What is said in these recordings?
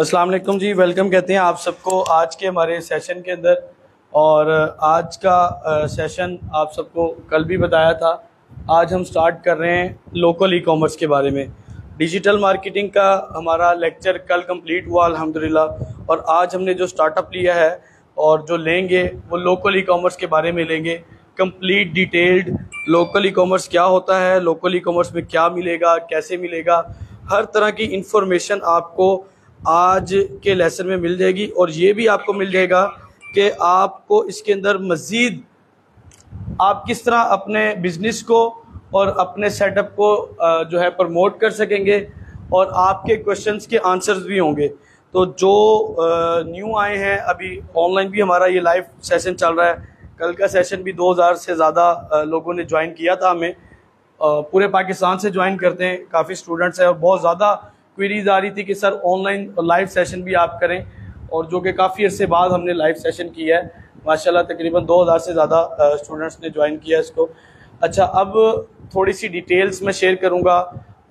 अस्सलाम वालेकुम जी, वेलकम कहते हैं आप सबको आज के हमारे सेशन के अंदर। और आज का सेशन आप सबको कल भी बताया था। आज हम स्टार्ट कर रहे हैं लोकल ई कॉमर्स के बारे में। डिजिटल मार्केटिंग का हमारा लेक्चर कल कंप्लीट हुआ अल्हम्दुलिल्लाह, और आज हमने जो स्टार्टअप लिया है और जो लेंगे वो लोकल ई कॉमर्स के बारे में लेंगे। Complete detailed local e commerce क्या होता है, लोकल ई कॉमर्स में क्या मिलेगा, कैसे मिलेगा, हर तरह की इंफॉर्मेशन आपको आज के लेसन में मिल जाएगी। और ये भी आपको मिल जाएगा कि आपको इसके अंदर मज़ीद आप किस तरह अपने बिज़नेस को और अपने सेटअप को जो है प्रमोट कर सकेंगे, और आपके क्वेश्चंस के आंसर्स भी होंगे। तो जो न्यू आए हैं, अभी ऑनलाइन भी हमारा ये लाइव सेशन चल रहा है। कल का सेशन भी 2000 से ज़्यादा लोगों ने ज्वाइन किया था। हमें पूरे पाकिस्तान से ज्वाइन करते हैं काफ़ी स्टूडेंट्स हैं, और बहुत ज़्यादा क्वेरीज आ रही थी कि सर ऑनलाइन लाइव सेशन भी आप करें, और जो कि काफ़ी अर्से बाद हमने लाइव सेशन किया है। माशाल्लाह तकरीबन 2000 से ज़्यादा स्टूडेंट्स ने ज्वाइन किया इसको। अच्छा, अब थोड़ी सी डिटेल्स मैं शेयर करूँगा,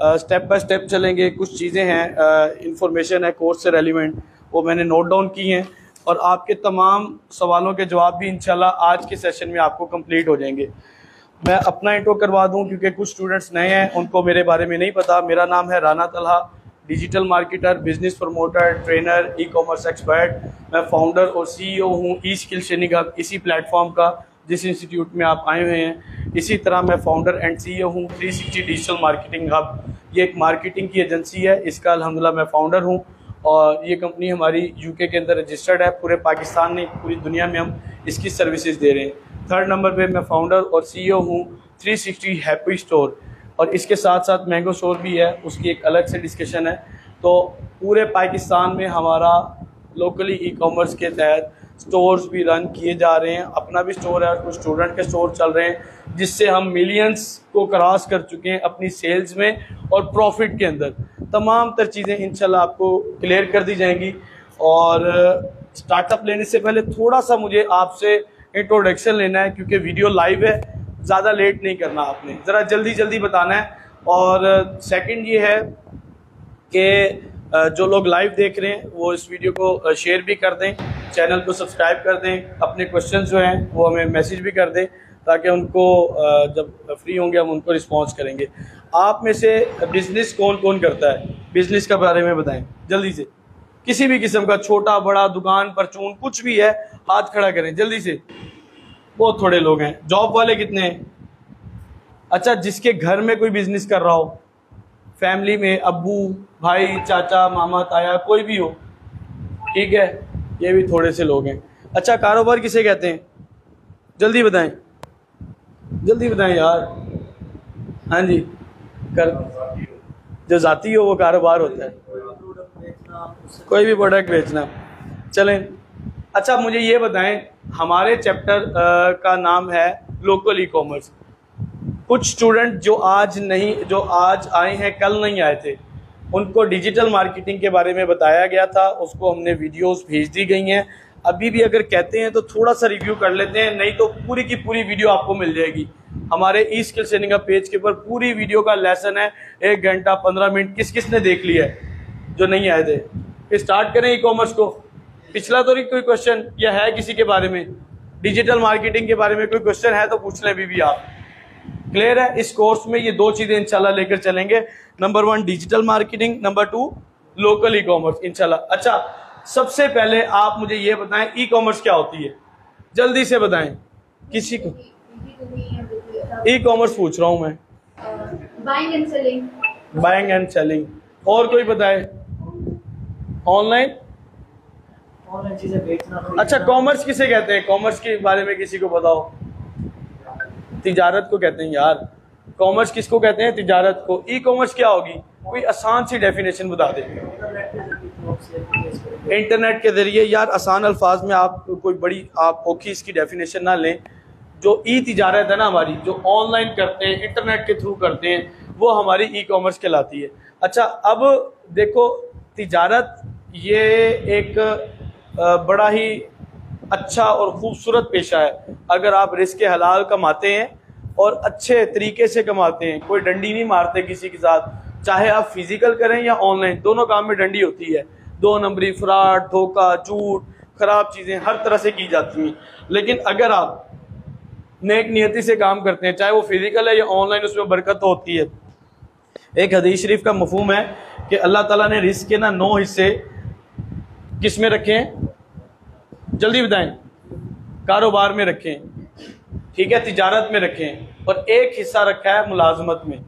स्टेप बाय स्टेप चलेंगे। कुछ चीज़ें हैं, इंफॉर्मेशन है कोर्स से रेलिवेंट, वो मैंने नोट डाउन की हैं, और आपके तमाम सवालों के जवाब भी इंशाल्लाह आज के सेशन में आपको कंप्लीट हो जाएंगे। मैं अपना इंट्रो करवा दूं क्योंकि कुछ स्टूडेंट्स नए हैं, उनको मेरे बारे में नहीं पता। मेरा नाम है Rana Talha, digital marketer, business promoter, trainer, e commerce expert. मैं फाउंडर और सीईओ हूं ई स्किल ट्रेनिंग हब, इसी प्लेटफॉर्म का जिस इंस्टीट्यूट में आप आए हुए हैं। इसी तरह मैं फाउंडर एंड सीईओ हूं 360 डिजिटल मार्केटिंग हब। ये एक मार्केटिंग की एजेंसी है, इसका अल्हम्दुलिल्लाह मैं फाउंडर हूँ, और ये कंपनी हमारी यूके के अंदर रजिस्टर्ड है। पूरे पाकिस्तान में, पूरी दुनिया में हम इसकी सर्विसेज दे रहे हैं। थर्ड नंबर पे मैं फाउंडर और सीईओ हूँ 360 हैप्पी स्टोर, और इसके साथ साथ मैंगो स्टोर भी है, उसकी एक अलग से डिस्कशन है। तो पूरे पाकिस्तान में हमारा लोकली ई कॉमर्स के तहत स्टोर्स भी रन किए जा रहे हैं। अपना भी स्टोर है, कुछ स्टूडेंट के स्टोर चल रहे हैं, जिससे हम मिलियंस को क्रॉस कर चुके हैं अपनी सेल्स में और प्रॉफिट के अंदर। तमाम तर चीज़ें इंशाल्लाह आपको क्लियर कर दी जाएंगी। और स्टार्टअप लेने से पहले थोड़ा सा मुझे आपसे इंट्रोडक्शन लेना है, क्योंकि वीडियो लाइव है, ज़्यादा लेट नहीं करना, आपने ज़रा जल्दी जल्दी बताना है। और सेकंड ये है कि जो लोग लाइव देख रहे हैं वो इस वीडियो को शेयर भी कर दें, चैनल को सब्सक्राइब कर दें, अपने क्वेश्चन जो हैं वो हमें मैसेज भी कर दें, ताकि उनको जब फ्री होंगे हम उनको रिस्पॉन्स करेंगे। आप में से बिज़नेस कौन कौन करता है, बिज़नेस के बारे में बताएं जल्दी से। किसी भी किस्म का, छोटा बड़ा, दुकान परचून, कुछ भी है, हाथ खड़ा करें जल्दी से। बहुत थोड़े लोग हैं। जॉब वाले कितने हैं? अच्छा, जिसके घर में कोई बिजनेस कर रहा हो, फैमिली में अब्बू, भाई, चाचा, मामा, ताया, कोई भी हो, ठीक है, ये भी थोड़े से लोग हैं। अच्छा, कारोबार किसे कहते हैं? जल्दी बताएं, जल्दी बताएं यार। हाँ जी, कर जो जाती हो वो कारोबार होता है, कोई भी प्रोडक्ट बेचना। चलें, अच्छा मुझे ये बताएं, हमारे चैप्टर का नाम है लोकल ई कॉमर्स। कुछ स्टूडेंट जो आज आए हैं, कल नहीं आए थे, उनको डिजिटल मार्केटिंग के बारे में बताया गया था, उसको हमने वीडियोस भेज दी गई हैं। अभी भी अगर कहते हैं तो थोड़ा सा रिव्यू कर लेते हैं, नहीं तो पूरी की पूरी वीडियो आपको मिल जाएगी हमारे ई स्किल ट्रेनिंग का पेज के ऊपर। पूरी वीडियो का लेसन है, 1 घंटा 15 मिनट। किस किस ने देख लिया है जो नहीं आए थे? फिर स्टार्ट करें ई कॉमर्स को। पिछला तो नहीं कोई क्वेश्चन या है किसी के बारे में? डिजिटल मार्केटिंग के बारे में कोई क्वेश्चन है तो पूछ लें अभी भी आप। क्लियर है? इस कोर्स में ये 2 चीजें इंशाल्लाह लेकर चलेंगे। Number 1 digital marketing, number 2 local e commerce इंशाल्लाह। अच्छा, सबसे पहले आप मुझे ये बताएं ई कॉमर्स क्या होती है, जल्दी से बताएं किसी को। ई कॉमर्स पूछ रहा हूं मैं। Buying and selling. Buying and selling. और कोई बताए? ऑनलाइन चीजें बेचना। अच्छा, कॉमर्स किसे कहते हैं? कॉमर्स के बारे में किसी को बताओ। तिजारत को कहते हैं यार। कॉमर्स किसको कहते हैं? तिजारत को। ई कॉमर्स क्या होगी? कोई आसान सी डेफिनेशन बता दे। इंटरनेट के जरिए। यार आसान अल्फाज में आप कोई बड़ी आप औखी इसकी डेफिनेशन ना लें। जो ई तिजारत है ना हमारी, जो ऑनलाइन करते हैं, इंटरनेट के थ्रू करते हैं, वो हमारी ई कॉमर्स कहलाती है। अच्छा, अब देखो, तिजारत ये एक बड़ा ही अच्छा और ख़ूबसूरत पेशा है। अगर आप रिस्क हलाल कमाते हैं और अच्छे तरीके से कमाते हैं, कोई डंडी नहीं मारते किसी के साथ, चाहे आप फिजिकल करें या ऑनलाइन, दोनों काम में डंडी होती है। दो नंबरी, फ्रॉड, धोखा, झूठ, खराब चीज़ें हर तरह से की जाती हैं। लेकिन अगर आप नेक नियति से काम करते हैं, चाहे वो फिजिकल है या ऑनलाइन, उसमें बरकत होती है। एक हदीस शरीफ का मफहूम है कि अल्लाह ताला ने रिस्क के ना 9 हिस्से किस में रखे हैं, जल्दी बताएं, कारोबार में रखे हैं, ठीक है, तिजारत में रखे हैं, और एक हिस्सा रखा है मुलाजमत में।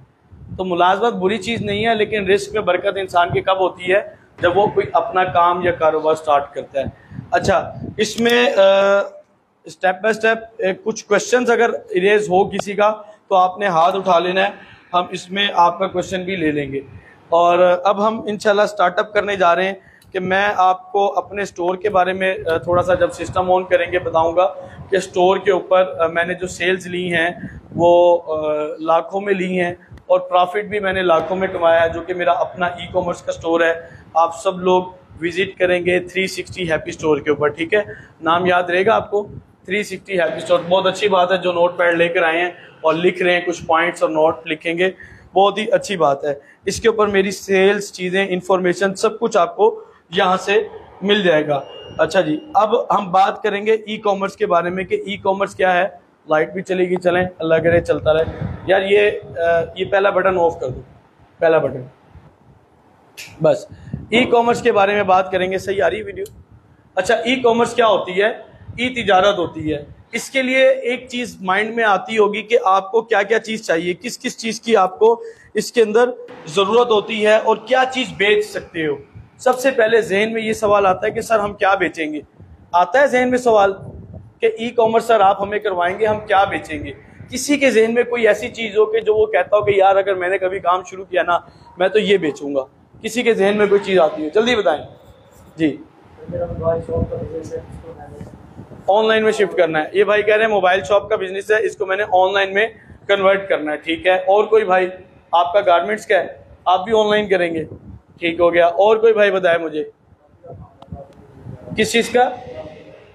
तो मुलाजमत बुरी चीज़ नहीं है, लेकिन रिस्क में बरकत इंसान की कब होती है, जब वो कोई अपना काम या कारोबार स्टार्ट करता है। अच्छा, इसमें स्टेप बाय स्टेप कुछ क्वेश्चंस अगर इरेज हो किसी का तो आपने हाथ उठा लेना है, हम इसमें आपका क्वेश्चन भी ले लेंगे। और अब हम इंशाल्लाह स्टार्टअप करने जा रहे हैं कि मैं आपको अपने स्टोर के बारे में थोड़ा सा जब सिस्टम ऑन करेंगे बताऊंगा कि स्टोर के ऊपर मैंने जो सेल्स ली हैं वो लाखों में ली हैं, और प्रॉफिट भी मैंने लाखों में कमाया है, जो कि मेरा अपना ई कॉमर्स का स्टोर है। आप सब लोग विजिट करेंगे 360 हैप्पी स्टोर के ऊपर, ठीक है, नाम याद रहेगा आपको, 360 हैप्पी स्टोर। बहुत अच्छी बात है जो नोट पैड लेकर आए हैं और लिख रहे हैं, कुछ पॉइंट्स और नोट लिखेंगे, बहुत ही अच्छी बात है। इसके ऊपर मेरी सेल्स, चीज़ें, इंफॉर्मेशन सब कुछ आपको यहाँ से मिल जाएगा। अच्छा जी, अब हम बात करेंगे ई कॉमर्स के बारे में कि ई कॉमर्स क्या है। लाइट भी चलेगी, चलें, अल्लाह करे चलता रहे। यार ये पहला बटन ऑफ कर दो, पहला बटन, बस। ई कॉमर्स के बारे में बात करेंगे, सही आ रही वीडियो? अच्छा, ई कॉमर्स क्या होती है? ई तिजारत होती है। इसके लिए एक चीज़ माइंड में आती होगी कि आपको क्या क्या चीज़ चाहिए, किस किस चीज़ की आपको इसके अंदर ज़रूरत होती है और क्या चीज़ बेच सकते हो। सबसे पहले जहन में ये सवाल आता है कि सर हम क्या बेचेंगे। आता है जहन में सवाल कि ई कॉमर्स सर आप हमें करवाएंगे, हम क्या बेचेंगे। किसी के जहन में कोई ऐसी चीज़ हो कि जो वो कहता हो कि यार अगर मैंने कभी काम शुरू किया ना, मैं तो ये बेचूंगा। किसी के जहन में कोई चीज़ आती है, जल्दी बताएं जी। ऑनलाइन में शिफ्ट करना है, ये भाई कह रहे हैं मोबाइल शॉप का बिजनेस है, इसको मैंने ऑनलाइन में कन्वर्ट करना है, ठीक है। और कोई भाई, आपका गारमेंट्स का है, आप भी ऑनलाइन करेंगे, ठीक हो गया। और कोई भाई बताए मुझे किस चीज़ का?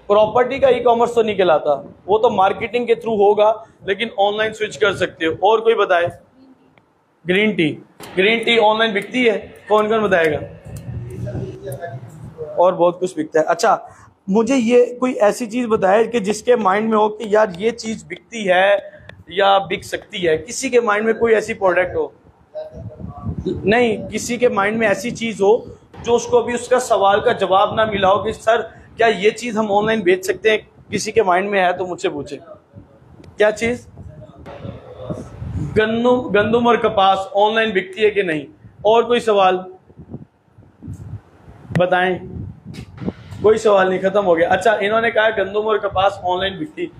प्रॉपर्टी का ई कॉमर्स तो नहीं कहलाता, वो तो मार्केटिंग के थ्रू होगा, लेकिन ऑनलाइन स्विच कर सकते हो। और कोई बताए? Green tea, green tea online बिकती है, कौन कौन बताएगा? और बहुत कुछ बिकता है। अच्छा, मुझे ये कोई ऐसी चीज़ बताए कि जिसके माइंड में हो कि यार ये चीज़ बिकती है या बिक सकती है। किसी के माइंड में कोई ऐसी प्रोडक्ट हो? नहीं, किसी के माइंड में ऐसी चीज़ हो जो उसको भी उसका सवाल का जवाब ना मिला हो कि सर क्या ये चीज़ हम ऑनलाइन बेच सकते हैं। किसी के माइंड में है तो मुझसे पूछे, क्या चीज़? गंदम और कपास ऑनलाइन बिकती है कि नहीं? और कोई सवाल बताएं? कोई सवाल नहीं, खत्म हो गया। अच्छा, इन्होंने कहा गंदम और कपास ऑनलाइन बिकती।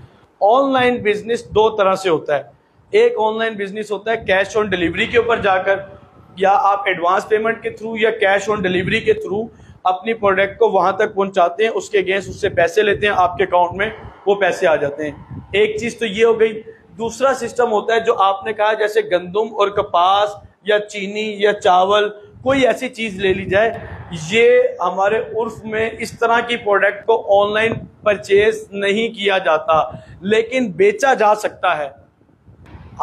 ऑनलाइन बिजनेस दो तरह से होता है। एक ऑनलाइन बिजनेस होता है कैश ऑन डिलीवरी के ऊपर जाकर, या आप एडवांस पेमेंट के थ्रू या कैश ऑन डिलीवरी के थ्रू अपनी प्रोडक्ट को वहां तक पहुंचाते हैं, उसके अगेंस्ट उससे पैसे लेते हैं, आपके अकाउंट में वो पैसे आ जाते हैं। एक चीज तो ये हो गई। दूसरा सिस्टम होता है जो आपने कहा, जैसे गंदम और कपास या चीनी या चावल, कोई ऐसी चीज ले ली जाए। ये हमारे उर्फ में इस तरह की प्रोडक्ट को ऑनलाइन परचेज नहीं किया जाता, लेकिन बेचा जा सकता है।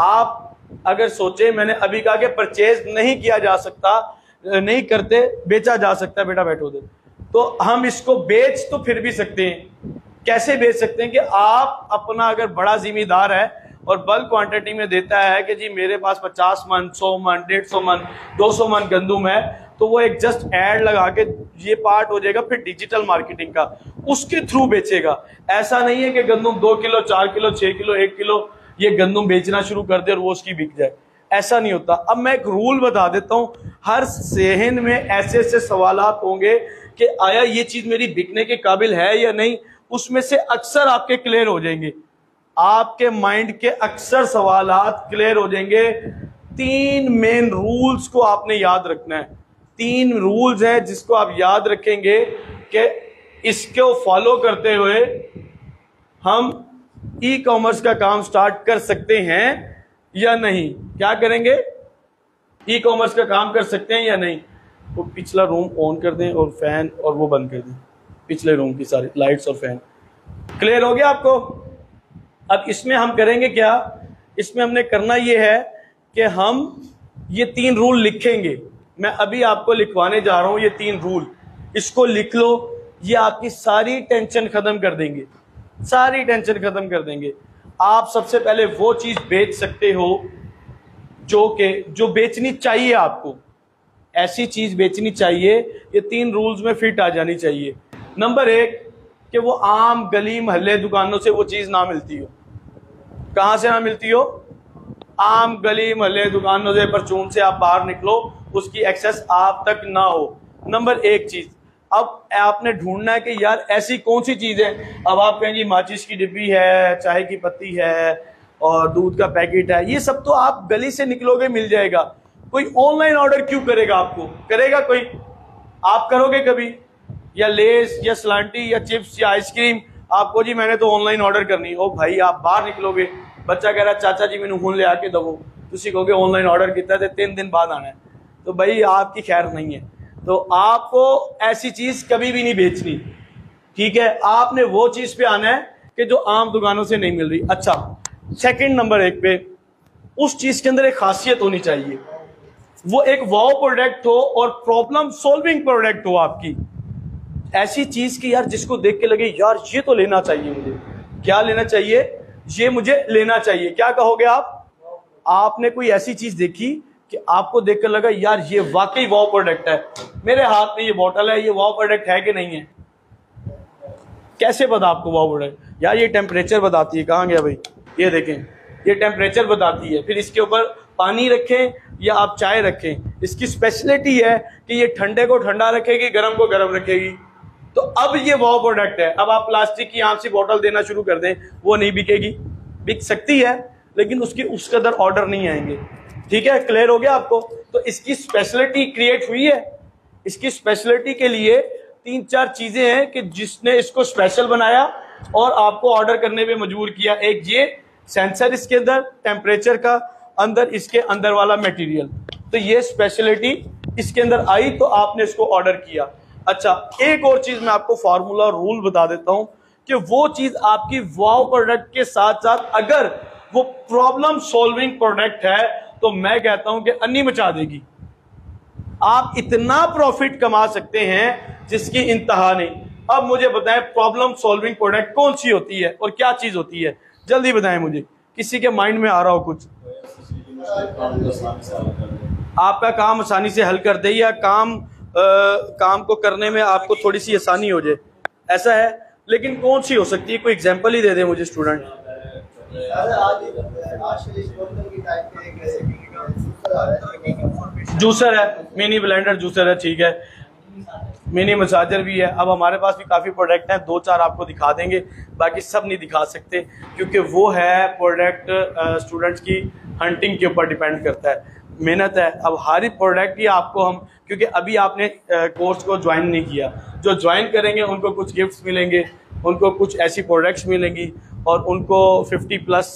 आप अगर सोचे, मैंने अभी कहा कि परचेज नहीं किया जा सकता, नहीं करते, बेचा जा सकता है। बेटा बैठो दे, तो हम इसको बेच तो फिर भी सकते हैं। कैसे बेच सकते हैं कि आप अपना अगर बड़ा जिम्मेदार है और बल्क क्वांटिटी में देता है कि जी मेरे पास 50 मन, 100 मन, 150 मन, 200 मन गंदम है, तो वो एक जस्ट ऐड लगा के ये पार्ट हो जाएगा फिर डिजिटल मार्केटिंग का, उसके थ्रू बेचेगा। ऐसा नहीं है कि गंदम 2 किलो, 4 किलो, 6 किलो, 1 किलो ये गंदम बेचना शुरू कर दे और वो उसकी बिक जाए, ऐसा नहीं होता। अब मैं एक रूल बता देता हूँ, हर सेहन में ऐसे ऐसे सवालात होंगे कि आया ये चीज मेरी बिकने के काबिल है या नहीं, उसमें से अक्सर आपके क्लियर हो जाएंगे। आपके माइंड के अक्सर सवालात क्लियर हो जाएंगे। 3 मेन रूल्स को आपने याद रखना है। 3 रूल्स है जिसको आप याद रखेंगे कि इसको फॉलो करते हुए हम ई कॉमर्स का काम स्टार्ट कर सकते हैं या नहीं। क्या करेंगे? ई कॉमर्स का काम कर सकते हैं या नहीं। वो पिछला रूम ऑन कर दें और फैन और वो बंद कर दें, पिछले रूम की सारी लाइट्स और फैन। क्लियर हो गया आपको? अब इसमें हम करेंगे क्या? इसमें हमने करना ये है कि हम ये 3 रूल लिखेंगे। मैं अभी आपको लिखवाने जा रहा हूं ये 3 रूल। इसको लिख लो, ये आपकी सारी टेंशन खत्म कर देंगे, सारी टेंशन खत्म कर देंगे। आप सबसे पहले वो चीज बेच सकते हो जो बेचनी चाहिए आपको, ऐसी चीज बेचनी चाहिए, ये 3 रूल्स में फिट आ जानी चाहिए। नंबर 1 कि वो आम गली मोहल्ले दुकानों से वो चीज ना मिलती हो। कहां से ना मिलती हो? आम गली मोहल्ले दुकानों से, परचून से आप बाहर निकलो, उसकी एक्सेस आप तक ना हो। नंबर 1 चीज। अब आपने ढूंढना है कि यार ऐसी कौन सी चीज है। अब आप कहेंगे माचिस की डिब्बी है, चाय की पत्ती है और दूध का पैकेट है, ये सब तो आप गली से निकलोगे मिल जाएगा। कोई ऑनलाइन ऑर्डर क्यों करेगा? आपको करेगा कोई? आप करोगे कभी? या लेस या सलांटी या चिप्स या आइसक्रीम, आपको जी मैंने तो ऑनलाइन ऑर्डर करनी। ओ भाई, आप बाहर निकलोगे, बच्चा कह रहा चाचा जी मैंने हुन ले आके दवो, तुसी कहोगे ऑनलाइन ऑर्डर किया थे 3 दिन बाद आना है, तो भाई आपकी खैर नहीं है। तो आपको ऐसी चीज कभी भी नहीं बेचनी, ठीक है? आपने वो चीज पे आना है कि जो आम दुकानों से नहीं मिल रही। अच्छा, सेकंड नंबर 1 पे उस चीज के अंदर एक खासियत होनी चाहिए, वो एक वाव प्रोडक्ट हो और प्रॉब्लम सॉल्विंग प्रोडक्ट हो आपकी। ऐसी चीज की यार जिसको देख के लगे यार ये तो लेना चाहिए मुझे। क्या लेना चाहिए? ये मुझे लेना चाहिए। क्या कहोगे आप? आपने कोई ऐसी चीज देखी कि आपको देखकर लगा यार ये वाकई वाव प्रोडक्ट है, मेरे हाथ में ये बोतल है, ये वाव प्रोडक्ट है कि नहीं है? कैसे पता आपको वाव प्रोडक्ट? यार ये टेम्परेचर बताती है। कहाँ गया भाई? ये देखें, ये टेम्परेचर बताती है। फिर इसके ऊपर पानी रखें या आप चाय रखें, इसकी स्पेशलिटी है कि ये ठंडे को ठंडा रखेगी, गर्म को गर्म रखेगी। तो अब ये वाव प्रोडक्ट है। अब आप प्लास्टिक की आम सी बोतल देना शुरू कर दें, वो नहीं बिकेगी। बिक सकती है लेकिन उसकी उस कदर ऑर्डर नहीं आएंगे। ठीक है, क्लियर हो गया आपको? तो इसकी स्पेशलिटी क्रिएट हुई है। इसकी स्पेशलिटी के लिए 3-4 चीजें हैं कि जिसने इसको स्पेशल बनाया और आपको ऑर्डर करने पे मजबूर किया। एक ये सेंसर इसके अंदर, टेम्परेचर का, अंदर इसके अंदर वाला मटेरियल, तो ये स्पेशलिटी इसके अंदर आई तो आपने इसको ऑर्डर किया। अच्छा, एक और चीज मैं आपको फार्मूला रूल बता देता हूं कि वो चीज आपकी वाव प्रोडक्ट के साथ साथ अगर वो प्रॉब्लम सॉल्विंग प्रोडक्ट है तो मैं कहता हूं कि अन्नी मचा देगी। आप इतना प्रॉफिट कमा सकते हैं जिसकी इंतहा नहीं। अब मुझे बताएं प्रॉब्लम सॉल्विंग प्रोडक्ट कौन सी होती है और क्या चीज होती है? जल्दी बताएं मुझे, किसी के माइंड में आ रहा हो कुछ। आपका काम आसानी से हल कर दे या काम को करने में आपको थोड़ी सी आसानी हो जाए, ऐसा है। लेकिन कौन सी हो सकती है? कोई एग्जांपल ही दे दे मुझे स्टूडेंट। जूसर है, मिनी ब्लेंडर जूसर है, ठीक है। मिनी मसाजर भी है। अब हमारे पास भी काफ़ी प्रोडक्ट हैं, 2-4 आपको दिखा देंगे, बाकी सब नहीं दिखा सकते क्योंकि वो है प्रोडक्ट स्टूडेंट्स की हंटिंग के ऊपर डिपेंड करता है, मेहनत है। अब हर प्रोडक्ट ही आपको हम, क्योंकि अभी आपने कोर्स को ज्वाइन नहीं किया, जो ज्वाइन करेंगे उनको कुछ गिफ्ट्स मिलेंगे, उनको कुछ ऐसी प्रोडक्ट्स मिलेंगी और उनको 50+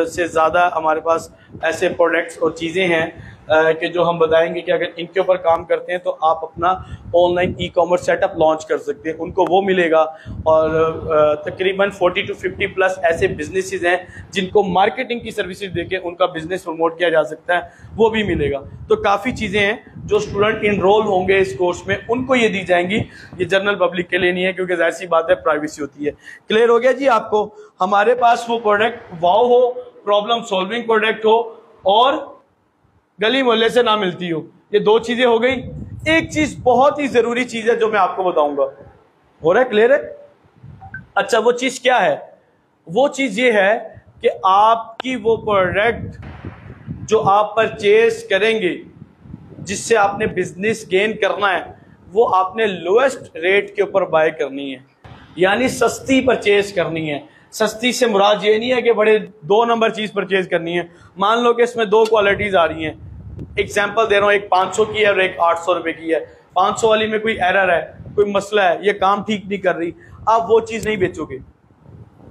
से ज़्यादा हमारे पास ऐसे प्रोडक्ट्स और चीज़ें हैं कि जो हम बताएंगे कि अगर इनके ऊपर काम करते हैं तो आप अपना ऑनलाइन ई-कॉमर्स सेटअप लॉन्च कर सकते हैं, उनको वो मिलेगा। और तकरीबन 40 to 50+ ऐसे बिजनेसेस हैं जिनको मार्केटिंग की सर्विसेज देके उनका बिजनेस प्रमोट किया जा सकता है, वो भी मिलेगा। तो काफ़ी चीज़ें हैं जो स्टूडेंट इनरोल होंगे इस कोर्स में उनको ये दी जाएंगी। ये जनरल पब्लिक के लिए नहीं है क्योंकि जाहिर सी बात है प्राइवेसी होती है। क्लियर हो गया जी आपको? हमारे पास वो प्रोडक्ट वाव हो, प्रॉब्लम सॉल्विंग प्रोडक्ट हो और गली मोहल्ले से ना मिलती हो, ये 2 चीजें हो गई। एक चीज बहुत ही जरूरी चीज है जो मैं आपको बताऊंगा। हो रहा है? क्लियर है? अच्छा, वो चीज क्या है? वो चीज ये है कि आपकी वो प्रोडक्ट जो आप परचेज करेंगे, जिससे आपने बिजनेस गेन करना है, वो आपने लोएस्ट रेट के ऊपर बाय करनी है, यानी सस्ती परचेज करनी है। सस्ती से मुराद ये नहीं है कि बड़े 2 नंबर चीज परचेज करनी है। मान लो कि इसमें 2 क्वालिटीज आ रही हैं, एग्जाम्पल दे रहा हूँ, एक 500 की है और एक 800 रुपए की है। 500 वाली में कोई एरर है, कोई मसला है, ये काम ठीक नहीं कर रही, आप वो चीज नहीं बेचोगे,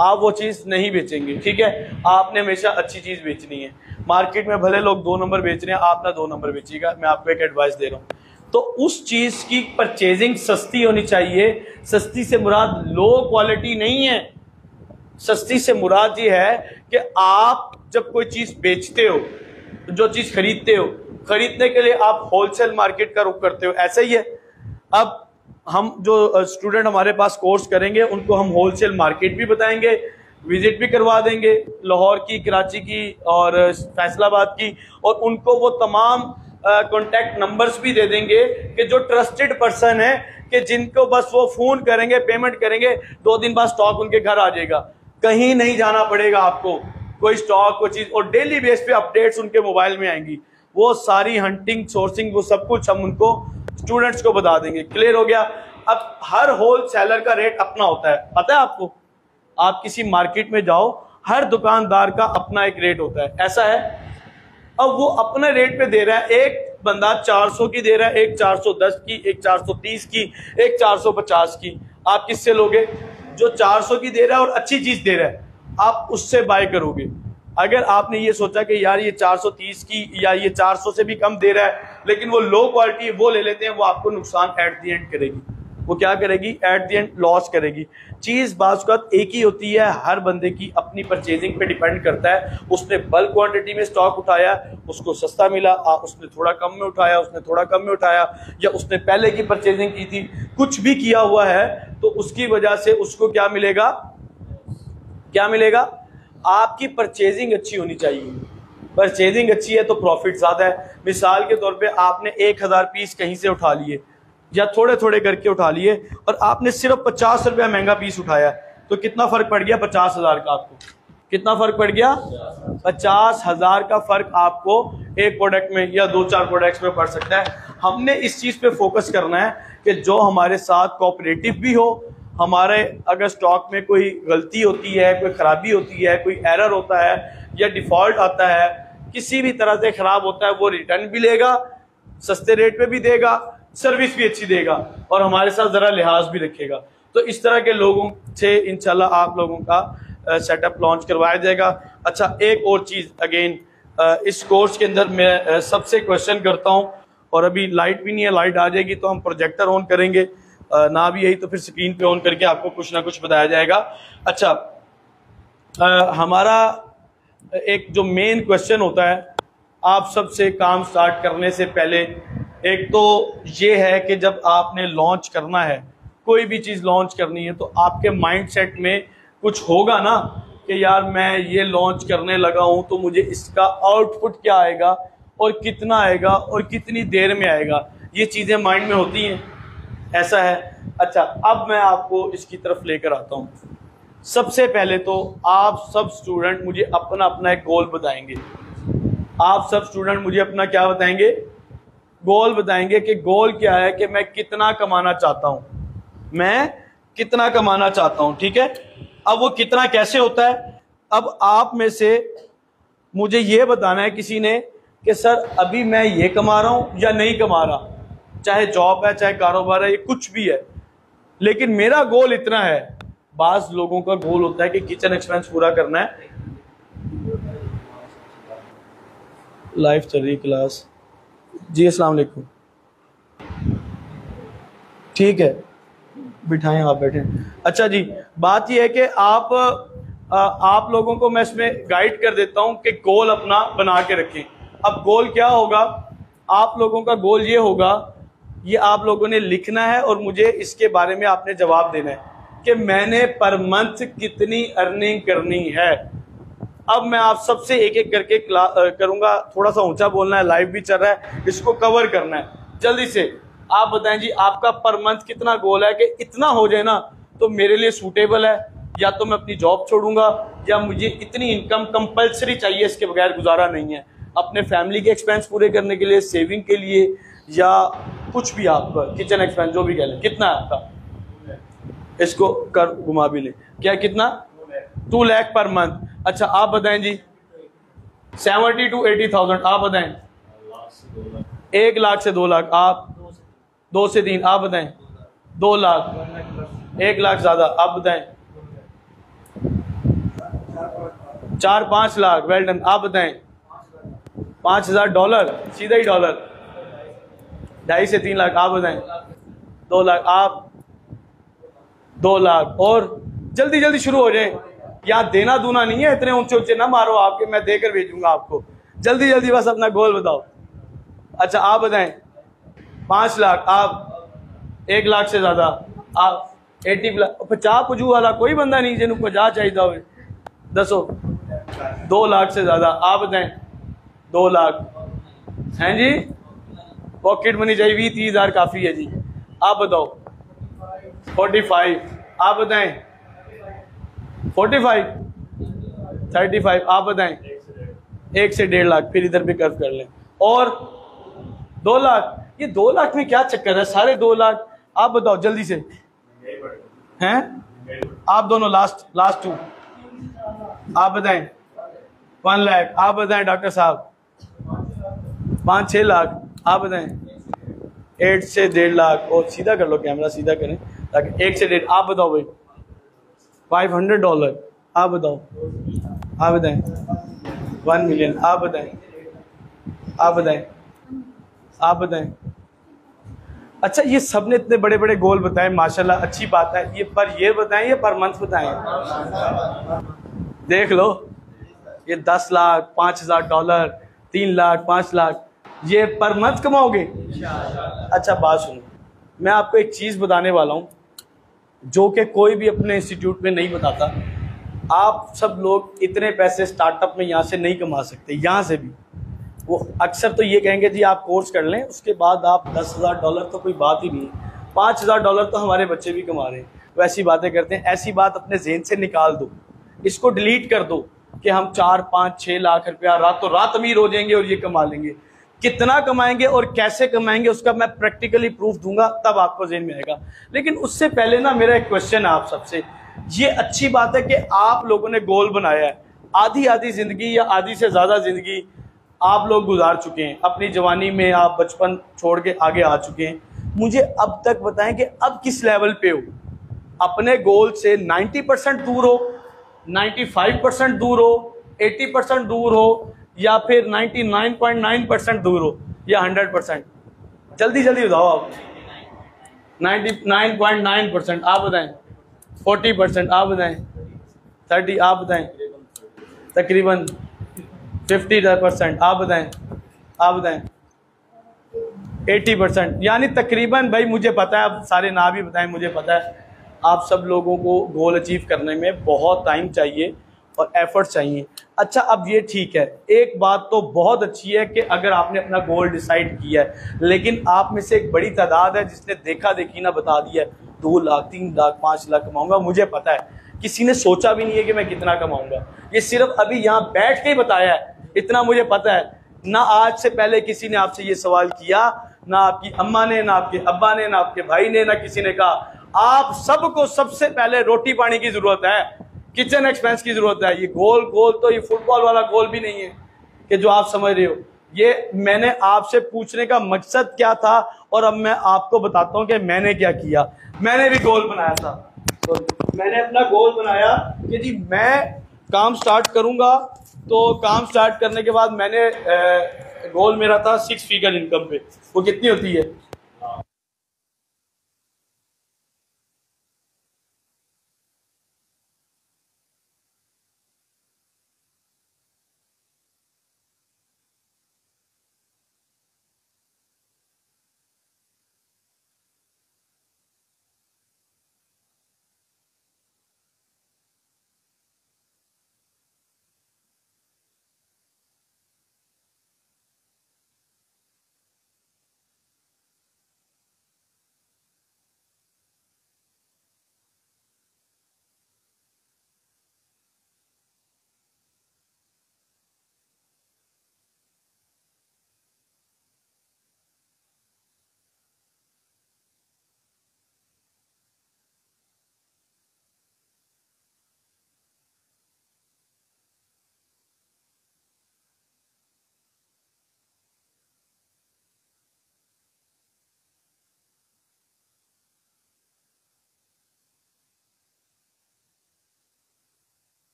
आप वो चीज नहीं बेचेंगे। ठीक है, आपने हमेशा अच्छी चीज बेचनी है। मार्केट में भले लोग 2 नंबर बेच रहे हैं, आप ना 2 नंबर बेचिएगा, मैं आपको एक एडवाइस दे रहा हूँ। तो उस चीज की परचेजिंग सस्ती होनी चाहिए। सस्ती से मुराद लो क्वालिटी नहीं है, सस्ती से मुराद ये है कि आप जब कोई चीज बेचते हो, जो चीज खरीदते हो, खरीदने के लिए आप होलसेल मार्केट का रुख करते हो, ऐसा ही है। अब हम जो स्टूडेंट हमारे पास कोर्स करेंगे उनको हम होलसेल मार्केट भी बताएंगे, विजिट भी करवा देंगे लाहौर की, कराची की और फैसलाबाद की, और उनको वो तमाम कॉन्टैक्ट नंबर्स भी दे देंगे कि जो ट्रस्टेड पर्सन है, कि जिनको बस वो फ़ोन करेंगे, पेमेंट करेंगे, 2 दिन बाद स्टॉक उनके घर आ जाएगा। कहीं नहीं जाना पड़ेगा आपको, कोई स्टॉक कोई चीज़, और डेली बेस पे अपडेट्स उनके मोबाइल में आएंगी। वो सारी हंटिंग, सोर्सिंग, वो सब कुछ हम उनको स्टूडेंट्स को बता देंगे। क्लियर हो गया? अब हर होल सेलर का रेट अपना होता है, पता है आपको? आप किसी मार्केट में जाओ, हर दुकानदार का अपना एक रेट होता है, ऐसा है। अब वो अपने रेट पे दे रहा है, एक बंदा 400 की दे रहा है, एक 410 की, एक 430 की, एक 450 की। आप किससे लोगे? जो 400 की दे रहा है और अच्छी चीज दे रहा है, आप उससे बाय करोगे। अगर आपने ये सोचा कि यार ये 430 की या ये 400 से भी कम दे रहा है लेकिन वो लो क्वालिटी है, वो ले लेते हैं, वो आपको नुकसान एट द एंड करेगी। वो क्या करेगी? एट द एंड लॉस करेगी। चीज बात एक ही होती है, हर बंदे की अपनी परचेजिंग पे डिपेंड करता है। उसने बल्क क्वांटिटी में स्टॉक उठाया, उसको सस्ता मिला, उसने थोड़ा कम में उठाया, उसने थोड़ा कम में उठाया, या उसने पहले की परचेजिंग की थी, कुछ भी किया हुआ है, तो उसकी वजह से उसको क्या मिलेगा? क्या मिलेगा? आपकी परचेजिंग अच्छी होनी चाहिए। परचेजिंग अच्छी है तो प्रॉफिट ज्यादा है। मिसाल के तौर पे आपने 1000 पीस कहीं से उठा लिए या थोड़े थोड़े करके उठा लिए और आपने सिर्फ 50 रुपया महंगा पीस उठाया, तो कितना फर्क पड़ गया? 50,000 का। आपको कितना फर्क पड़ गया? 50,000 का फर्क आपको एक प्रोडक्ट में या 2-4 प्रोडक्ट्स में पड़ सकता है। हमने इस चीज पे फोकस करना है कि जो हमारे साथ कोऑपरेटिव भी हो, हमारे अगर स्टॉक में कोई गलती होती है, कोई खराबी होती है, कोई एरर होता है या डिफॉल्ट आता है, किसी भी तरह से खराब होता है, वो रिटर्न भी लेगा, सस्ते रेट पे भी देगा, सर्विस भी अच्छी देगा और हमारे साथ जरा लिहाज भी रखेगा। तो इस तरह के लोगों से इंशाल्लाह आप लोगों का सेटअप लॉन्च करवाया जाएगा। अच्छा, एक और चीज अगेन, इस कोर्स के अंदर मैं सबसे क्वेश्चन करता हूं, और अभी लाइट भी नहीं है, लाइट आ जाएगी तो हम प्रोजेक्टर ऑन करेंगे, ना भी यही तो फिर स्क्रीन पे ऑन करके आपको कुछ ना कुछ बताया जाएगा। अच्छा, हमारा एक जो मेन क्वेश्चन होता है आप सबसे काम स्टार्ट करने से पहले, एक तो ये है कि जब आपने लॉन्च करना है, कोई भी चीज़ लॉन्च करनी है, तो आपके माइंडसेट में कुछ होगा ना कि यार मैं ये लॉन्च करने लगा हूं तो मुझे इसका आउटपुट क्या आएगा और कितना आएगा और कितनी देर में आएगा। ये चीज़ें माइंड में होती हैं, ऐसा है। अच्छा, अब मैं आपको इसकी तरफ लेकर आता हूं। सबसे पहले तो आप सब स्टूडेंट मुझे अपना अपना एक गोल बताएंगे। आप सब स्टूडेंट मुझे अपना क्या बताएंगे? गोल बताएंगे कि गोल क्या है, कि मैं कितना कमाना चाहता हूं, मैं कितना कमाना चाहता हूं। ठीक है, अब वो कितना कैसे होता है? अब आप में से मुझे ये बताना है किसी ने कि सर अभी मैं ये कमा रहा हूं या नहीं कमा रहा, चाहे जॉब है, चाहे कारोबार है, ये कुछ भी है, लेकिन मेरा गोल इतना है। बास लोगों का गोल होता है कि किचन एक्सपेंस पूरा करना है। लाइव चल रही क्लास जी, अस्सलाम वालेकुम। ठीक है, बिठाएं, आप बैठे। अच्छा जी, बात यह है कि आप लोगों को मैं इसमें गाइड कर देता हूं कि गोल अपना बना के रखें। अब गोल क्या होगा? आप लोगों का गोल ये होगा, ये आप लोगों ने लिखना है और मुझे इसके बारे में आपने जवाब देना है कि मैंने पर मंथ कितनी अर्निंग करनी है। अब मैं आप सबसे एक एक करके करूंगा, थोड़ा सा ऊंचा बोलना है, लाइव भी चल रहा है, इसको कवर करना है। जल्दी से आप बताएं जी, आपका पर मंथ कितना गोल है कि इतना हो जाए ना तो मेरे लिए सूटेबल है, या तो मैं अपनी जॉब छोड़ूंगा, या मुझे इतनी इनकम कंपलसरी चाहिए, इसके बगैर गुजारा नहीं है, अपने फैमिली के एक्सपेंस पूरे करने के लिए, सेविंग के लिए, या कुछ भी आपका किचन एक्सपेंस जो भी कह लें। कितना है आपका? इसको कर घुमा भी ले, क्या कितना? 2 लाख पर मंथ। अच्छा, आप बताएं जी, 70 to 80,000 आप बताएं। 1 लाख से 2 लाख, आप 2 से 3, आप बताएं। 2 लाख, 1 लाख ज्यादा, आप बताएं। 4-5 लाख, वेल डन, आप बताएं। $5,000, सीधा ही डॉलर। 2.5 से 3 लाख, आप बताएं। 2 लाख, आप 2 लाख, और जल्दी जल्दी शुरू हो जाए। यहाँ देना दूना नहीं है, इतने ऊंचे ऊंचे ना मारो आपके, मैं देकर भेजूंगा आपको। जल्दी जल्दी बस अपना गोल बताओ। अच्छा, आप बताएं। 5 लाख, आप 1 लाख से ज़्यादा आप 80 50 पुजू वाला कोई बंदा नहीं जिन्होंने 50 चाहिए हो। दसो 2 लाख से ज़्यादा आप बताएं। 2 लाख हैं जी। पॉकेट मनी चाहिए 20-30 हज़ार काफ़ी है जी। आप बताओ 45 आप बताएं। 45 35 आप बताएं। 1 से 1.5 लाख फिर इधर भी कर्व कर लें। और 2 लाख। ये 2 लाख में क्या चक्कर है? सारे 2 लाख आप बताओ जल्दी से हैं। आप दोनों लास्ट 2 आप बताएं। 1 लाख आप बताएं डॉक्टर साहब। 5-6 लाख आप बताएं। 8 से 1.5 लाख। और सीधा कर लो, कैमरा सीधा करें ताकि 1 से 1.5 आप बताओ भाई। $500 आप बताओ। आप बताएं। 1 मिलियन आप बताएं। आप बताएं। आप बताएं। अच्छा ये सब ने इतने बड़े बड़े गोल बताए माशाल्लाह, अच्छी बात है। ये बताएं, ये पर मंथ बताएं। देख लो ये 10 लाख $5,000 3 लाख 5 लाख ये पर मंथ कमाओगे। अच्छा बात सुनो, मैं आपको एक चीज़ बताने वाला हूँ जो कि कोई भी अपने इंस्टीट्यूट में नहीं बताता। आप सब लोग इतने पैसे स्टार्टअप में यहाँ से नहीं कमा सकते। यहाँ से भी वो अक्सर तो ये कहेंगे जी आप कोर्स कर लें उसके बाद आप $10,000 तो कोई बात ही नहीं है। $5,000 तो हमारे बच्चे भी कमा रहे हैं। वैसी बातें करते हैं। ऐसी बात अपने जेहन से निकाल दो, इसको डिलीट कर दो कि हम 4-5-6 लाख रुपया रातों रात अमीर हो जाएंगे और ये कमा लेंगे। कितना कमाएंगे और कैसे कमाएंगे उसका मैं प्रैक्टिकली प्रूफ दूंगा, तब आपको जेहन में आएगा। लेकिन उससे पहले ना मेरा एक क्वेश्चन है आप सबसे। ये अच्छी बात है कि आप लोगों ने गोल बनाया है। आधी आधी जिंदगी या आधी से ज़्यादा जिंदगी आप लोग गुजार चुके हैं। अपनी जवानी में आप बचपन छोड़ के आगे आ चुके हैं। मुझे अब तक बताएं कि अब किस लेवल पे हो, अपने गोल से 90% दूर हो, 95% दूर हो, 80% दूर हो, या फिर 99.9% दूर हो, या 100%। जल्दी जल्दी बताओ आप। 99.9% आप बताएं। 40% आप बताएं। 30 आप बताएं। तकरीबन 50% आप बताएं। आप बताएं। 80% यानी तकरीबन। भाई मुझे पता है, आप सारे ना भी बताएं, मुझे पता है आप सब लोगों को गोल अचीव करने में बहुत टाइम चाहिए और एफर्ट चाहिए। अच्छा अब ये ठीक है, एक बात तो बहुत अच्छी है कि अगर आपने अपना गोल डिसाइड किया है, लेकिन आप में से एक बड़ी तादाद है जिसने देखा देखी ना बता दिया है 2 लाख 3 लाख 5 लाख कमाऊंगा। मुझे पता है किसी ने सोचा भी नहीं है कि मैं कितना कमाऊंगा। ये सिर्फ अभी यहाँ बैठ के ही बताया है, इतना मुझे पता है। ना आज से पहले किसी ने आपसे ये सवाल किया, ना आपकी अम्मा ने, ना आपके अब्बा ने, ना आपके भाई ने, ना किसी ने कहा। आप सबको सबसे पहले रोटी पानी की जरूरत है, किचन एक्सपेंस की जरूरत है। ये गोल तो ये फुटबॉल वाला गोल भी नहीं है कि जो आप समझ रहे हो। ये मैंने आपसे पूछने का मकसद क्या था और अब मैं आपको बताता हूं कि मैंने क्या किया। मैंने भी गोल बनाया था। तो मैंने अपना गोल बनाया कि जी मैं काम स्टार्ट करूंगा। तो काम स्टार्ट करने के बाद मैंने गोल मेरा था 6 फिगर इनकम पे। वो कितनी होती है?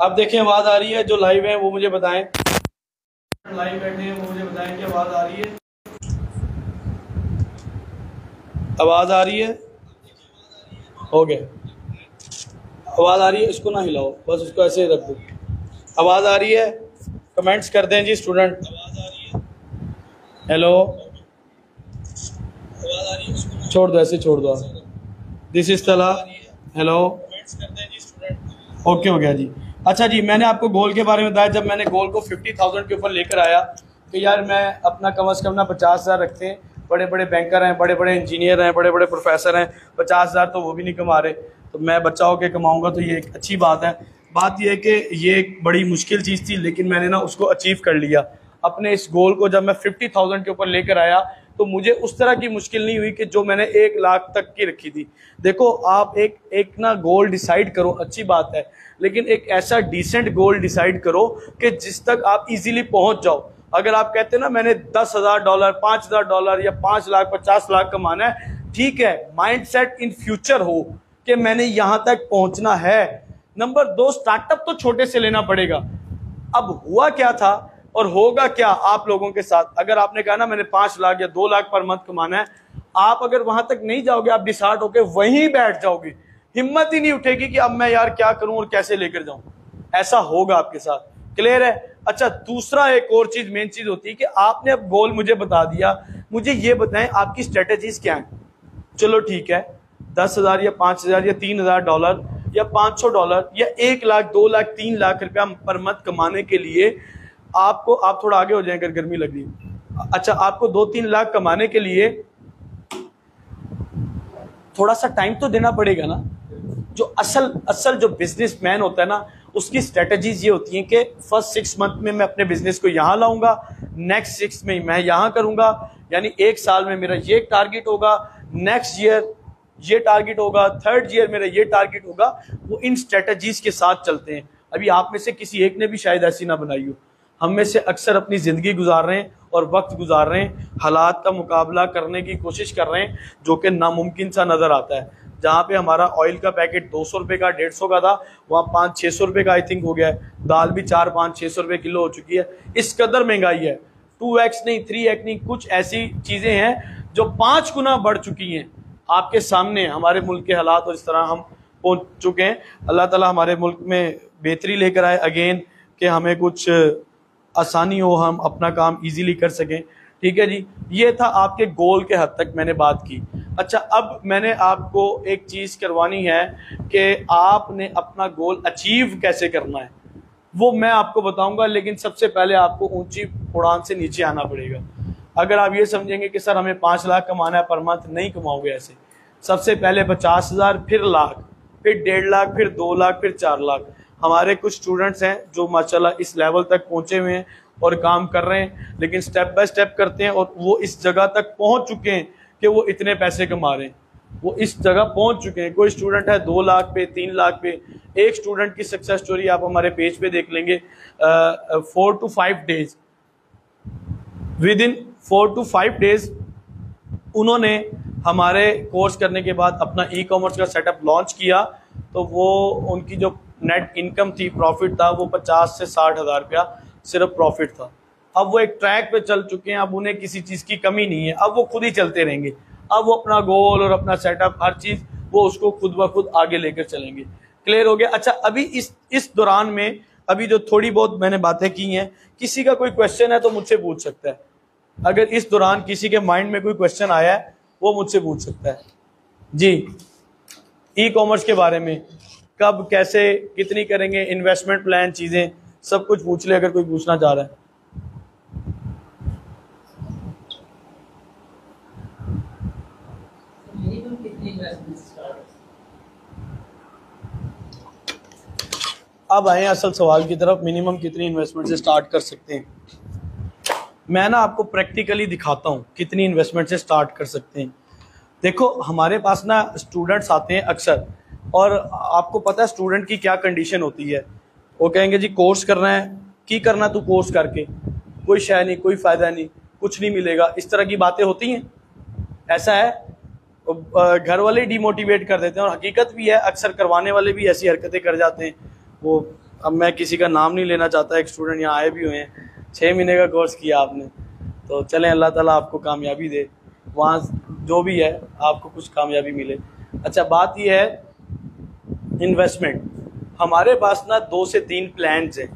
अब देखें आवाज़ आ रही है? जो लाइव है वो मुझे बताएं, लाइव बैठे हैं वो मुझे बताएं कि आवाज़ आ रही है? आवाज़ आ रही है? हो गया, आवाज़ आ रही है? इसको ना हिलाओ, बस इसको ऐसे ही रख दो। आवाज़ आ रही है? कमेंट्स कर दें जी स्टूडेंट। हेलो, आवाज़ आ रही है? छोड़ दो, ऐसे छोड़ दो। दिस इज तला। हेलो, ओके हो गया जी। अच्छा जी, मैंने आपको गोल के बारे में बताया। जब मैंने गोल को 50,000 के ऊपर लेकर आया कि यार मैं अपना कम अज़ कम ना 50,000 रखते हैं। बड़े बड़े बैंकर हैं, बड़े बड़े इंजीनियर हैं, बड़े बड़े प्रोफेसर हैं, 50,000 तो वो भी नहीं कमा रहे, तो मैं बच्चा होकर कमाऊँगा, तो ये एक अच्छी बात है। बात यह है कि ये एक बड़ी मुश्किल चीज़ थी, लेकिन मैंने ना उसको अचीव कर लिया। अपने इस गोल को जब मैं 50,000 के ऊपर लेकर आया तो मुझे उस तरह की मुश्किल नहीं हुई कि जो मैंने 1 लाख तक की रखी थी। देखो, आप एक ना गोल डिसाइड करो, अच्छी बात है, लेकिन एक ऐसा डिसेंट गोल डिसाइड करो कि जिस तक आप इजीली पहुंच जाओ। अगर आप कहते हैं ना मैंने $10,000, $5,000 या 5 लाख 50 लाख कमाना है, ठीक है, माइंड सेट इन फ्यूचर हो कि मैंने यहां तक पहुंचना है। नंबर 2, स्टार्टअप तो छोटे से लेना पड़ेगा। अब हुआ क्या था और होगा क्या आप लोगों के साथ? अगर आपने कहा ना मैंने 5 लाख या 2 लाख पर मंथ कमाना है, आप अगर वहां तक नहीं जाओगे, आप डिसार्ट होके वहीं बैठ जाओगे, हिम्मत ही नहीं उठेगी कि अब मैं यार क्या करूं और कैसे लेकर जाऊं। ऐसा होगा आपके साथ। क्लियर है? अच्छा, दूसरा एक और चीज, मेन चीज होती है कि आपने अब गोल मुझे बता दिया, मुझे ये बताएं आपकी स्ट्रेटेजीज क्या है। चलो ठीक है, 10,000 या 5,000 या $3,000 या $500 या 1 लाख 2 लाख 3 लाख रुपया पर मंथ कमाने के लिए आपको, आप थोड़ा आगे हो जाएं अगर गर्मी लग रही है। अच्छा, आपको 2-3 लाख कमाने के लिए थोड़ा सा टाइम तो देना पड़ेगा ना। जो असल जो बिजनेसमैन होता है ना, उसकी स्ट्रेटजीज ये होती हैं कि फर्स्ट 6 मंथ में मैं अपने बिजनेस को यहाँ लाऊंगा, नेक्स्ट 6 में मैं यहाँ करूंगा, यानी 1 साल में मेरा ये टारगेट होगा, नेक्स्ट ईयर ये टारगेट होगा, थर्ड ईयर मेरा ये टारगेट होगा। वो इन स्ट्रेटजीज के साथ चलते हैं। अभी आप में से किसी एक ने भी शायद ऐसी ना बनाई हो। हम में से अक्सर अपनी ज़िंदगी गुजार रहे हैं और वक्त गुजार रहे हैं, हालात का मुकाबला करने की कोशिश कर रहे हैं, जो कि नामुमकिन सा नज़र आता है। जहाँ पे हमारा ऑयल का पैकेट 200 रुपये का, 150 का था, वहाँ 500-600 रुपये का आई थिंक हो गया है। दाल भी 400-500-600 रुपये किलो हो चुकी है। इस कदर महंगाई है, 2x नहीं 3x नहीं, कुछ ऐसी चीज़ें हैं जो 5 गुना बढ़ चुकी हैं। आपके सामने हमारे मुल्क के हालात और इस तरह हम पहुँच चुके हैं। अल्लाह ताला हमारे मुल्क में बेहतरी लेकर आए अगेन, कि हमें कुछ आसानी हो, हम अपना काम इजीली कर सकें। ठीक है जी, ये था आपके गोल के हद तक मैंने बात की। अच्छा, अब मैंने आपको एक चीज़ करवानी है कि आपने अपना गोल अचीव कैसे करना है, वो मैं आपको बताऊंगा। लेकिन सबसे पहले आपको ऊंची उड़ान से नीचे आना पड़ेगा। अगर आप ये समझेंगे कि सर हमें 5 लाख कमाना है पर मंथ, नहीं कमाओगे ऐसे। सबसे पहले 50,000, फिर लाख, फिर 1.5 लाख, फिर 2 लाख, फिर 4 लाख। हमारे कुछ स्टूडेंट्स हैं जो माशाल्लाह इस लेवल तक पहुंचे हुए हैं और काम कर रहे हैं, लेकिन स्टेप बाय स्टेप करते हैं और वो इस जगह तक पहुंच चुके हैं कि वो इतने पैसे कमा रहे हैं, वो इस जगह पहुंच चुके हैं। कोई स्टूडेंट है 2 लाख पे, 3 लाख पे। एक स्टूडेंट की सक्सेस स्टोरी आप हमारे पेज पे देख लेंगे। 4 to 5 days, with in 4 to 5 days उन्होंने हमारे कोर्स करने के बाद अपना ई कॉमर्स का सेटअप लॉन्च किया। तो वो उनकी जो नेट इनकम थी, प्रॉफिट था, वो 50 से 60 हज़ार रुपया सिर्फ प्रॉफिट था। अब वो एक ट्रैक पे चल चुके हैं, अब उन्हें किसी चीज़ की कमी नहीं है, अब वो खुद ही चलते रहेंगे। अब वो अपना गोल और अपना सेटअप, हर चीज़ वो उसको खुद ब खुद आगे लेकर चलेंगे। क्लियर हो गया? अच्छा, अभी इस दौरान में अभी जो थोड़ी बहुत मैंने बातें की हैं, किसी का कोई क्वेश्चन है तो मुझसे पूछ सकता है। अगर इस दौरान किसी के माइंड में कोई क्वेश्चन आया है वो मुझसे पूछ सकता है जी। ई कॉमर्स के बारे में, कब कैसे कितनी करेंगे, इन्वेस्टमेंट प्लान, चीज़ें सब कुछ पूछ ले अगर कोई पूछना चाह रहा है। अब आए असल सवाल की तरफ, मिनिमम कितनी इन्वेस्टमेंट से स्टार्ट कर सकते हैं। मैं ना आपको प्रैक्टिकली दिखाता हूँ कितनी इन्वेस्टमेंट से स्टार्ट कर सकते हैं। देखो, हमारे पास ना स्टूडेंट्स आते हैं अक्सर, और आपको पता है स्टूडेंट की क्या कंडीशन होती है। वो कहेंगे जी कोर्स करना है, की करना तू कोर्स करके, कोई शय नहीं, कोई फ़ायदा नहीं, कुछ नहीं मिलेगा, इस तरह की बातें होती हैं। ऐसा है? घर वाले डिमोटिवेट कर देते हैं, और हकीकत भी है, अक्सर करवाने वाले भी ऐसी हरकतें कर जाते हैं। वो अब मैं किसी का नाम नहीं लेना चाहता, एक स्टूडेंट यहाँ आए भी हुए हैं, 6 महीने का कोर्स किया आपने, तो चलें अल्लाह ताला आपको कामयाबी दे, वहाँ जो भी है आपको कुछ कामयाबी मिले। अच्छा, बात ये है इन्वेस्टमेंट, हमारे पास ना 2 से 3 प्लान्स हैं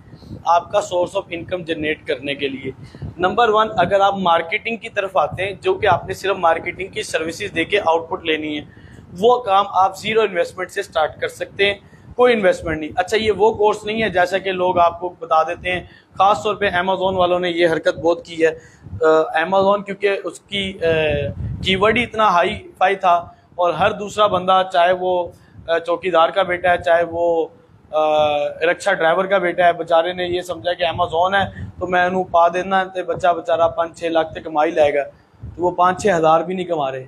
आपका सोर्स ऑफ इनकम जनरेट करने के लिए। नंबर 1, अगर आप मार्केटिंग की तरफ आते हैं, जो कि आपने सिर्फ मार्केटिंग की सर्विसेज देके आउटपुट लेनी है, वो काम आप जीरो इन्वेस्टमेंट से स्टार्ट कर सकते हैं, कोई इन्वेस्टमेंट नहीं। अच्छा, ये वो कोर्स नहीं है जैसा कि लोग आपको बता देते हैं, ख़ास तौर पे अमेज़ॉन वालों ने ये हरकत बहुत की है। अमेज़ॉन क्योंकि उसकी कीवर्ड ही इतना हाई फाई था, और हर दूसरा बंदा, चाहे वो चौकीदार का बेटा है, चाहे वो रिक्शा ड्राइवर का बेटा है, बेचारे ने ये समझा कि अमेज़ॉन है तो मैं उन्होंने पा देना, तो बच्चा बेचारा 5-6 लाख तक कमाई लाएगा, तो वो 5-6 हज़ार भी नहीं कमा रहे।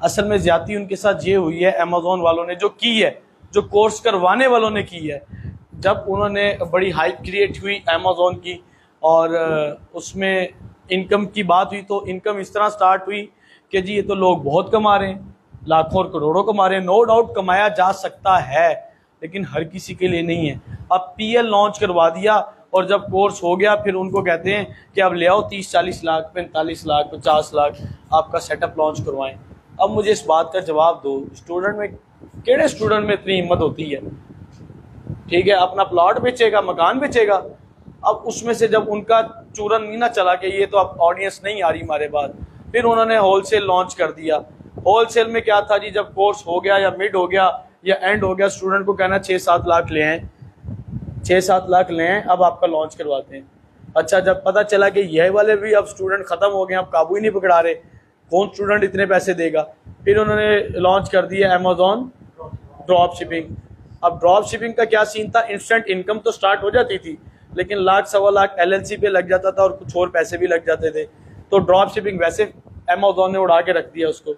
असल में ज्यादती उनके साथ ये हुई है, अमेज़ॉन वालों ने जो की है, जो कोर्स करवाने वालों ने की है। जब उन्होंने बड़ी हाइप क्रिएट हुई अमेज़ॉन की, और उसमें इनकम की बात हुई, तो इनकम इस तरह स्टार्ट हुई कि जी ये तो लोग बहुत कमा रहे हैं, लाखों और करोड़ों कमा रहे हैं। नो डाउट कमाया जा सकता है, लेकिन हर किसी के लिए नहीं है। अब पीएल लॉन्च करवा दिया, और जब कोर्स हो गया फिर उनको कहते हैं कि अब ले आओ 30-40 लाख, 45 लाख, 50 लाख आपका सेटअप लॉन्च करवाएं। अब मुझे इस बात का जवाब दो, स्टूडेंट में केड़े स्टूडेंट में इतनी हिम्मत होती है? ठीक है, अपना प्लॉट बेचेगा, मकान बेचेगा। अब उसमें से जब उनका चूरन नहीं ना चला कि ये तो अब ऑडियंस नहीं आ रही हमारे बाद, फिर उन्होंने होलसेल लॉन्च कर दिया। होलसेल में क्या था जी, जब कोर्स हो गया या मिड हो गया या एंड हो गया, स्टूडेंट को कहना 6-7 लाख ले आए, 6-7 लाख ले आए, अब आपका लॉन्च करवाते हैं। अच्छा, जब पता चला कि ये वाले भी अब स्टूडेंट खत्म हो गए, अब काबू ही नहीं पकड़ा रहे, कौन स्टूडेंट इतने पैसे देगा, फिर उन्होंने लॉन्च कर दिया अमेज़ॉन ड्रॉप शिपिंग। अब ड्रॉप शिपिंग का क्या सीन था, इंस्टेंट इनकम तो स्टार्ट हो जाती थी, लेकिन लाख 1.25 लाख LLC पे लग जाता था, और कुछ और पैसे भी लग जाते थे। तो ड्रॉप शिपिंग वैसे अमेज़ॉन ने उड़ा के रख दिया उसको।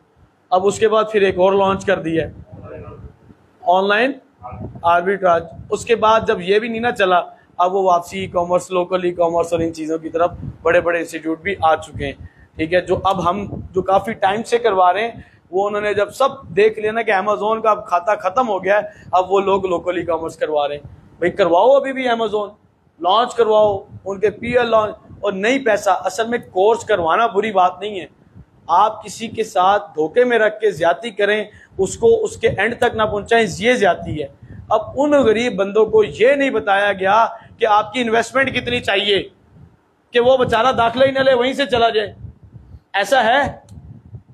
अब उसके बाद फिर एक और लॉन्च कर दिया, ऑनलाइन आर्बिट्राज। उसके बाद जब ये भी नहीं ना चला, अब वो वापसी e commerce, local e commerce और इन चीज़ों की तरफ बड़े बड़े इंस्टीट्यूट भी आ चुके हैं। ठीक है, जो अब हम जो काफ़ी टाइम से करवा रहे हैं, वो उन्होंने जब सब देख लिया ना कि अमेज़ॉन का अब खाता खत्म हो गया है, अब वो लोग लोकल ई कॉमर्स करवा रहे हैं। भाई करवाओ, अभी भी अमेज़ॉन लॉन्च करवाओ, उनके पीएल लॉन्च, और नहीं पैसा। असल में कोर्स करवाना बुरी बात नहीं है, आप किसी के साथ धोखे में रख के ज्यादती करें, उसको उसके एंड तक ना पहुंचाएं, ये ज्यादती है। अब उन गरीब बंदों को ये नहीं बताया गया कि आपकी इन्वेस्टमेंट कितनी चाहिए, कि वो बेचारा दाखिला ही न ले, वहीं से चला जाए। ऐसा है?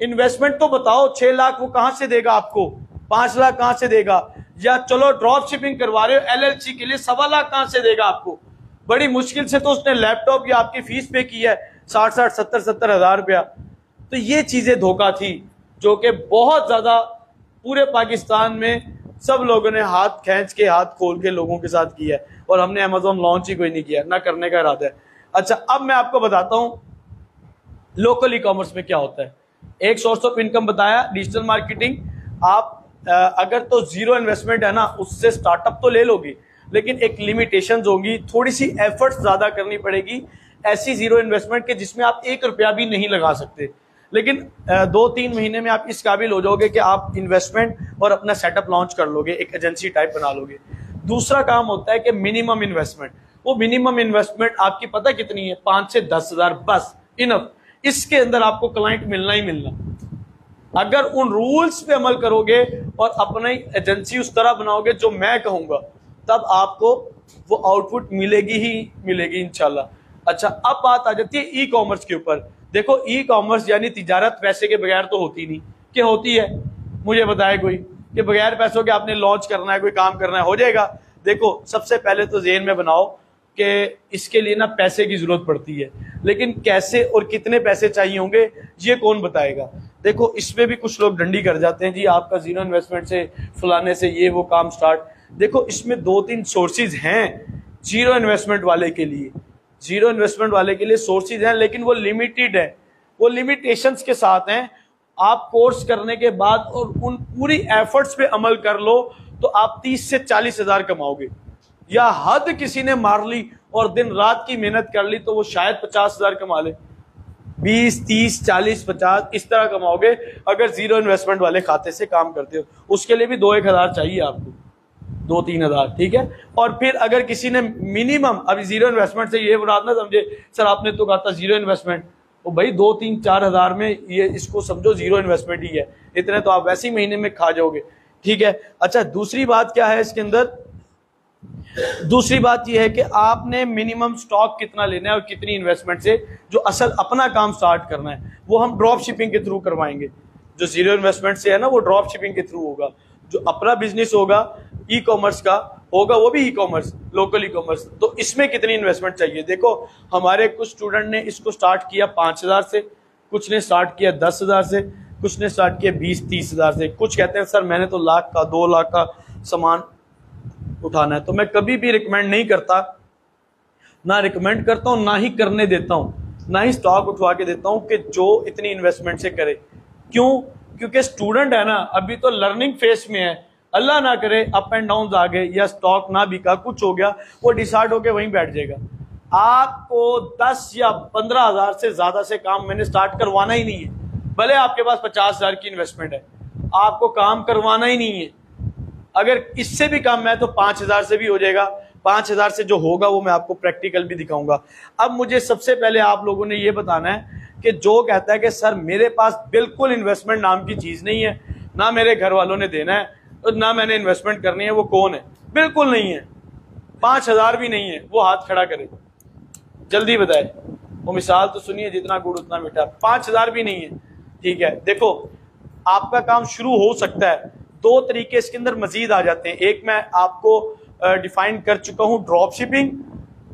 इन्वेस्टमेंट तो बताओ, 6 लाख वो कहां से देगा आपको, 5 लाख कहां से देगा? या चलो ड्रॉप शिपिंग करवा रहे हो, LLC के लिए 1.25 लाख कहां से देगा आपको? बड़ी मुश्किल से तो उसने लैपटॉप या आपकी फीस पे की है 60-60, 70-70 हज़ार रुपया। तो ये चीजें धोखा थी, जो कि बहुत ज्यादा पूरे पाकिस्तान में सब लोगों ने हाथ खींच के, हाथ खोल के लोगों के साथ किया है, और हमने अमेज़ॉन लॉन्च ही कोई नहीं किया, ना करने का इरादा है। अच्छा, अब मैं आपको बताता हूं लोकल ई कॉमर्स में क्या होता है। एक सोर्स ऑफ इनकम बताया, डिजिटल मार्केटिंग। आप अगर तो जीरो इन्वेस्टमेंट है ना, उससे स्टार्टअप तो ले लोगे, लेकिन एक लिमिटेशंस होंगी, थोड़ी सी एफर्ट्स ज्यादा करनी पड़ेगी। ऐसी जीरो इन्वेस्टमेंट के जिसमें आप 1 रुपया भी नहीं लगा सकते, लेकिन 2-3 महीने में आप इस काबिल हो जाओगे कि आप इन्वेस्टमेंट और अपना सेटअप लॉन्च कर लोगे, एक एजेंसी टाइप बना लोगे। दूसरा काम होता है कि मिनिमम इन्वेस्टमेंट। वो मिनिमम इन्वेस्टमेंट आपकी पता कितनी है? 5 से 10 हज़ार, बस इनफ। इसके अंदर आपको क्लाइंट मिलना ही मिलना। अगर उन रूल्स पे अमल करोगे और अपनी एजेंसी उस तरह बनाओगे जो मैं कहूंगा, तब आपको वो आउटपुट मिलेगी ही मिलेगी इंशाल्लाह। अच्छा, अब बात आ जाती है ई कॉमर्स के ऊपर। देखो, ई कॉमर्स यानी तिजारत पैसे के बगैर तो होती नहीं। क्या होती है? मुझे बताए कोई कि बगैर पैसों के आपने लॉन्च करना है, कोई काम करना है, हो जाएगा? देखो, सबसे पहले तो ज़हन में बनाओ कि इसके लिए ना पैसे की जरूरत पड़ती है, लेकिन कैसे और कितने पैसे चाहिए होंगे ये कौन बताएगा? देखो, इसमें भी कुछ लोग डंडी कर जाते हैं, जी आपका जीरो इन्वेस्टमेंट से, फलाने से ये वो काम स्टार्ट। देखो, इसमें 2-3 सोर्सेज हैं जीरो इन्वेस्टमेंट वाले के लिए। जीरो इन्वेस्टमेंट वाले के लिए सोर्सेज हैं, लेकिन वो लिमिटेड है, वो लिमिटेशंस के साथ हैं। आप कोर्स करने के बाद और उन पूरी एफर्ट्स पे अमल कर लो तो आप 30 से 40 हज़ार कमाओगे, या हद किसी ने मार ली और दिन रात की मेहनत कर ली तो वो शायद 50 हज़ार कमा ले। 20, 30, 40, 50 इस तरह कमाओगे अगर जीरो इन्वेस्टमेंट वाले खाते से काम करते हो। उसके लिए भी 2-1 हज़ार चाहिए आपको, 2-3 हज़ार, ठीक है। और फिर अगर किसी ने मिनिमम, अभी जीरो इन्वेस्टमेंट से ये मुराद ना समझे सर आपने तो कहा था जीरो इन्वेस्टमेंट, तो भाई 2-3-4 हज़ार में ये इसको समझो जीरो इन्वेस्टमेंट ही है, इतने तो आप वैसे ही महीने में खा जाओगे, ठीक है। अच्छा, दूसरी बात क्या है इसके अंदर, दूसरी बात यह है कि आपने मिनिमम स्टॉक कितना लेना है और कितनी इन्वेस्टमेंट से जो असल अपना काम स्टार्ट करना है वो हम ड्रॉप शिपिंग के थ्रू करवाएंगे। जो जीरो इन्वेस्टमेंट से है ना वो ड्रॉप शिपिंग के थ्रू होगा। जो अपना बिजनेस होगा ई कॉमर्स का होगा वो भी e commerce, local e commerce, तो इसमें कितनी इन्वेस्टमेंट चाहिए। देखो हमारे कुछ स्टूडेंट ने इसको स्टार्ट किया 5,000 से, कुछ ने स्टार्ट किया 10,000 से, कुछ ने स्टार्ट किया 20-30 हज़ार से, कुछ कहते हैं सर मैंने तो 1 लाख का 2 लाख का सामान उठाना है। तो मैं कभी भी रिकमेंड नहीं करता, ना रिकमेंड करता हूं ना ही करने देता हूं, ना ही स्टॉक उठवा के देता हूं कि जो इतनी इन्वेस्टमेंट से करे। क्यों? क्योंकि स्टूडेंट है ना अभी तो लर्निंग फेज में है, अल्लाह ना करे अप एंड डाउन आ गए या स्टॉक ना बिका कुछ हो गया वो डिसाइड होके वहीं बैठ जाएगा। आपको 10 या 15 हज़ार से ज्यादा से काम मैंने स्टार्ट करवाना ही नहीं है, भले आपके पास 50 हज़ार की इन्वेस्टमेंट है, आपको काम करवाना ही नहीं है। अगर इससे भी कम है तो 5,000 से भी हो जाएगा, 5,000 से जो होगा वो मैं आपको प्रैक्टिकल भी दिखाऊंगा। अब मुझे सबसे पहले आप लोगों ने ये बताना है कि जो कहता है कि सर मेरे पास बिल्कुल इन्वेस्टमेंट नाम की चीज नहीं है, ना मेरे घर वालों ने देना है और ना मैंने इन्वेस्टमेंट करनी है, वो कौन है? बिल्कुल नहीं है, 5,000 भी नहीं है, वो हाथ खड़ा करे, जल्दी बताए। वो मिसाल तो सुनिए, जितना गुड़ उतना मीठा। 5,000 भी नहीं है, ठीक है। देखो आपका काम शुरू हो सकता है, 2 तरीके इसके अंदर मजीद आ जाते हैं। एक मैं आपको डिफाइन कर चुका हूं, ड्रॉप शिपिंग।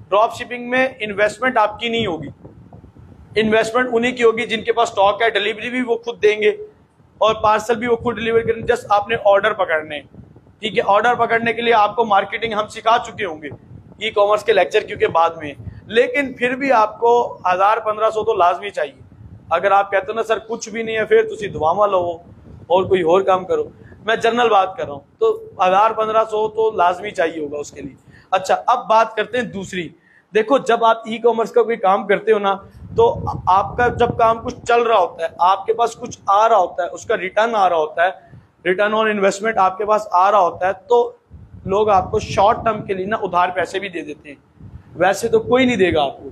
ड्रॉप शिपिंग में इन्वेस्टमेंट आपकी नहीं होगी, इन्वेस्टमेंट उन्हीं की होगी जिनके पास स्टॉक है, डिलीवरी भी वो खुद देंगे और पार्सल भी वो खुद डिलीवर करेंगे, जस्ट आपने ऑर्डर पकड़ने, ठीक है। ऑर्डर पकड़ने के लिए आपको मार्केटिंग हम सिखा चुके होंगे ई कॉमर्स के लेक्चर क्योंकि बाद में, लेकिन फिर भी आपको 1,000-1,500 तो लाजमी चाहिए। अगर आप कहते हो ना सर कुछ भी नहीं है, फिर तुसी दुआमा लो और कोई और काम करो, मैं जनरल बात कर रहा हूं, तो 1,000-1,500 तो लाजमी चाहिए होगा उसके लिए। अच्छा, अब बात करते हैं दूसरी। देखो जब आप ई कॉमर्स का कोई काम करते हो ना, तो आपका जब काम कुछ चल रहा होता है, आपके पास कुछ आ रहा होता है, उसका रिटर्न आ रहा होता है, रिटर्न ऑन इन्वेस्टमेंट आपके पास आ रहा होता है, तो लोग आपको शॉर्ट टर्म के लिए ना उधार पैसे भी दे देते हैं। वैसे तो कोई नहीं देगा आपको,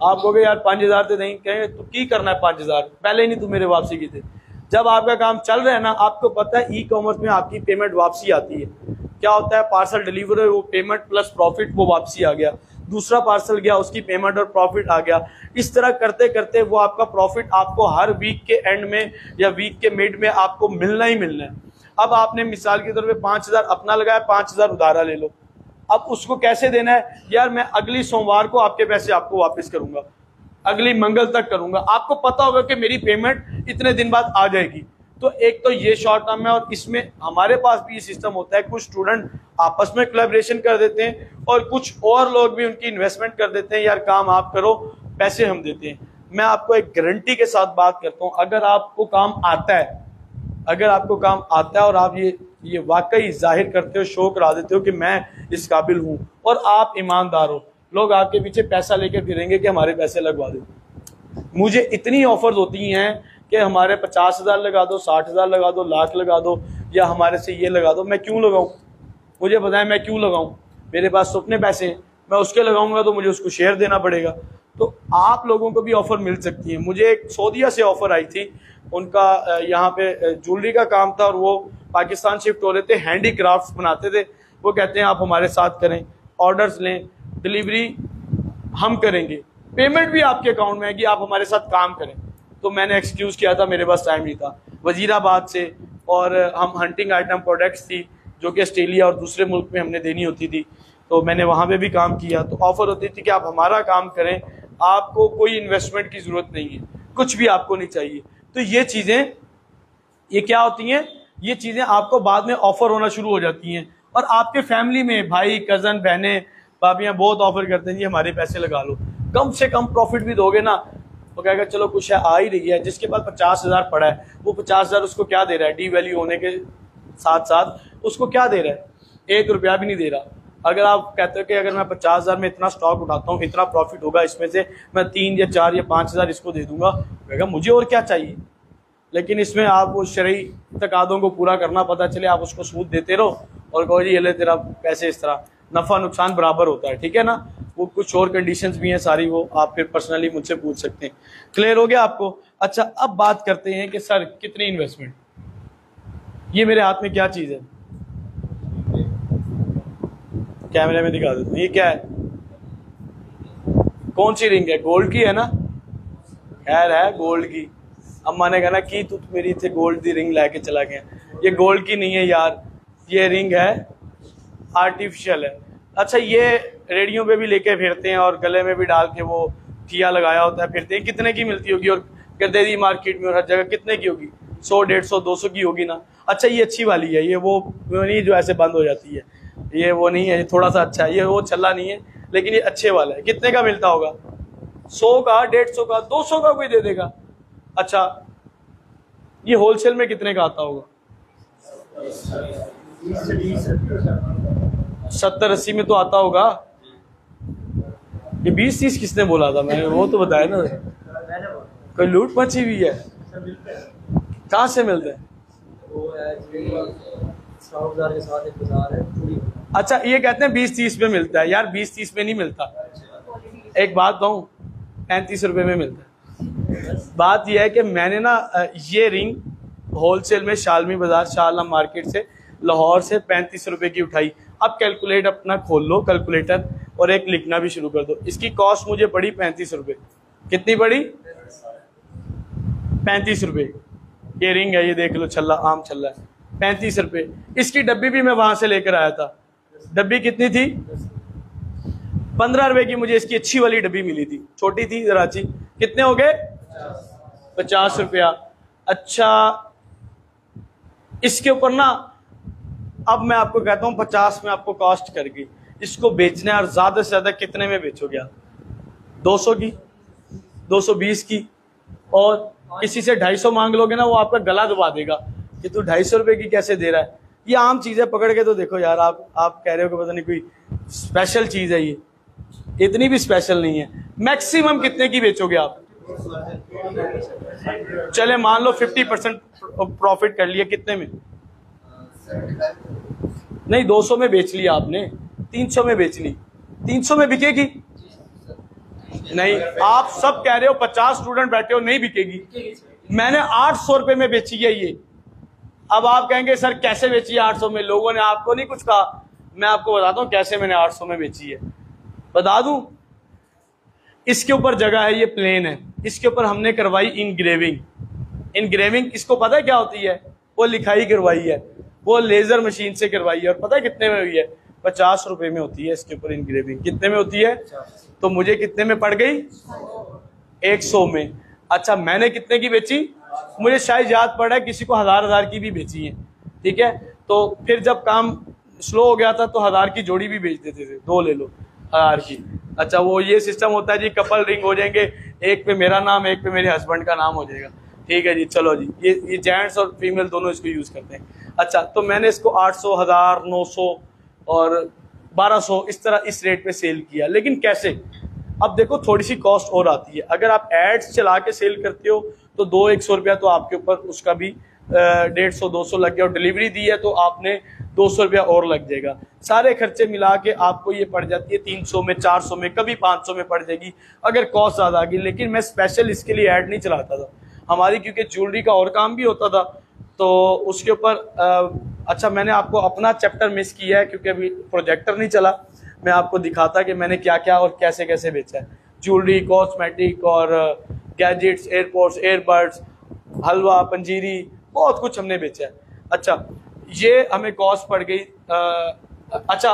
आप कहोगे यार 5,000 तो नहीं, कहेंगे तो की करना है 5,000, पहले ही नहीं तुम मेरे वापसी की थे। जब आपका काम चल रहा है ना, आपको पता है ई कॉमर्स में आपकी पेमेंट वापसी आती है। क्या होता है, पार्सल डिलीवर वो पेमेंट प्लस प्रॉफिट वो वापसी आ गया, दूसरा पार्सल गया उसकी पेमेंट और प्रॉफिट आ गया। इस तरह करते करते वो आपका प्रॉफिट आपको हर वीक के एंड में या वीक के मिड में आपको मिलना ही मिलना है। अब आपने मिसाल के तौर पे 5,000 अपना लगाया, 5,000 उधारा ले लो। अब उसको कैसे देना है, यार मैं अगली सोमवार को आपके पैसे आपको वापस करूंगा, अगली मंगल तक करूंगा। आपको पता होगा कि मेरी पेमेंट इतने दिन बाद आ जाएगी। तो एक तो ये शॉर्ट टर्म है, और इसमें हमारे पास भी ये सिस्टम होता है, कुछ स्टूडेंट आपस में कोलैबोरेशन कर देते हैं और कुछ और लोग भी उनकी इन्वेस्टमेंट कर देते हैं, यार काम आप करो पैसे हम देते हैं। मैं आपको एक गारंटी के साथ बात करता हूं, अगर आपको काम आता है, अगर आपको काम आता है और आप ये वाकई जाहिर करते हो, शो करा देते हो कि मैं इस काबिल हूं और आप ईमानदार हो, लोग आपके पीछे पैसा लेकर फिरेंगे कि हमारे पैसे लगवा दो। मुझे इतनी ऑफर्स होती हैं कि हमारे 50,000 लगा दो, 60,000 लगा दो, लाख लगा दो, या हमारे से ये लगा दो। मैं क्यों लगाऊं? मुझे बताएं मैं क्यों लगाऊं? मेरे पास तो अपने पैसे हैं, मैं उसके लगाऊंगा तो मुझे उसको शेयर देना पड़ेगा। तो आप लोगों को भी ऑफर मिल सकती है। मुझे एक सऊदीया से ऑफर आई थी, उनका यहाँ पे ज्वेलरी का काम था और वो पाकिस्तान शिफ्ट हो रहे थे, हैंडी क्राफ्ट बनाते थे। वो कहते हैं आप हमारे साथ करें, ऑर्डर्स लें, डिलीवरी हम करेंगे, पेमेंट भी आपके अकाउंट में आएगी, आप हमारे साथ काम करें। तो मैंने एक्सक्यूज किया था, मेरे पास टाइम नहीं था, वजीराबाद से, और हम हंटिंग आइटम प्रोडक्ट्स थी जो कि ऑस्ट्रेलिया और दूसरे मुल्क में हमने देनी होती थी, तो मैंने वहाँ पे भी काम किया। तो ऑफर होती थी कि आप हमारा काम करें, आपको कोई इन्वेस्टमेंट की जरूरत नहीं है, कुछ भी आपको नहीं चाहिए। तो ये चीज़ें ये क्या होती हैं, ये चीज़ें आपको बाद में ऑफर होना शुरू हो जाती हैं। और आपके फैमिली में भाई, कज़न, बहनें, भाभियाँ बहुत ऑफर करते हैं जी हमारे पैसे लगा लो, कम से कम प्रॉफिट भी दोगे ना, तो कहेगा चलो कुछ है आ ही रही है। जिसके पास 50,000 पड़ा है, वो 50,000 उसको क्या दे रहा है, डी वैल्यू होने के साथ साथ उसको क्या दे रहा है, 1 रुपया भी नहीं दे रहा। अगर आप कहते हो कि अगर मैं 50,000 में इतना स्टॉक उठाता हूँ, इतना प्रॉफिट होगा, इसमें से मैं 3 या 4 या 5,000 इसको दे दूंगा, कहेगा मुझे और क्या चाहिए। लेकिन इसमें आप वो शरई तकादों को पूरा करना, पता चले आप उसको सूद देते रहो और कहो जी ये ले तेरा पैसे, इस तरह नफ़ा नुकसान बराबर होता है, ठीक है ना। वो कुछ और कंडीशंस भी हैं सारी, वो आप फिर पर्सनली मुझसे पूछ सकते हैं। क्लियर हो गया आपको? अच्छा, अब बात करते हैं कि सर कितनी इन्वेस्टमेंट। ये मेरे हाथ में क्या चीज़ है, कैमरे में दिखा देता हूँ। ये क्या है, कौन सी रिंग है? गोल्ड की है ना? खैर है गोल्ड की। अम्मा ने कहा ना कि तू मेरी थे गोल्ड की रिंग लेके चला गया। ये गोल्ड की नहीं है यार, ये रिंग है, आर्टिफिशियल है। अच्छा, ये रेडियो पे भी लेके फिरते हैं और गले में भी डाल के वो ठिया लगाया होता है, फिरते हैं। कितने की मिलती होगी? और गद्देदी मार्केट में और हर जगह कितने की होगी? 100, 150, 200 की होगी ना। अच्छा, ये अच्छी वाली है, ये वो नहीं जो ऐसे बंद हो जाती है, ये वो नहीं है, ये थोड़ा सा अच्छा है, ये वो छल्ला नहीं है, लेकिन ये अच्छे वाला है। कितने का मिलता होगा? 100 का, 150 का, 200 का कोई दे देगा। अच्छा, ये होलसेल में कितने का आता होगा? 70-80 में तो आता होगा। ये 20-30 किसने बोला था? मैं वो तो बताया ना, कोई लूट मची हुई है। कहाँ से मिलते हैं? अच्छा, ये कहते हैं 20-30 में मिलता है। यार 20-30 में नहीं मिलता, एक बात कहूँ, 35 रुपए में मिलता है। बात यह है कि मैंने ना ये रिंग होलसेल में शालमी बाजार, शालम मार्केट से, लाहौर से 35 रुपए की उठाई। अब कैलकुलेट अपना खोल लो कैलकुलेटर और एक लिखना भी शुरू कर दो। इसकी कॉस्ट मुझे पड़ी 35 रुपए। कितनी पड़ी? 35 रुपए। ये रिंग है, ये देख लो, छल्ला, आम छल्ला है, 35 रुपए। इसकी डब्बी भी मैं वहां से लेकर आया था। डब्बी कितनी थी? 15 रुपए की मुझे इसकी अच्छी वाली डब्बी मिली थी, छोटी थी जरा अच्छी। कितने हो गए? 50 रुपया। अच्छा, इसके ऊपर ना अब मैं आपको कहता हूँ 50 में आपको कॉस्ट कर गई। इसको बेचना है और ज्यादा से ज्यादा कितने में बेचोगे आप? 200 की, 220 की, और किसी से 250 मांग लोगे ना, वो आपका गला दबा देगा कि तू 250 रुपए की कैसे दे रहा है। ये आम चीजें पकड़ के तो देखो यार, आप कह रहे हो कि पता नहीं कोई स्पेशल चीज है, ये इतनी भी स्पेशल नहीं है। मैक्सिमम कितने की बेचोगे आप? चले मान लो 50% प्रॉफिट कर लिया, कितने में? नहीं, 200 में बेच लिया आपने, 300 में बेच ली, 300 में बिकेगी? नहीं, आप सब कह रहे हो 50 स्टूडेंट बैठे हो, नहीं बिकेगी। मैंने 800 रुपए में बेची है ये। अब आप कहेंगे सर कैसे बेची है 800 में? लोगों ने आपको नहीं कुछ कहा, मैं आपको बताता हूं कैसे मैंने 800 में बेची है। बता दूं, इसके ऊपर जगह है, ये प्लेन है, इसके ऊपर हमने करवाई इनग्रेविंग। इनग्रेविंग इसको पता है क्या होती है? वो लिखाई करवाई है, वो लेजर मशीन से करवाई है। और पता है कितने में हुई है? 50 रुपए में होती है इसके ऊपर इनग्रेविंग। कितने में होती है? तो मुझे कितने में पड़ गई? 100 में। अच्छा, मैंने कितने की बेची? मुझे शायद याद पड़ा है किसी को 1000 की भी बेची है, ठीक है। तो फिर जब काम स्लो हो गया था तो 1000 की जोड़ी भी बेच देते थे, 2 ले लो 1000 की। अच्छा, वो ये सिस्टम होता है जी, कपल रिंग हो जाएंगे, एक पे मेरा नाम, एक पे मेरे हस्बैंड का नाम हो जाएगा, ठीक है जी। चलो जी, ये जेंट्स और फीमेल दोनों इसको यूज करते हैं। अच्छा, तो मैंने इसको 800, 1000, 900 और 1200 इस तरह इस रेट पे सेल किया। लेकिन कैसे? अब देखो थोड़ी सी कॉस्ट और आती है। अगर आप एड्स चला के सेल करते हो तो 200-100 रुपया तो आपके ऊपर उसका भी 150-200 लग गया, और डिलीवरी दी है तो आपने 200 रुपया और लग जाएगा। सारे खर्चे मिला के आपको ये पड़ जाती है 300 में, 400 में, कभी 500 में पड़ जाएगी अगर कॉस्ट ज़्यादा आ गई। लेकिन मैं स्पेशल इसके लिए ऐड नहीं चलाता था हमारी, क्योंकि ज्वेलरी का और काम भी होता था तो उसके ऊपर। अच्छा, मैंने आपको अपना चैप्टर मिस किया है क्योंकि अभी प्रोजेक्टर नहीं चला। मैं आपको दिखाता कि मैंने क्या क्या और कैसे कैसे बेचा है। ज्वेलरी, कॉस्मेटिक और गैजेट्स, एयरपोर्ट्स, एयरबड्स, हलवा, पंजीरी, बहुत कुछ हमने बेचा है। अच्छा, ये हमें कॉस्ट पड़ गई। अच्छा,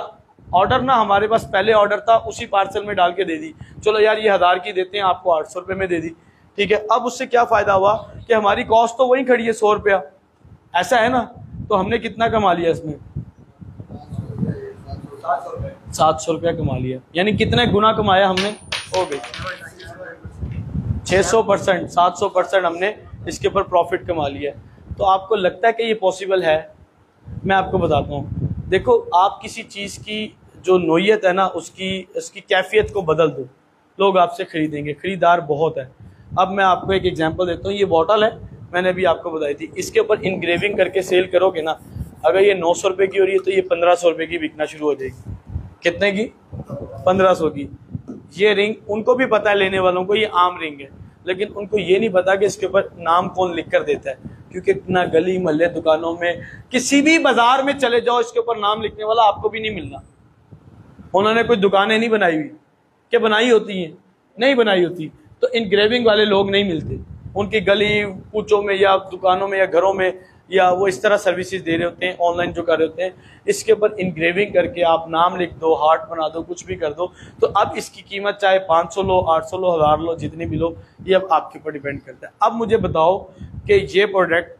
ऑर्डर ना हमारे पास पहले ऑर्डर था, उसी पार्सल में डाल के दे दी। चलो यार ये 1000 की देते हैं, आपको 800 रुपये में दे दी, ठीक है। अब उससे क्या फ़ायदा हुआ कि हमारी कॉस्ट तो वही खड़ी है 100 रुपया, ऐसा है ना। तो हमने कितना कमा लिया इसमें? 700 रुपया कमा लिया। यानी कितने गुना कमाया हमने? हो गई 600%, 700% हमने इसके ऊपर प्रॉफिट कमा लिया। तो आपको लगता है कि ये पॉसिबल है? मैं आपको बताता हूँ। देखो, आप किसी चीज़ की जो नोयत है ना उसकी कैफियत को बदल दो, लोग आपसे खरीदेंगे, खरीदार बहुत है। अब मैं आपको एक एग्जांपल देता हूँ। ये बॉटल है, मैंने अभी आपको बताई थी, इसके ऊपर इनग्रेविंग करके सेल करोगे ना, अगर ये 900 रुपये की हो रही है तो ये 1500 रुपये की बिकना शुरू हो जाएगी। कितने की? 1500 की। ये रिंग उनको भी पता है, लेने वालों को, ये आम रिंग है, लेकिन उनको ये नहीं पता कि इसके ऊपर नाम कौन लिख कर देता है, क्योंकि ना गली मोहल्ले दुकानों में, किसी भी बाजार में चले जाओ, इसके ऊपर नाम लिखने वाला आपको भी नहीं मिलना। उन्होंने कोई दुकानें नहीं बनाई हुई, क्या बनाई होती हैं? नहीं बनाई होती। तो इनग्रेविंग वाले लोग नहीं मिलते, उनकी गली कूचों में या दुकानों में या घरों में, या वो इस तरह सर्विसेज दे रहे होते हैं, ऑनलाइन जो कर रहे होते हैं। इसके ऊपर इनग्रेविंग करके आप नाम लिख दो, हार्ट बना दो, कुछ भी कर दो, तो अब इसकी कीमत चाहे 500 लो, 800 लो, 1000 लो, जितनी भी लो, ये अब आपके ऊपर डिपेंड करता है। अब मुझे बताओ कि ये प्रोडक्ट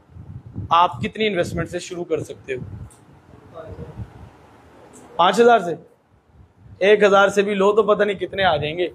आप कितनी इन्वेस्टमेंट से शुरू कर सकते हो? 5000 से? 1000 से भी लो तो पता नहीं कितने आ जाएंगे,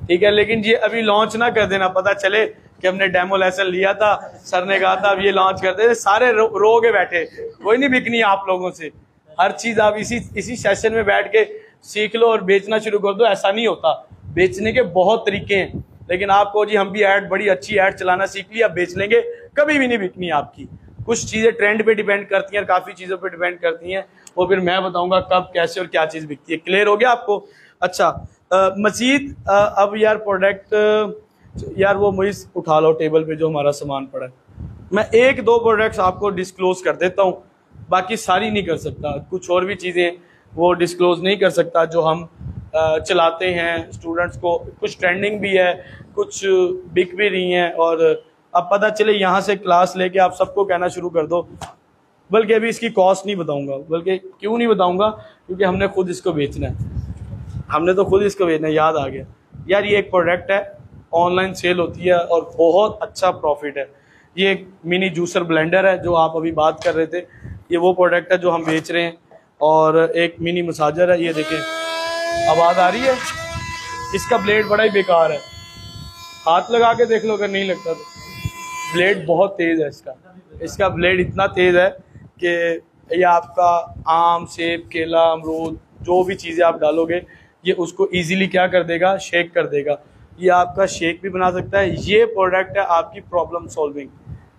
ठीक है। लेकिन ये अभी लॉन्च ना कर देना, पता चले कि हमने डेमो लेसन लिया था, सर ने कहा था अब ये लॉन्च कर दे, सारे रोगे बैठे, कोई नहीं बिकनी आप लोगों से। हर चीज आप इसी सेशन में बैठ के सीख लो और बेचना शुरू कर दो। ऐसा नहीं होता, बेचने के बहुत तरीके हैं, लेकिन आपको जी हम भी बड़ी अच्छी ऐड चलाना सीख लिया, बेच लेंगे, कभी भी नहीं बिकनी आपकी। कुछ चीजें ट्रेंड पे डिपेंड करती हैं, काफी चीजों पे डिपेंड करती हैं, वो फिर मैं बताऊंगा कब, कैसे और क्या चीज बिकती है। क्लियर हो गया आपको? अच्छा, मजीद अब यार प्रोडक्ट, यार वो मुझे उठा लो टेबल पे जो हमारा सामान पड़ा है। मैं 1-2 प्रोडक्ट्स आपको डिस्क्लोज कर देता हूँ, बाकी सारी नहीं कर सकता। कुछ और भी चीज़ें वो डिस्क्लोज नहीं कर सकता जो हम चलाते हैं स्टूडेंट्स को। कुछ ट्रेंडिंग भी है, कुछ बिक भी रही हैं, और अब पता चले यहाँ से क्लास लेके आप सबको कहना शुरू कर दो। बल्कि अभी इसकी कॉस्ट नहीं बताऊँगा, बल्कि क्यों नहीं बताऊँगा, क्योंकि हमने खुद इसको बेचना है, हमने तो खुद इसको बेचना है। याद आ गया यार, ये एक प्रोडक्ट है, ऑनलाइन सेल होती है और बहुत अच्छा प्रॉफिट है। ये एक मिनी जूसर ब्लेंडर है जो आप अभी बात कर रहे थे, ये वो प्रोडक्ट है जो हम बेच रहे हैं। और एक मिनी मसाजर है, ये देखें, आवाज़ आ रही है। इसका ब्लेड बड़ा ही बेकार है, हाथ लगा के देख लो अगर नहीं लगता तो। ब्लेड बहुत तेज़ है इसका ब्लेड इतना तेज़ है कि ये आपका आम, सेब, केला, अमरूद, जो भी चीज़ें आप डालोगे ये उसको इजीली क्या कर देगा, शेक कर देगा। ये आपका शेक भी बना सकता है। ये प्रोडक्ट है आपकी प्रॉब्लम सॉल्विंग।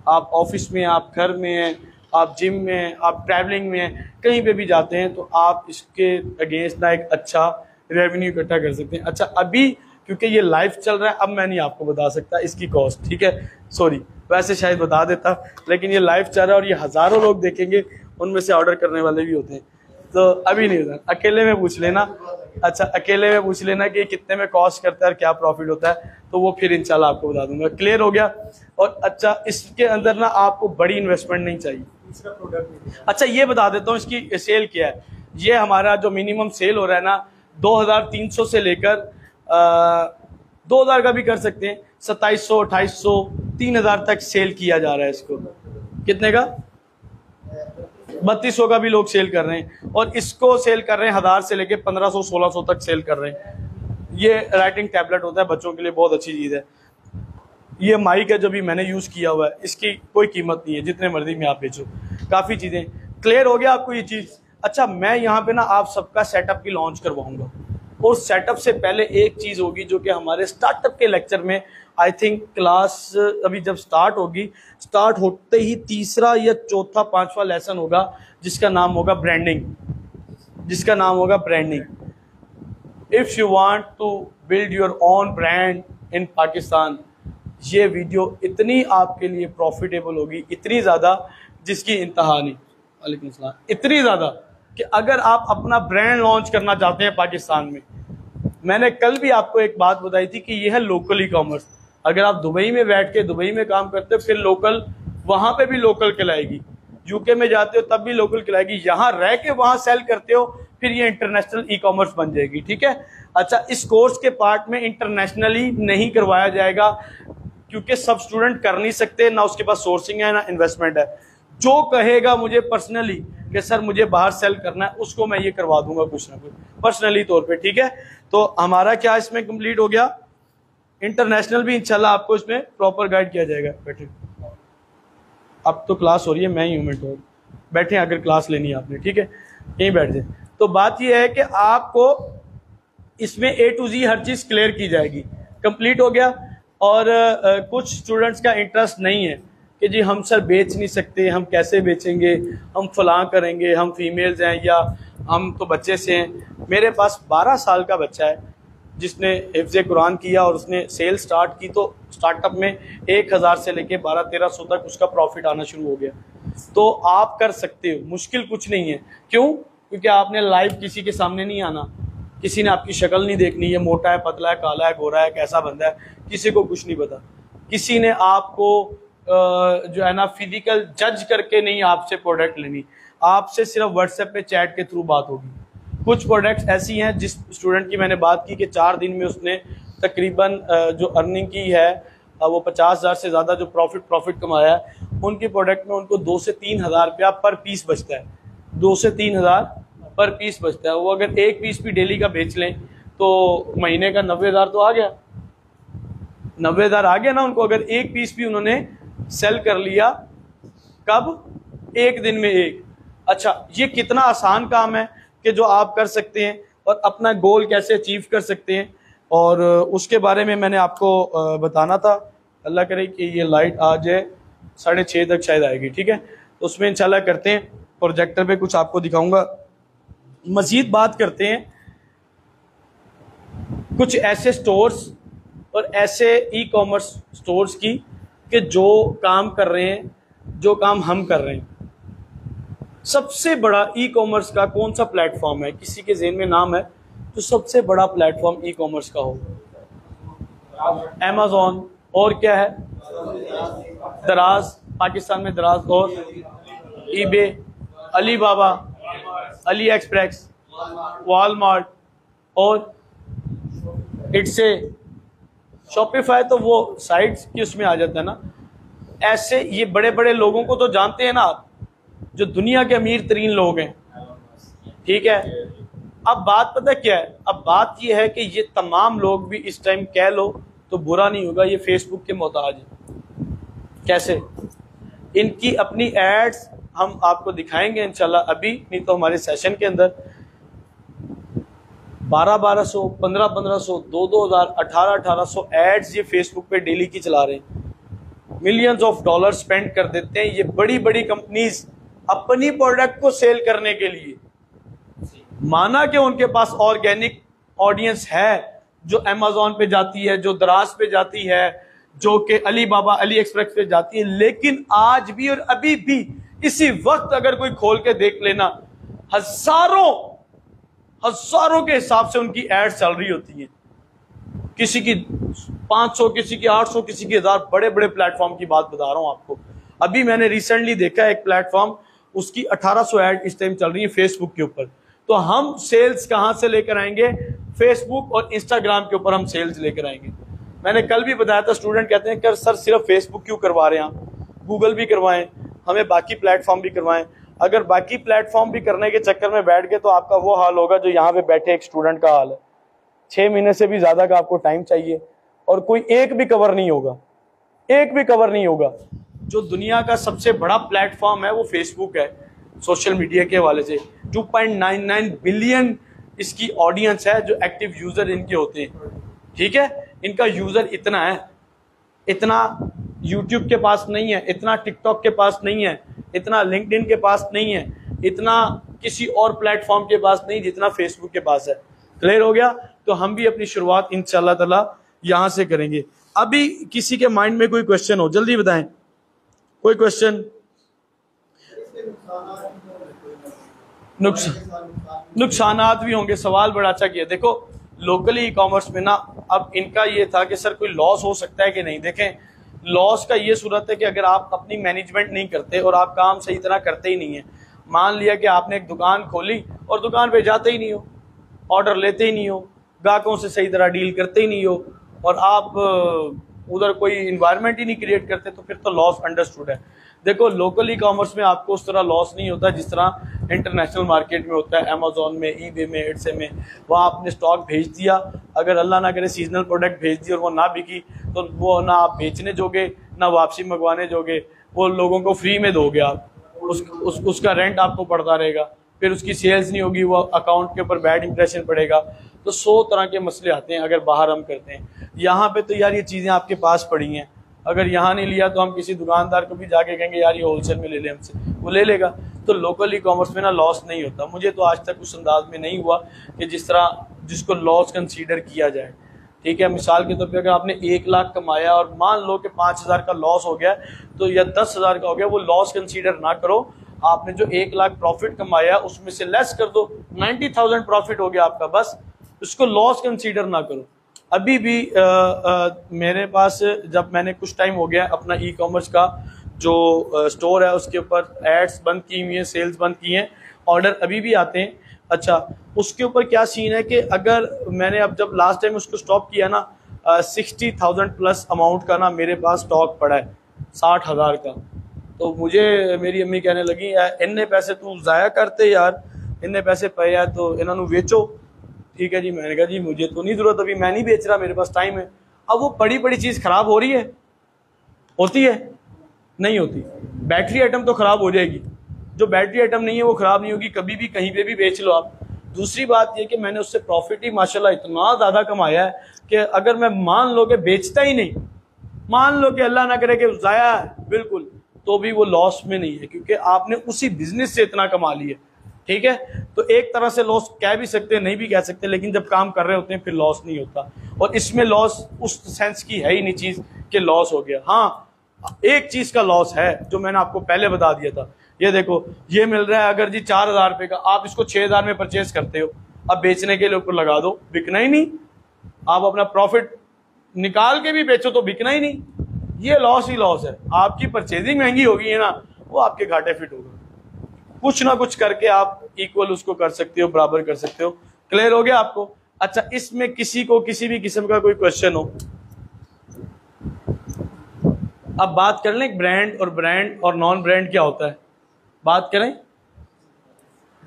आप ऑफिस में, आप घर में हैं, आप जिम में हैं, आप ट्रैवलिंग में हैं, कहीं पे भी जाते हैं तो आप इसके अगेंस्ट ना एक अच्छा रेवेन्यू इकट्ठा कर सकते हैं। अच्छा, अभी क्योंकि ये लाइव चल रहा है, अब मैं नहीं आपको बता सकता इसकी कॉस्ट, ठीक है, सॉरी, वैसे शायद बता देता, लेकिन ये लाइव चल रहा है और ये हज़ारों लोग देखेंगे, उनमें से ऑर्डर करने वाले भी होते हैं, तो अभी नहीं होता। अकेले में पूछ लेना, अच्छा अकेले में पूछ लेना कि कितने में कॉस्ट करता है और क्या प्रॉफिट होता है, तो वो फिर इंशाल्लाह आपको बता दूंगा। क्लियर हो गया? और अच्छा, इसके अंदर ना आपको बड़ी इन्वेस्टमेंट नहीं चाहिए। अच्छा, ये बता देता हूँ इसकी सेल क्या है। ये हमारा जो मिनिमम सेल हो रहा है ना, 2300 से लेकर 2000 का भी कर सकते हैं, 2700, 2800, 3000 तक सेल किया जा रहा है इसको। कितने का? 3200 का भी लोग सेल कर रहे हैं, और इसको सेल कर रहे हैं 1000 से लेके 1500, 1600 तक सेल कर रहे हैं। ये राइटिंग टैबलेट होता है बच्चों के लिए, बहुत अच्छी चीज़ है। ये माइक है जो भी मैंने यूज़ किया हुआ है, इसकी कोई कीमत नहीं है, जितने मर्जी में आप बेचो। काफ़ी चीज़ें क्लियर हो गया आपको ये चीज़? अच्छा, मैं यहाँ पे ना आप सबका सेटअप की लॉन्च करवाऊंगा, और सेटअप से पहले एक चीज़ होगी जो कि हमारे स्टार्टअप के लेक्चर में, आई थिंक क्लास अभी जब स्टार्ट होगी, स्टार्ट होते ही तीसरा या चौथा, 5वां लेसन होगा जिसका नाम होगा ब्रांडिंग, जिसका नाम होगा branding. If you want to build your own brand in Pakistan, ये वीडियो इतनी आपके लिए प्रॉफिटेबल होगी, इतनी ज़्यादा जिसकी इंतहा नहीं। वालेकुम सलाम। इतनी ज़्यादा कि अगर आप अपना ब्रांड लॉन्च करना चाहते हैं पाकिस्तान में, मैंने कल भी आपको एक बात बताई थी कि यह है लोकल ई कॉमर्स। अगर आप दुबई में बैठ के दुबई में काम करते हो, फिर लोकल वहाँ पे भी लोकल कहलाएगी। यूके में जाते हो तब भी लोकल कहलाएगी। यहाँ रह के वहाँ सेल करते हो, फिर ये इंटरनेशनल ई कॉमर्स बन जाएगी, ठीक है। अच्छा, इस कोर्स के पार्ट में इंटरनेशनली नहीं करवाया जाएगा, क्योंकि सब स्टूडेंट कर नहीं सकते, ना उसके पास सोर्सिंग है ना इन्वेस्टमेंट है। जो कहेगा मुझे पर्सनली कि सर मुझे बाहर सेल करना है, उसको मैं ये करवा दूंगा कुछ ना कुछ पर्सनली तौर पे, ठीक है। तो हमारा क्या इसमें कंप्लीट हो गया, इंटरनेशनल भी इंशाल्लाह आपको इसमें प्रॉपर गाइड किया जाएगा। बैठे, अब तो क्लास हो रही है, मैं ही हूँ, मिनट बैठे, अगर क्लास लेनी है आपने, ठीक है, यहीं बैठ जाए। तो बात यह है कि आपको इसमें A to Z her cheese clear की जाएगी। कंप्लीट हो गया। और कुछ स्टूडेंट्स का इंटरेस्ट नहीं है कि जी हम सर बेच नहीं सकते, हम कैसे बेचेंगे, हम फलां करेंगे, हम फीमेल्स हैं या हम तो बच्चे से हैं। मेरे पास 12 साल का बच्चा है जिसने हिफ्ज़ कुरान किया और उसने सेल स्टार्ट की, तो स्टार्टअप में 1000 से लेके 1200-1300 तक उसका प्रॉफिट आना शुरू हो गया। तो आप कर सकते हो, मुश्किल कुछ नहीं है। क्यों? क्योंकि आपने लाइव किसी के सामने नहीं आना, किसी ने आपकी शक्ल नहीं देखनी है, मोटा है, पतला है, काला है, गोरा है, कैसा बंदा है, किसी को कुछ नहीं पता। किसी ने आपको जो है ना फिजिकल जज करके नहीं आपसे प्रोडक्ट लेनी, आपसे सिर्फ व्हाट्सएप पे चैट के थ्रू बात होगी। कुछ प्रोडक्ट्स ऐसी हैं जिस स्टूडेंट की मैंने बात की कि 4 दिन में उसने तकरीबन जो अर्निंग की है वो 50,000 से ज़्यादा जो प्रॉफिट कमाया है, उनके प्रोडक्ट में उनको 2 से 3 हज़ार रुपया पर पीस बचता है। 2 से 3 हज़ार पर पीस बचता है। वो अगर एक पीस भी डेली का बेच लें तो महीने का 90,000 तो आ गया। 90,000 आ गया ना उनको, अगर एक पीस भी उन्होंने सेल कर लिया। कब? एक दिन में एक। अच्छा, ये कितना आसान काम है कि जो आप कर सकते हैं और अपना गोल कैसे अचीव कर सकते हैं, और उसके बारे में मैंने आपको बताना था। अल्लाह करे कि ये लाइट आ जाए, 6:30 तक शायद आएगी, ठीक है। तो उसमें इंशाल्लाह करते हैं, प्रोजेक्टर पे कुछ आपको दिखाऊंगा। मजीद बात करते हैं कुछ ऐसे स्टोर्स और ऐसे ई कॉमर्स स्टोर्स की कि जो काम कर रहे हैं, जो काम हम कर रहे हैं। सबसे बड़ा ई कॉमर्स का कौन सा प्लेटफॉर्म है? किसी के ज़हन में नाम है तो सबसे बड़ा प्लेटफॉर्म ई कॉमर्स का हो? अमेज़ॉन। और क्या है? दराज, पाकिस्तान में दराज, और ईबे, अली बाबा, अली एक्सप्रेस, वॉलमार्ट, और इट्से, शॉपिफाई तो वो साइट्स की उसमें आ जाता है ना। ऐसे ये बड़े बड़े लोगों को तो जानते हैं ना आप, जो दुनिया के अमीर तरीन लोग हैं, ठीक है। अब बात पता क्या है? अब बात ये है कि ये तमाम लोग भी इस टाइम कह लो तो बुरा नहीं होगा, ये फेसबुक के मोहताज हैं। कैसे? इनकी अपनी एड्स हम आपको दिखाएंगे इंशाल्लाह अभी, नहीं तो हमारे सेशन के अंदर 1200, 1500, 2,000, 1800 एड्स ये फेसबुक पे डेली की चला रहे हैं। मिलियंस ऑफ डॉलर स्पेंड कर देते हैं ये बड़ी बड़ी कंपनीज अपनी प्रोडक्ट को सेल करने के लिए। माना कि उनके पास ऑर्गेनिक ऑडियंस है जो अमेज़ॉन पे जाती है, जो दराज पे जाती है, जो कि अली बाबा, अली एक्सप्रेस पे जाती है, लेकिन आज भी और अभी भी इसी वक्त अगर कोई खोल के देख लेना, हजारों के हिसाब से उनकी एड चल रही होती है। किसी की 500, किसी की 800, किसी की 1000। बड़े बड़े प्लेटफॉर्म की बात बता रहा हूं आपको। अभी मैंने रिसेंटली देखा एक प्लेटफॉर्म, उसकी 1800 एड इस टाइम चल रही है फेसबुक के ऊपर। तो हम सेल्स कहां से लेकर आएंगे? फेसबुक और इंस्टाग्राम के ऊपर हम सेल्स लेकर आएंगे। मैंने कल भी बताया था, स्टूडेंट कहते हैं कि सर सिर्फ फेसबुक क्यों करवा रहे हैं आप, गूगल भी करवाएं, हमें बाकी प्लेटफॉर्म भी करवाएं। अगर बाकी प्लेटफॉर्म भी करने के चक्कर में बैठ गए तो आपका वो हाल होगा जो यहाँ पे बैठे एक स्टूडेंट का हाल है। 6 महीने से भी ज्यादा का आपको टाइम चाहिए और कोई एक भी कवर नहीं होगा, एक भी कवर नहीं होगा। जो दुनिया का सबसे बड़ा प्लेटफॉर्म है वो फेसबुक है सोशल मीडिया के हवाले से। 2.99 बिलियन इसकी ऑडियंस है, जो एक्टिव यूजर इनके होते हैं, ठीक है। इनका यूजर इतना है, इतना यूट्यूब के पास नहीं है, इतना टिकटॉक के पास नहीं है, इतना लिंक्डइन के पास नहीं है, इतना किसी और प्लेटफॉर्म के पास नहीं जितना फेसबुक के पास है। क्लियर हो गया? तो हम भी अपनी शुरुआत इंशाल्लाह ताला यहां से करेंगे। अभी किसी के माइंड में कोई क्वेश्चन हो, जल्दी बताएं। कोई क्वेश्चन? नुकसानात भी होंगे, सवाल बड़ा अच्छा किया। देखो लोकली ई कॉमर्स में ना, अब इनका ये था कि सर कोई लॉस हो सकता है कि नहीं। देखें, लॉस का ये सूरत है कि अगर आप अपनी मैनेजमेंट नहीं करते और आप काम सही तरह करते ही नहीं है। मान लिया कि आपने एक दुकान खोली और दुकान पे जाते ही नहीं हो, ऑर्डर लेते ही नहीं हो, ग्राहकों से सही तरह डील करते ही नहीं हो, और आप उधर कोई इन्वायरमेंट ही नहीं क्रिएट करते, तो फिर तो लॉस अंडरस्टूड है। देखो लोकल ई कॉमर्स में आपको उस तरह लॉस नहीं होता जिस तरह इंटरनेशनल मार्केट में होता है, अमेज़ॉन में, ईबे में, इट्से में। वहाँ आपने स्टॉक भेज दिया, अगर अल्लाह ना करे सीजनल प्रोडक्ट भेज दी और वो ना बिकी तो वो ना आप बेचने जोगे ना वापसी मंगवाने जोगे, वो लोगों को फ्री में दोगे आप, उसका रेंट आपको पड़ता रहेगा। फिर उसकी सेल्स नहीं होगी, वो अकाउंट के ऊपर बैड इंप्रेशन पड़ेगा। तो 100 तरह के मसले आते हैं अगर बाहर हम करते हैं। यहाँ पे तो यार ये चीज़ें आपके पास पड़ी हैं, अगर यहाँ नहीं लिया तो हम किसी दुकानदार को भी जाके कहेंगे यार ये होलसेल में ले ले हमसे, वो ले लेगा। तो लोकल ई कॉमर्स में ना लॉस नहीं होता। मुझे तो आज तक उस अंदाज में नहीं हुआ कि जिस तरह जिसको लॉस कंसीडर किया जाए। ठीक है, मिसाल के तौर पे अगर आपने 1 लाख कमाया और मान लो कि 5,000 का लॉस हो गया तो या 10,000 का हो गया, वो लॉस कंसीडर ना करो। आपने जो 1 लाख प्रॉफिट कमाया उसमें से लेस कर दो, 90,000 प्रॉफिट हो गया आपका, बस उसको लॉस कंसीडर ना करो। अभी भी मेरे पास जब मैंने कुछ टाइम हो गया अपना ई कॉमर्स का जो स्टोर है उसके ऊपर एड्स बंद की हुई हैं, सेल्स बंद की हैं, ऑर्डर अभी भी आते हैं। अच्छा, उसके ऊपर क्या सीन है कि अगर मैंने अब जब लास्ट टाइम उसको स्टॉप किया ना 60,000 प्लस अमाउंट का ना मेरे पास स्टॉक पड़ा है 60,000 का। तो मुझे मेरी अम्मी कहने लगी इन्ने पैसे तू ज़ाया करते यार, इन्ने पैसे पे है तो इन्होंने बेचो। ठीक है जी, मैंने कहा जी मुझे तो नहीं ज़रूरत, अभी मैं नहीं बेच रहा, मेरे पास टाइम है। अब वो बड़ी बड़ी चीज़ ख़राब हो रही है, होती है नहीं होती। बैटरी आइटम तो ख़राब हो जाएगी, जो बैटरी आइटम नहीं है वो ख़राब नहीं होगी, कभी भी कहीं पे भी बेच लो आप। दूसरी बात ये कि मैंने उससे प्रॉफिट ही माशाल्लाह इतना ज़्यादा कमाया है कि अगर मैं मान लो कि बेचता ही नहीं, मान लो कि अल्लाह ना करे कि ज़ाया है बिल्कुल, तो भी वो लॉस में नहीं है, क्योंकि आपने उसी बिजनेस से इतना कमा लिया। ठीक है, तो एक तरह से लॉस कह भी सकते हैं, नहीं भी कह सकते, लेकिन जब काम कर रहे होते हैं फिर लॉस नहीं होता। और इसमें लॉस उस सेंस की है ही नहीं चीज़ कि लॉस हो गया। हाँ, एक चीज़ का लॉस है जो मैंने आपको पहले बता दिया था। ये देखो, ये मिल रहा है अगर जी 4,000 रुपये का, आप इसको 6,000 में परचेज करते हो, अब बेचने के लिए ऊपर लगा दो, बिकना ही नहीं। आप अपना प्रॉफिट निकाल के भी बेचो तो बिकना ही नहीं, ये लॉस ही लॉस है। आपकी परचेजिंग महंगी होगी है ना, वो आपके घाटे फिट होगा। कुछ ना कुछ करके आप इक्वल उसको कर सकते हो, बराबर कर सकते हो। क्लियर हो गया आपको? अच्छा, इसमें किसी को किसी भी किस्म का कोई क्वेश्चन हो? अब बात कर लें ब्रांड और नॉन ब्रांड क्या होता है, बात करें।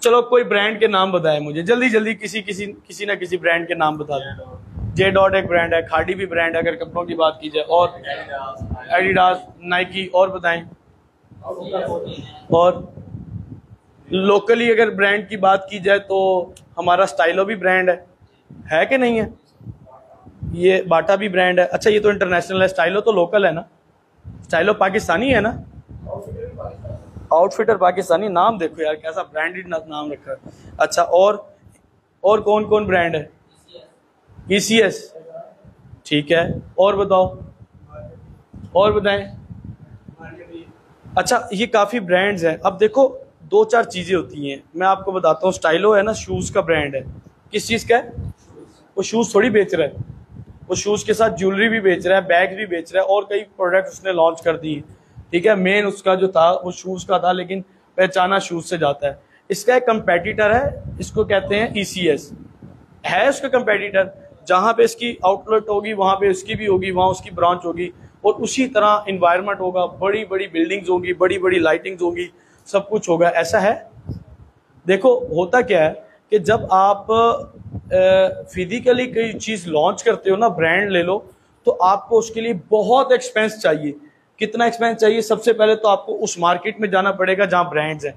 चलो कोई ब्रांड के नाम बताएं मुझे जल्दी जल्दी, किसी ना किसी ब्रांड के नाम बता दें। जे डॉट एक ब्रांड है, खाड़ी भी ब्रांड है अगर कपड़ों की बात की जाए, और एडिडास, नाइकी, और बताएं। और लोकली अगर ब्रांड की बात की जाए तो हमारा स्टाइलो भी ब्रांड है कि नहीं है? ये बाटा भी ब्रांड है। अच्छा, ये तो इंटरनेशनल है, स्टाइलो तो लोकल है ना, स्टाइलो पाकिस्तानी है ना, आउटफिटर पाकिस्तानी। नाम देखो यार कैसा ब्रांडेड नाम रखा है। अच्छा, और कौन कौन ब्रांड है? ECS, ठीक है, और बताओ, और बताएं। अच्छा, ये काफ़ी ब्रांड्स हैं। अब देखो 2-4 चीज़ें होती हैं, मैं आपको बताता हूँ। स्टाइलो है ना, शूज़ का ब्रांड है। किस चीज़ का है? वो शूज़ थोड़ी बेच रहा है, वो शूज़ के साथ ज्वेलरी भी बेच रहा है, बैग भी बेच रहा है, और कई प्रोडक्ट उसने लॉन्च कर दिए। ठीक है, मेन उसका जो था वो शूज़ का था, लेकिन पहचाना शूज़ से जाता है। इसका एक कंपेटिटर है, इसको कहते हैं ECS, है उसका कंपेटिटर। जहाँ पे इसकी आउटलेट होगी वहाँ पे उसकी भी होगी, वहाँ उसकी ब्रांच होगी, और उसी तरह इन्वायरमेंट होगा, बड़ी बड़ी बिल्डिंग्स होंगी, बड़ी बड़ी लाइटिंग्स होंगी, सब कुछ होगा। ऐसा है। देखो होता क्या है कि जब आप फिजिकली कोई चीज़ लॉन्च करते हो ना, ब्रांड ले लो, तो आपको उसके लिए बहुत एक्सपेंस चाहिए। कितना एक्सपेंस चाहिए? सबसे पहले तो आपको उस मार्केट में जाना पड़ेगा जहाँ ब्रांड्स हैं।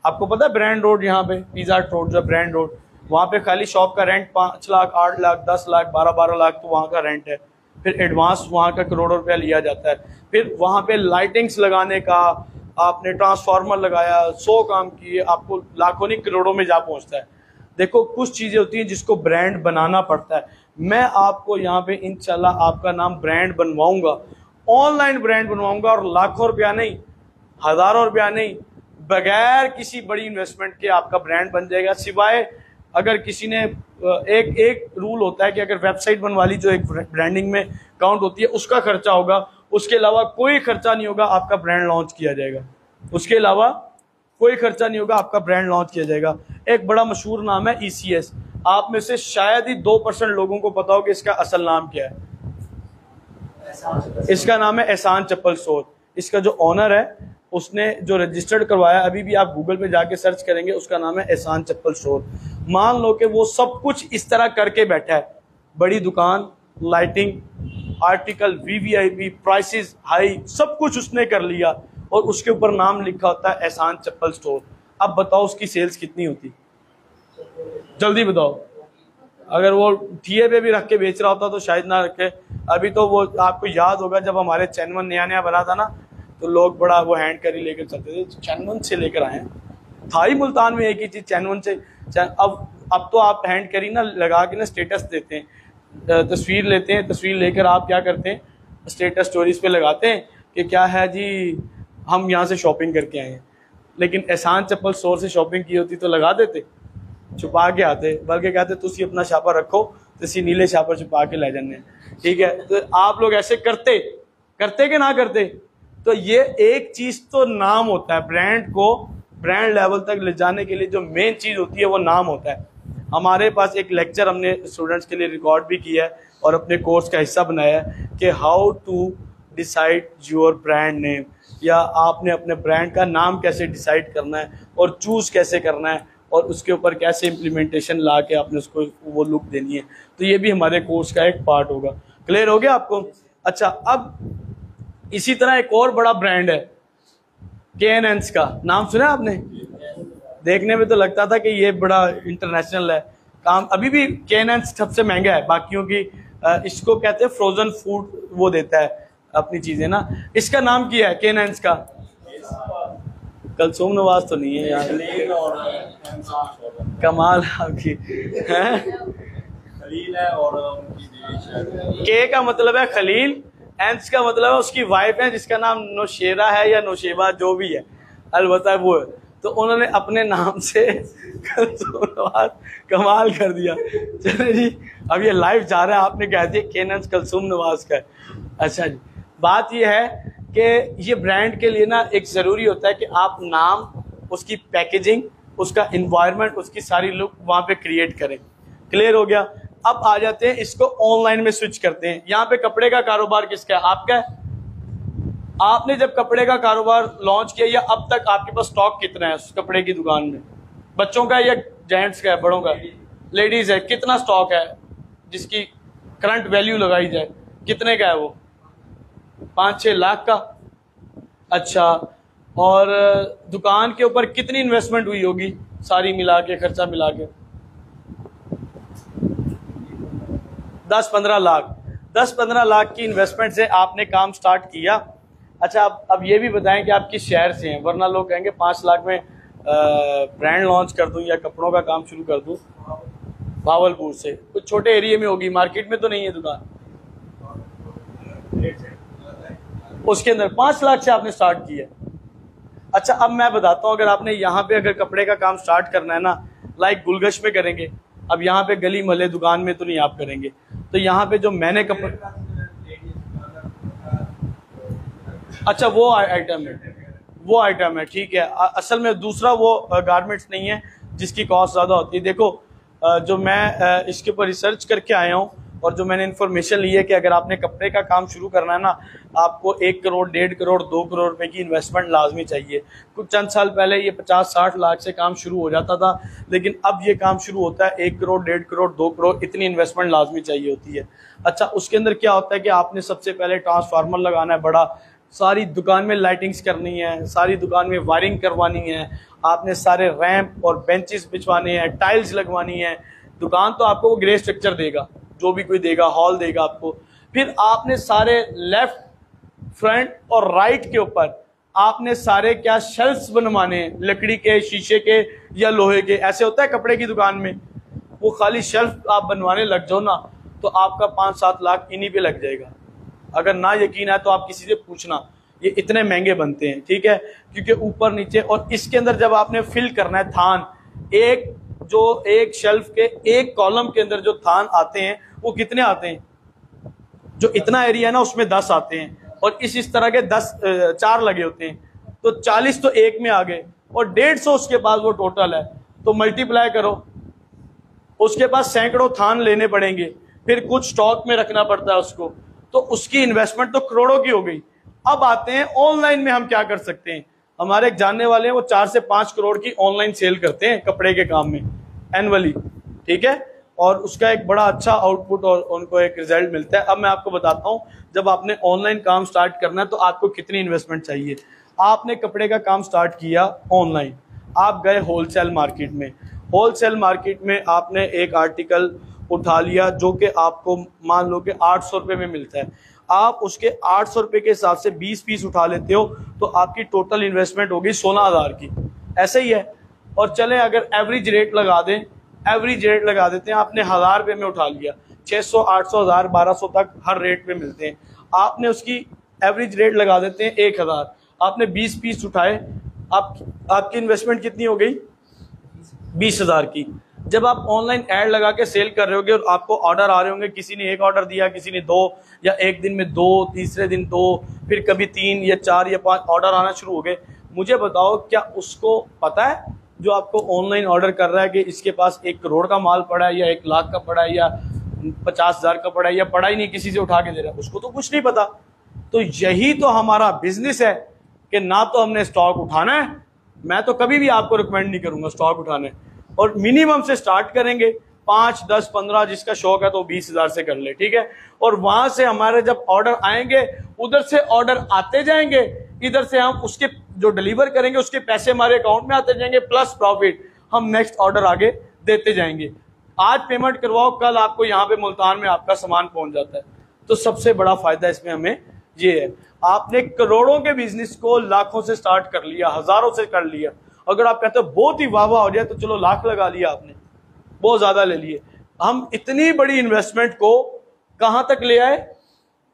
आपको पता है ब्रांड रोड, यहाँ पे पिज़्ज़ा हट रोड जो ब्रांड रोड, वहाँ पे खाली शॉप का रेंट 5 लाख, 8 लाख, 10 लाख, 12 लाख तो वहाँ का रेंट है। फिर एडवांस वहाँ का करोड़ों रुपया लिया जाता है। फिर वहाँ पे लाइटिंग्स लगाने का, आपने ट्रांसफार्मर लगाया, 100 काम किए, आपको लाखों नहीं करोड़ों में जा पहुँचता है। देखो कुछ चीज़ें होती हैं जिसको ब्रांड बनाना पड़ता है। मैं आपको यहाँ पे इंशाल्लाह आपका नाम ब्रांड बनवाऊँगा, ऑनलाइन ब्रांड बनवाऊँगा, और लाखों रुपया नहीं, हज़ारों रुपया नहीं, बगैर किसी बड़ी इन्वेस्टमेंट के आपका ब्रांड बन जाएगा। सिवाय अगर किसी ने एक रूल होता है कि अगर वेबसाइट बनवा ली जो एक ब्रांडिंग में काउंट होती है, उसका खर्चा होगा, उसके अलावा कोई खर्चा नहीं होगा, आपका ब्रांड लॉन्च किया जाएगा। उसके अलावा कोई खर्चा नहीं होगा, आपका ब्रांड लॉन्च किया जाएगा। एक बड़ा मशहूर नाम है ECS। आप में से शायद ही 2% लोगों को पता हो कि इसका असल नाम क्या है। इसका नाम है एहसान चप्पल स्टोर। इसका जो ऑनर है उसने जो रजिस्टर्ड करवाया, अभी भी आप गूगल पे जाके सर्च करेंगे, उसका नाम है एहसान चप्पल स्टोर। मान लो कि वो सब कुछ इस तरह करके बैठा है, बड़ी दुकान, lighting, article, VVIP, prices high, सब कुछ उसने कर लिया, और उसके ऊपर नाम लिखा होता है एहसान चप्पल स्टोर। अब बताओ उसकी सेल्स कितनी होती, जल्दी बताओ। अगर वो ठिये पे भी रख के बेच रहा होता तो शायद ना रखे। अभी तो वो आपको याद होगा जब हमारे चैनवन नया नया बना था ना, तो लोग बड़ा वो हैंड करी लेकर चलते थे, चैनवन से लेकर आए था ही मुल्तान में एक ही चीज चैनवन से। अब तो आप हैंड करी ना लगा के ना स्टेटस देते हैं, तस्वीर लेते हैं, तस्वीर लेकर आप क्या करते हैं स्टेटस स्टोरीज पे लगाते हैं कि क्या है जी हम यहाँ से शॉपिंग करके आए हैं। लेकिन एहसान चप्पल स्टोर से शॉपिंग की होती तो लगा देते, छुपा के आते, बल्कि कहते तुसी अपना छापा रखो, तुसी नीले छापा छुपा के ले जाने। ठीक है, तो आप लोग ऐसे करते कि ना करते? तो ये एक चीज तो नाम होता है, ब्रांड को ब्रांड लेवल तक ले जाने के लिए जो मेन चीज होती है वो नाम होता है। हमारे पास एक लेक्चर हमने स्टूडेंट्स के लिए रिकॉर्ड भी किया है और अपने कोर्स का हिस्सा बनाया है कि how to decide your brand name, या आपने अपने ब्रांड का नाम कैसे डिसाइड करना है और चूज कैसे करना है और उसके ऊपर कैसे इम्प्लीमेंटेशन ला के आपने उसको वो लुक देनी है। तो ये भी हमारे कोर्स का एक पार्ट होगा। क्लियर हो गया आपको? अच्छा, अब इसी तरह एक और बड़ा ब्रांड है K&N's का, नाम सुना आपने? देखने में तो लगता था कि ये बड़ा इंटरनेशनल है काम, अभी भी K&N's सबसे महंगा है बाकियों की। इसको कहते हैं फ्रोजन फूड, वो देता है अपनी चीजें ना। इसका नाम क्या है K&N's का? कलसूम नवाज तो नहीं है यार, कमाल आपकी है। खलील है और के का मतलब है खलील, एंस का मतलब है उसकी वाइफ है जिसका नाम नौशेरा है या नौशेबा जो भी है, अलबत्ता वो है। तो उन्होंने अपने नाम से कलसूम नवाज, कमाल कर दिया। चले जी, अब ये लाइव जा रहा है, आपने कह दिया K&N's कलसूम नवाज का है। अच्छा जी, बात ये है कि ये ब्रांड के लिए ना एक ज़रूरी होता है कि आप नाम, उसकी पैकेजिंग, उसका इन्वायरमेंट, उसकी सारी लुक वहाँ पे क्रिएट करें। क्लियर हो गया? अब आ जाते हैं, इसको ऑनलाइन में स्विच करते हैं। यहाँ पे कपड़े का कारोबार किसका है? आपका है। आपने जब कपड़े का कारोबार लॉन्च किया, या अब तक आपके पास स्टॉक कितना है उस कपड़े की दुकान में? बच्चों का या जेंट्स का है, बड़ों का, लेडीज है? कितना स्टॉक है जिसकी करंट वैल्यू लगाई जाए? कितने का है वो? 5-6 लाख का। अच्छा, और दुकान के ऊपर कितनी इन्वेस्टमेंट हुई होगी सारी मिला के, खर्चा मिला के? 10-15 लाख। 10-15 लाख की इन्वेस्टमेंट से आपने काम स्टार्ट किया। अच्छा, अब ये भी बताएं कि आप किस शहर से हैं, वरना लोग कहेंगे 5 लाख में ब्रांड लॉन्च कर दूं या कपड़ों का काम शुरू कर दूं। भावलपुर से। कुछ छोटे एरिया में होगी, मार्केट में तो नहीं है दुकान। उसके अंदर 5 लाख से आपने स्टार्ट किया। अच्छा, अब मैं बताता हूँ, अगर आपने यहाँ पे अगर कपड़े का काम स्टार्ट करना है ना, लाइक गुलगश में करेंगे, अब यहाँ पे गली मोहल्ले दुकान में तो नहीं आप करेंगे, तो यहाँ पे जो मैंने कपड़े, अच्छा वो आइटम है, वो आइटम है, ठीक है। असल में दूसरा वो गारमेंट्स नहीं है जिसकी कॉस्ट ज़्यादा होती है। देखो, जो मैं इसके ऊपर रिसर्च करके आया हूँ और जो मैंने इन्फॉर्मेशन ली है कि अगर आपने कपड़े का काम शुरू करना है ना, आपको 1 करोड़, 1.5 करोड़, 2 करोड़ रुपए की इन्वेस्टमेंट लाजमी चाहिए। कुछ चंद साल पहले ये 50-60 लाख से काम शुरू हो जाता था, लेकिन अब ये काम शुरू होता है 1 करोड़, 1.5 करोड़, 2 करोड़, इतनी इन्वेस्टमेंट लाजमी चाहिए होती है। अच्छा, उसके अंदर क्या होता है कि आपने सबसे पहले ट्रांसफार्मर लगाना है बड़ा, सारी दुकान में लाइटिंग्स करनी है, सारी दुकान में वायरिंग करवानी है, आपने सारे रैंप और बेंचेस बिछवाने हैं, टाइल्स लगवानी है। दुकान तो आपको वो ग्रे स्ट्रक्चर देगा, जो भी कोई देगा, हॉल देगा आपको। फिर आपने सारे लेफ्ट, फ्रंट और राइट के ऊपर आपने सारे क्या शेल्फ्स बनवाने, लकड़ी के, शीशे के या लोहे के। ऐसे होता है कपड़े की दुकान में, वो खाली शेल्फ आप बनवाने लग जाओ ना, तो आपका 5-7 लाख इन्हीं पे लग जाएगा। अगर ना यकीन है तो आप किसी से पूछना, ये इतने महंगे बनते हैं, ठीक है, क्योंकि ऊपर नीचे। और इसके अंदर जब आपने फिल करना है थान, एक शेल्फ के एक कॉलम के अंदर जो थान आते हैं वो कितने आते हैं? जो इतना एरिया है ना उसमें 10 आते हैं, और इस तरह के 4 लगे होते हैं, तो 40 तो एक में आ गए, और 150 उसके पास वो टोटल है। तो मल्टीप्लाई करो, उसके पास सैकड़ों थान लेने पड़ेंगे, फिर कुछ स्टॉक में रखना पड़ता है उसको, तो उसकी इन्वेस्टमेंट तो करोड़ों की हो गई। अब आते हैं ऑनलाइन में हम क्या कर सकते हैं। हमारे एक जानने वाले हैं, वो 4 से 5 करोड़ की ऑनलाइन सेल करते हैं कपड़े के काम में एनुअली, ठीक है, और उसका एक बड़ा अच्छा आउटपुट और उनको एक रिजल्ट मिलता है। अब मैं आपको बताता हूं, जब आपने ऑनलाइन काम स्टार्ट करना है तो आपको कितनी इन्वेस्टमेंट चाहिए। आपने कपड़े का काम स्टार्ट किया ऑनलाइन, आप गए होलसेल मार्केट में, होलसेल मार्केट में आपने एक आर्टिकल उठा लिया जो कि आपको मान लो कि 800 रुपये में मिलता है, आप उसके 800 रुपये के हिसाब से 20 पीस उठा लेते हो तो आपकी टोटल इन्वेस्टमेंट होगी 16,000 की। ऐसे ही है। और चलें अगर एवरेज रेट लगा दें, एवरेज रेट लगा देते हैं, आपने 1000 रुपये में उठा लिया, 600, 800, 1000, 1200 तक हर रेट में मिलते हैं, आपने उसकी एवरेज रेट लगा देते हैं 1000, आपने 20 पीस उठाए, आपकी इन्वेस्टमेंट कितनी हो गई? 20,000 की। जब आप ऑनलाइन ऐड लगा के सेल कर रहे होगे और आपको ऑर्डर आ रहे होंगे, किसी ने 1 ऑर्डर दिया, किसी ने 2, या एक दिन में 2, तीसरे दिन 2, फिर कभी 3 या 4 या 5 ऑर्डर आना शुरू हो गए, मुझे बताओ क्या उसको पता है जो आपको ऑनलाइन ऑर्डर कर रहा है कि इसके पास 1 करोड़ का माल पड़ा है या 1 लाख का पड़ा है या 50,000 का पड़ा है या पड़ा ही नहीं, किसी से उठा के दे रहा है? उसको तो कुछ नहीं पता। तो यही तो हमारा बिजनेस है कि ना तो हमने स्टॉक उठाना है, मैं तो कभी भी आपको रिकमेंड नहीं करूंगा स्टॉक उठाने, और मिनिमम से स्टार्ट करेंगे 5, 10, 15, जिसका शौक है तो 20,000 से कर ले, ठीक है। और वहां से हमारे जब ऑर्डर आएंगे, उधर से ऑर्डर आते जाएंगे, इधर से हम उसके जो डिलीवर करेंगे उसके पैसे हमारे अकाउंट में आते जाएंगे, प्लस प्रॉफिट हम नेक्स्ट ऑर्डर आगे देते जाएंगे। आज पेमेंट करवाओ, कल आपको यहाँ पे मुल्तान में आपका सामान पहुंच जाता है। तो सबसे बड़ा फायदा इसमें हमें ये है, आपने करोड़ों के बिजनेस को लाखों से स्टार्ट कर लिया, हजारों से कर लिया। अगर आप कहते हो बहुत ही वाह वाह हो जाए तो चलो लाख लगा लिया आपने, बहुत ज्यादा ले लिए। हम इतनी बड़ी इन्वेस्टमेंट को कहां तक ले आए?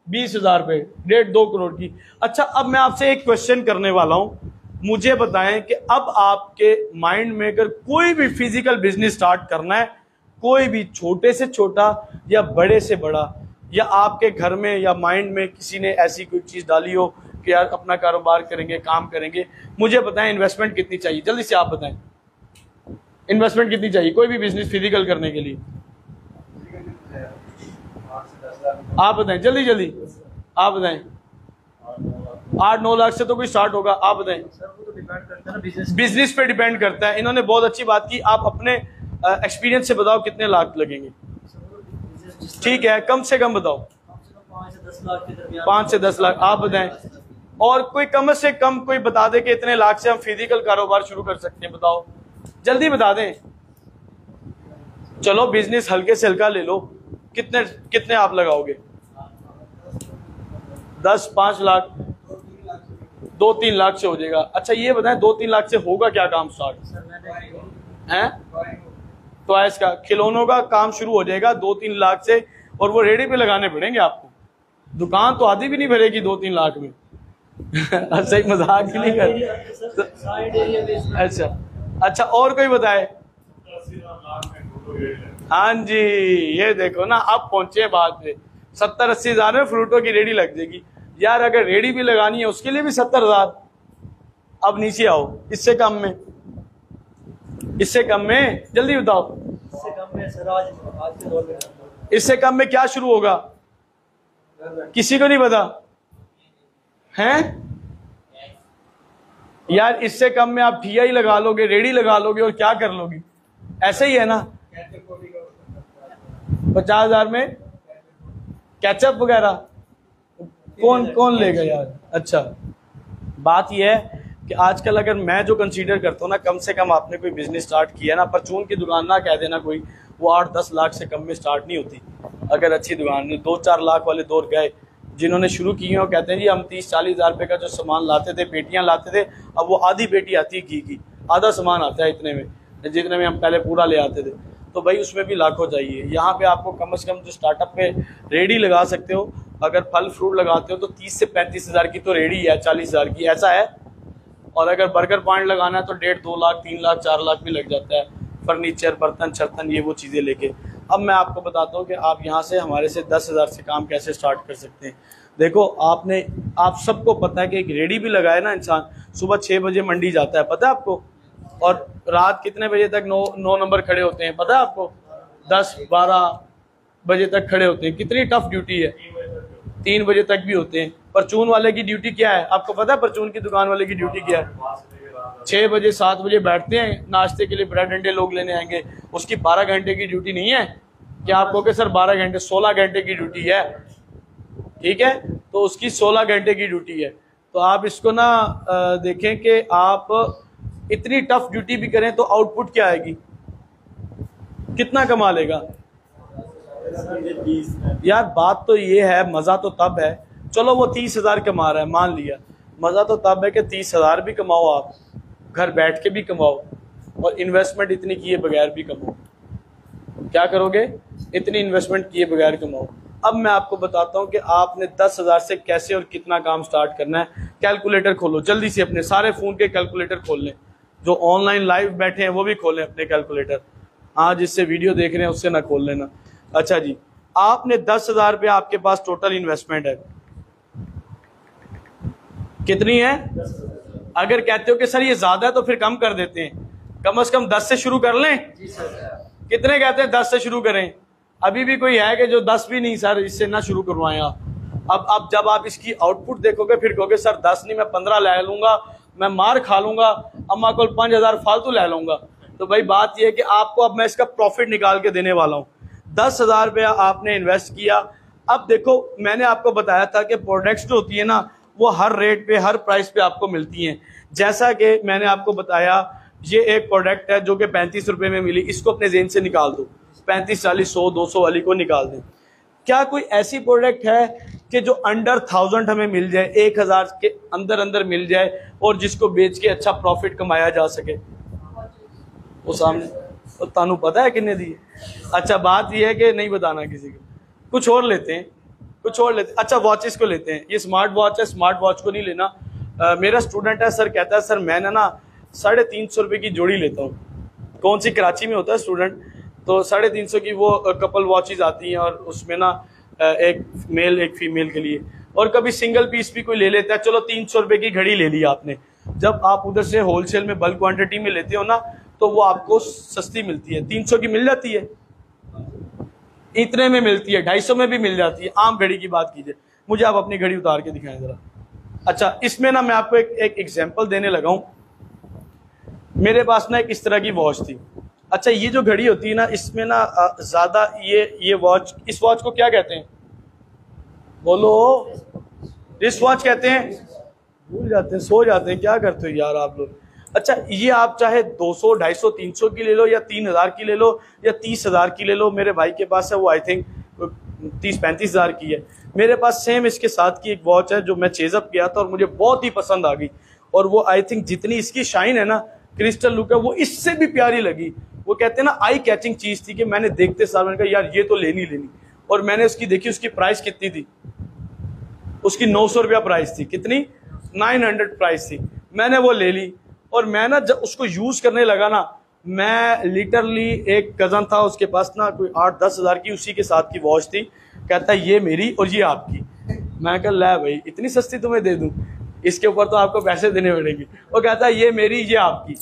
20,000 रुपये, 1.5-2 करोड़ की। अच्छा, अब मैं आपसे एक क्वेश्चन करने वाला हूं, मुझे बताएं कि अब आपके माइंड में अगर कोई भी फिजिकल बिजनेस स्टार्ट करना है, कोई भी छोटे से छोटा या बड़े से बड़ा, या आपके घर में या माइंड में किसी ने ऐसी कोई चीज डाली हो कि यार अपना कारोबार करेंगे, काम करेंगे, मुझे बताएं इन्वेस्टमेंट कितनी चाहिए? जल्दी से आप बताएं, इन्वेस्टमेंट कितनी चाहिए कोई भी बिजनेस फिजिकल करने के लिए? आप बताएं, जल्दी जल्दी आप बताएं। 8-9 लाख से तो कोई स्टार्ट होगा, आप बताएं। बिजनेस पे डिपेंड करता है। इन्होंने बहुत अच्छी बात की, आप अपने एक्सपीरियंस से बताओ कितने लाख लगेंगे? ठीक है, कम से कम बताओ। 5 से 10 लाख, आप बताएं। और कोई कम से कम कोई बता दे कि इतने लाख से हम फिजिकल कारोबार शुरू कर सकते हैं, बताओ, जल्दी बता दें। चलो बिजनेस हल्के से हल्का ले लो, कितने कितने आप लगाओगे? 10-5 लाख, 2-3 लाख से हो जाएगा। अच्छा ये बताएं 2-3 लाख से होगा क्या काम स्टार्ट है? तो इसका खिलौनों का काम शुरू हो जाएगा 2-3 लाख से, और वो रेडी पे लगाने पड़ेंगे आपको। दुकान तो आधी भी नहीं भरेगी 2-3 लाख में। सही मजाक ही नहीं कर। अच्छा, और कोई बताए? हाँ जी, ये देखो ना, अब पहुंचे बात पे। 70-80 हजार में फ्रूटों की रेडी लग जाएगी यार। अगर रेडी भी लगानी है उसके लिए भी 70,000। अब नीचे आओ, इससे कम में, इससे कम में, जल्दी बताओ। इससे कम में क्या शुरू होगा? किसी को नहीं पता हैं यार। इससे कम में आप ठिया ही लगा लोगे, रेडी लगा लोगे और क्या कर लोगे? ऐसे ही है ना। 50,000 में कैचअप वगैरह कौन कौन लेगा यार? अच्छा, बात यह है कि आजकल अगर मैं जो कंसीडर करता हूँ ना, कम से कम आपने कोई बिजनेस स्टार्ट किया ना, परचून की दुकान ना कह देना कोई, वो 8-10 लाख से कम में स्टार्ट नहीं होती। अगर अच्छी दुकान में 2-4 लाख वाले दौर गए जिन्होंने शुरू की हैं, वो कहते हैं जी हम 30-40 हजार रुपये का जो सामान लाते थे, पेटियां लाते थे, अब वो आधी पेटी आती है घी की, आधा सामान आता है इतने में, जितने में हम पहले पूरा ले आते थे। तो भाई उसमें भी लाखों चाहिए। यहाँ पे आपको कम से कम जो स्टार्टअप पे रेडी लगा सकते हो, अगर फल फ्रूट लगाते हो तो 30 से 35 हजार की तो रेडी है, 40 हजार की, ऐसा है। और अगर बर्गर पॉइंट लगाना है तो 1.5-2 लाख, 3 लाख, 4 लाख भी लग जाता है, फर्नीचर, बर्तन शर्तन, ये वो चीज़ें लेके। अब मैं आपको बताता हूँ कि आप यहाँ से हमारे से 10,000 से काम कैसे स्टार्ट कर सकते हैं। देखो आप सबको पता है कि एक रेडी भी लगाए ना इंसान, सुबह 6 बजे मंडी जाता है, पता है आपको, और रात कितने बजे तक 9 नंबर खड़े होते हैं, पता है आपको? 10-12 बजे तक खड़े होते हैं। कितनी टफ ड्यूटी है। 3 बजे तक भी होते हैं। परचून वाले की ड्यूटी क्या है आपको पता है? परचून की दुकान वाले की ड्यूटी क्या है? 6 बजे 7 बजे बैठते हैं नाश्ते के लिए, ब्रेड अंडे लोग लेने आएंगे, उसकी 12 घंटे की ड्यूटी नहीं है क्या आपको? कि सर 12 घंटे, 16 घंटे की ड्यूटी है, ठीक है। तो उसकी 16 घंटे की ड्यूटी है। तो आप इसको ना देखें कि आप इतनी टफ ड्यूटी भी करें तो आउटपुट क्या आएगी, कितना कमा लेगा? यार बात तो ये है, मजा तो तब है, चलो वो 30,000 कमा रहा है मान लिया, मजा तो तब है कि 30,000 भी कमाओ, आप घर बैठ के भी कमाओ और इन्वेस्टमेंट इतनी किए बगैर भी कमाओ। क्या करोगे? इतनी इन्वेस्टमेंट किए बगैर कमाओ। अब मैं आपको बताता हूं कि आपने 10,000 से कैसे और कितना काम स्टार्ट करना है। कैलकुलेटर खोलो जल्दी से, अपने सारे फोन के कैलकुलेटर खोल लें, जो ऑनलाइन लाइव बैठे हैं वो भी खोलें अपने कैलकुलेटर। हाँ, जिससे वीडियो देख रहे हैं उससे ना खोल लेना। अच्छा जी, आपने 10,000 रुपये आपके पास टोटल इन्वेस्टमेंट है, कितनी है? अगर कहते हो कि सर ये ज्यादा है तो फिर कम कर देते हैं, कम से कम 10 से शुरू कर लें। कितने कहते हैं 10 से शुरू करें? अभी भी कोई है कि जो 10 भी नहीं, सर इससे ना शुरू करवाएं आप। अब जब आप इसकी आउटपुट देखोगे फिर कहोगे सर 10 नहीं, मैं 15 ले लूंगा, मैं मार खा लूंगा, अम्मा को 5,000 फालतू ले लूंगा। तो भाई बात यह है कि आपको अब मैं इसका प्रॉफिट निकाल के देने वाला हूं। 10,000 रुपया आपने इन्वेस्ट किया। अब देखो, मैंने आपको बताया था कि प्रोडक्ट्स जो होती है ना वो हर रेट पे, हर प्राइस पे आपको मिलती हैं। जैसा कि मैंने आपको बताया, ये एक प्रोडक्ट है जो कि 35 रुपए में मिली, इसको अपने जेन से निकाल दो, 35, 40, 100, 200 वाली को निकाल दें। क्या कोई ऐसी प्रोडक्ट है कि जो अंडर 1000 हमें मिल जाए, 1000 के अंदर अंदर मिल जाए और जिसको बेच के अच्छा प्रॉफिट कमाया जा सके? वो सामने तो तानू पता है कितने दिए? अच्छा, बात यह है कि नहीं बताना किसी को। कुछ और लेते हैं, कुछ और लेते हैं। अच्छा, वॉचेस को लेते हैं। ये स्मार्ट वॉच है, स्मार्ट वॉच को नहीं लेना। मेरा स्टूडेंट है सर, कहता है सर मैं ना 350 रुपये की जोड़ी लेता हूँ। कौन सी? कराची में होता है स्टूडेंट, तो 350 की वो कपल वॉचेस आती हैं और उसमें ना एक मेल एक फीमेल के लिए, और कभी सिंगल पीस भी कोई ले लेता है। चलो 300 रुपये की घड़ी ले ली आपने। जब आप उधर से होलसेल में बल्क क्वांटिटी में लेते हो ना तो वो आपको सस्ती मिलती है, 300 की मिल जाती है, इतने में मिलती है, 250 में भी मिल जाती है। आम घड़ी की बात कीजिए, मुझे आप अपनी घड़ी उतार के दिखाएं जरा। अच्छा, इसमें ना मैं आपको एक एग्जांपल देने लगा हूं। मेरे पास ना एक इस तरह की वॉच थी। अच्छा, ये जो घड़ी होती है ना इसमें ना ज्यादा ये वॉच, इस वॉच को क्या कहते हैं? बोलो। रिस्ट वॉच कहते हैं। भूल जाते हैं, सो जाते हैं, क्या करते हो यार आप लोग। अच्छा, ये आप चाहे 200, 250, 300 की ले लो या 3,000 की ले लो या 30,000 की ले लो। मेरे भाई के पास है वो आई थिंक 30-35,000 की है। मेरे पास सेम इसके साथ की एक वॉच है जो मैं चेजअप किया था और मुझे बहुत ही पसंद आ गई, और वो आई थिंक जितनी इसकी शाइन है ना, क्रिस्टल लुक है, वो इससे भी प्यारी लगी। वो कहते हैं ना आई कैचिंग चीज थी कि मैंने देखते सार मैंने कहा यार ये तो लेनी लेनी। और मैंने उसकी देखी, उसकी प्राइस कितनी थी? उसकी 900 रुपया प्राइस थी। कितनी? 900 प्राइस थी। मैंने वो ले ली और मैं ना जब उसको यूज करने लगा ना, मैं लिटरली, एक कजन था उसके पास ना कोई 8-10 हज़ार की उसी के साथ की वॉच थी। कहता है ये मेरी और ये आपकी। मैं कहा लै भाई इतनी सस्ती तुम्हें दे दूं, इसके ऊपर तो आपको पैसे देने पड़ेंगे। वो कहता है ये मेरी ये आपकी।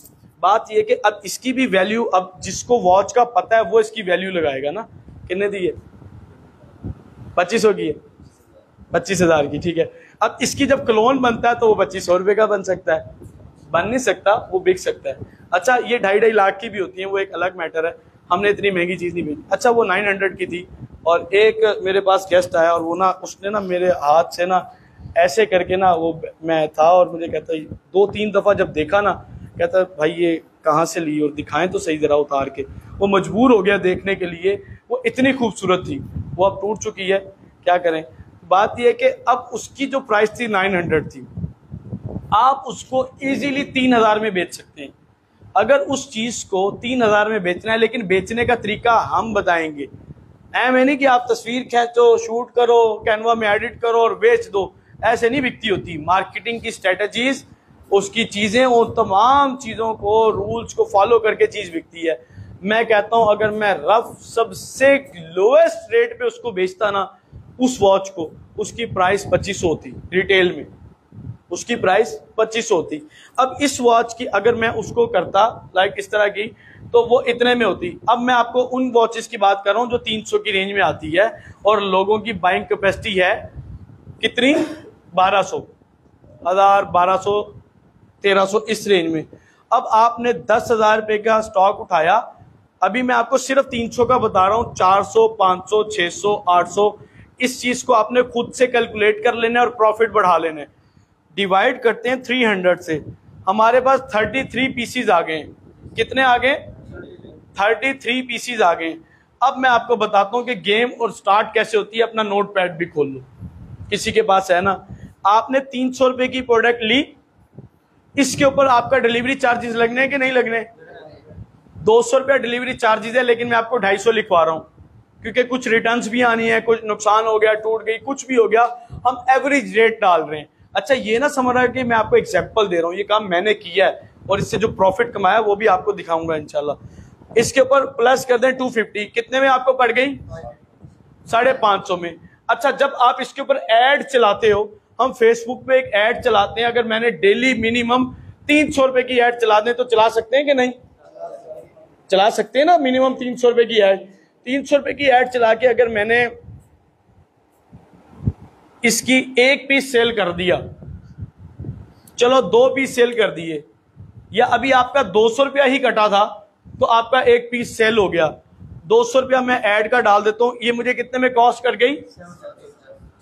बात ये कि अब इसकी भी वैल्यू, अब जिसको वॉच का पता है वो इसकी वैल्यू लगाएगा ना। कितने दी है? 2500 की है, 25,000 की, ठीक है। अब इसकी जब क्लोन बनता है तो वो 2500 रुपये का बन सकता है, बन नहीं सकता, वो बिक सकता है। अच्छा, ये 2.5 लाख की भी होती है, वो एक अलग मैटर है, हमने इतनी महंगी चीज़ नहीं भेजी। अच्छा, वो 900 की थी और एक मेरे पास गेस्ट आया और वो ना उसने ना मेरे हाथ से ना ऐसे करके ना, वो मैं था और मुझे कहता 2-3 दफ़ा जब देखा ना, कहता भाई ये कहाँ से ली और दिखाएं तो सही ज़रा उतार के। वो मजबूर हो गया देखने के लिए, वो इतनी खूबसूरत थी। वो अब टूट चुकी है, क्या करें। बात यह है कि अब उसकी जो प्राइस थी 900 थी, आप उसको इजीली 3,000 में बेच सकते हैं। अगर उस चीज़ को 3,000 में बेचना है, लेकिन बेचने का तरीका हम बताएंगे। ऐसे नहीं कि आप तस्वीर खींचो, शूट करो, कैनवा में एडिट करो और बेच दो, ऐसे नहीं बिकती होती। मार्केटिंग की स्ट्रेटजीज, उसकी चीज़ें, उन तमाम चीज़ों को, रूल्स को फॉलो करके चीज़ बिकती है। मैं कहता हूं अगर मैं रफ सबसे लोएस्ट रेट पे उसको बेचता ना, उस वॉच को, उसकी प्राइस 2500 होती रिटेल में, उसकी प्राइस 2500 होती। अब इस वॉच की अगर मैं उसको करता लाइक इस तरह की, तो वो इतने में होती। अब मैं आपको उन वॉचेस की बात कर रहा हूं जो 300 की रेंज में आती है और लोगों की बाइंग कैपेसिटी है कितनी? 1200, 1000, 1200, 1300 इस रेंज में। अब आपने 10,000 रुपये का स्टॉक उठाया। अभी मैं आपको सिर्फ 300 का बता रहा हूं, 400, 500, 600, 800, इस चीज को आपने खुद से कैलकुलेट कर लेना और प्रॉफिट बढ़ा लेना। डिवाइड करते हैं 300 से। हमारे पास 33 पीसीज आ गए। कितने आ गए? 33 पीसीज आ गए। अब मैं आपको बताता हूं कि गेम और स्टार्ट कैसे होती है। अपना नोट पैड भी खोल लो, किसी के पास है ना। आपने 300 रुपए की प्रोडक्ट ली, इसके ऊपर आपका डिलीवरी चार्जेस लगने हैं कि नहीं लगने? 200 रुपया डिलीवरी चार्जेस है, लेकिन मैं आपको 250 लिखवा रहा हूं क्योंकि कुछ रिटर्न्स भी आनी है, कुछ नुकसान हो गया, टूट गई, कुछ भी हो गया, हम एवरेज रेट डाल रहे हैं। अच्छा, ये ना समझ रहा है कि मैं आपको एग्जांपल दे रहा हूं, ये काम मैंने किया है और इससे जो प्रॉफिट कमाया वो भी आपको दिखाऊंगा इंशाल्लाह। इसके ऊपर प्लस कर दें 250, कितने में आपको पड़ गई? 550 में। अच्छा, जब आप इसके ऊपर ऐड चलाते हो, हम फेसबुक पे एक ऐड चलाते हैं, अगर मैंने डेली मिनिमम 300 रुपए की ऐड चला दें तो चला सकते हैं कि नहीं? चला सकते हैं ना, मिनिमम 300 रुपए की ऐड। 300 रुपए की ऐड चला के अगर मैंने इसकी एक पीस सेल कर दिया, चलो 2 पीस सेल कर दिए, या अभी आपका 200 रुपया ही कटा था तो आपका एक पीस सेल हो गया। 200 रुपया मैं ऐड का डाल देता हूं, ये मुझे कितने में कॉस्ट कर गई?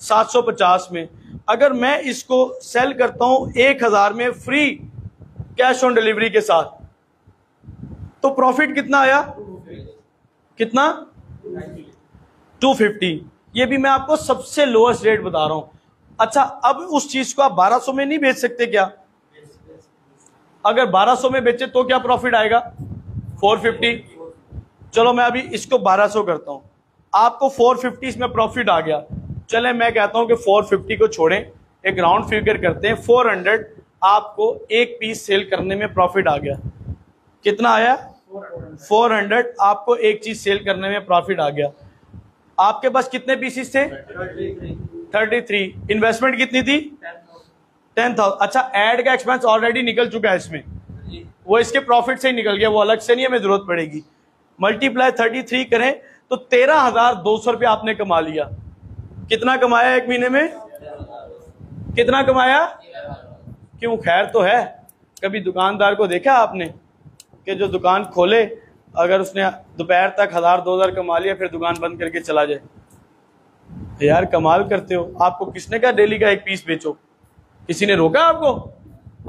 750 में। अगर मैं इसको सेल करता हूं 1000 में फ्री कैश ऑन डिलीवरी के साथ, तो प्रॉफिट कितना आया? कितना? 250। ये भी मैं आपको सबसे लोएस्ट रेट बता रहा हूं। अच्छा, अब उस चीज को आप 1200 में नहीं बेच सकते क्या? अगर 1200 में बेचे तो क्या प्रॉफिट आएगा? 450। चलो मैं अभी इसको 1200 करता हूं, आपको 450 इसमें प्रॉफिट आ गया। चले मैं कहता हूं कि 450 को छोड़ें, एक राउंड फिगर करते हैं, 400 आपको एक पीस सेल करने में प्रॉफिट आ गया। कितना आया? 400 आपको एक चीज सेल करने में प्रॉफिट आ गया। आपके पास कितने पीसेस थे? 33। इन्वेस्टमेंट कितनी थी? 10,000। अच्छा, ऐड का एक्सपेंस ऑलरेडी निकल चुका है इसमें, वो इसके प्रॉफिट से ही निकल गया, वो अलग से नहीं हमें जरूरत पड़ेगी। मल्टीप्लाई 33 करें तो 13,200 रुपया आपने कमा लिया। कितना कमाया एक महीने में? कितना कमाया? क्यों, खैर तो है। कभी दुकानदार को देखा आपने कि जो दुकान खोले, अगर उसने दोपहर तक 1000-2000 कमा लिया फिर दुकान बंद करके चला जाए? यार कमाल करते हो। आपको किसने कहा डेली का एक पीस बेचो? किसी ने रोका आपको?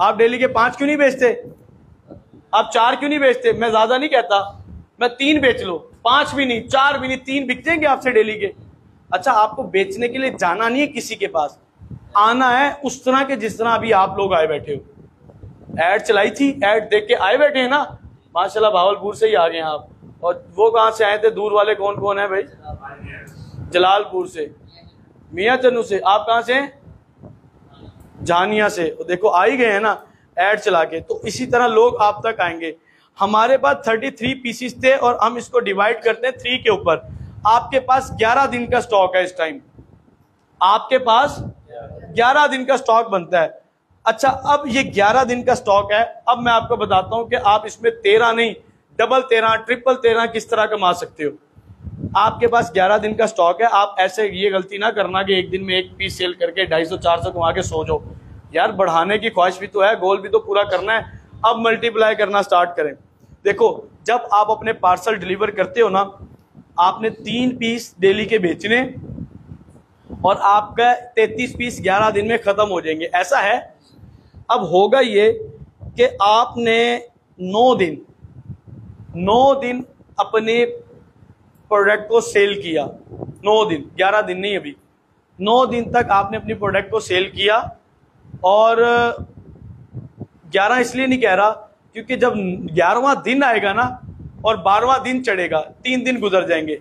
आप डेली के 5 क्यों नहीं बेचते? आप 4 क्यों नहीं बेचते? मैं ज्यादा नहीं कहता, मैं 3 बेच लो, 5 भी नहीं, 4 भी नहीं, 3 बिक जाएंगे आपसे डेली के। अच्छा, आपको बेचने के लिए जाना नहीं है किसी के पास, आना है उस तरह के जिस तरह अभी आप लोग आए बैठे हो। ऐड चलाई थी, ऐड देख के आए बैठे हैं ना, माशाल्लाह भावलपुर से ही आ गए हैं आप। और वो कहां से आए थे? दूर वाले कौन कौन है भाई? जलालपुर से, मियां चन्नू से। आप कहां से? जानिया से। देखो आ ही गए हैं ना ऐड चला के। तो इसी तरह लोग आप तक आएंगे। हमारे पास 33 पीसीस थे और हम इसको डिवाइड करते हैं 3 के ऊपर। आपके पास 11 दिन का स्टॉक है इस टाइम, आपके पास 11 दिन का स्टॉक बनता है। अच्छा, अब ये 11 दिन का स्टॉक है। अब मैं आपको बताता हूं कि आप इसमें 13 नहीं, डबल 13, ट्रिपल 13 किस तरह कमा सकते हो। आपके पास 11 दिन का स्टॉक है। आप ऐसे ये गलती ना करना कि एक दिन में एक पीस सेल करके 250-400 कमा के सो जाओ। यार बढ़ाने की ख्वाहिश भी तो है, गोल भी तो पूरा करना है। अब मल्टीप्लाई करना स्टार्ट करें। देखो, जब आप अपने पार्सल डिलीवर करते हो ना, आपने 3 पीस डेली के बेचने और आपका 33 पीस 11 दिन में खत्म हो जाएंगे। ऐसा है। अब होगा ये कि आपने 9 दिन अपने प्रोडक्ट को सेल किया। 9 दिन, 11 दिन नहीं, अभी 9 दिन तक आपने अपनी प्रोडक्ट को सेल किया। और 11 इसलिए नहीं कह रहा क्योंकि जब 11वां दिन आएगा ना और 12वां दिन चढ़ेगा, 3 दिन गुजर जाएंगे।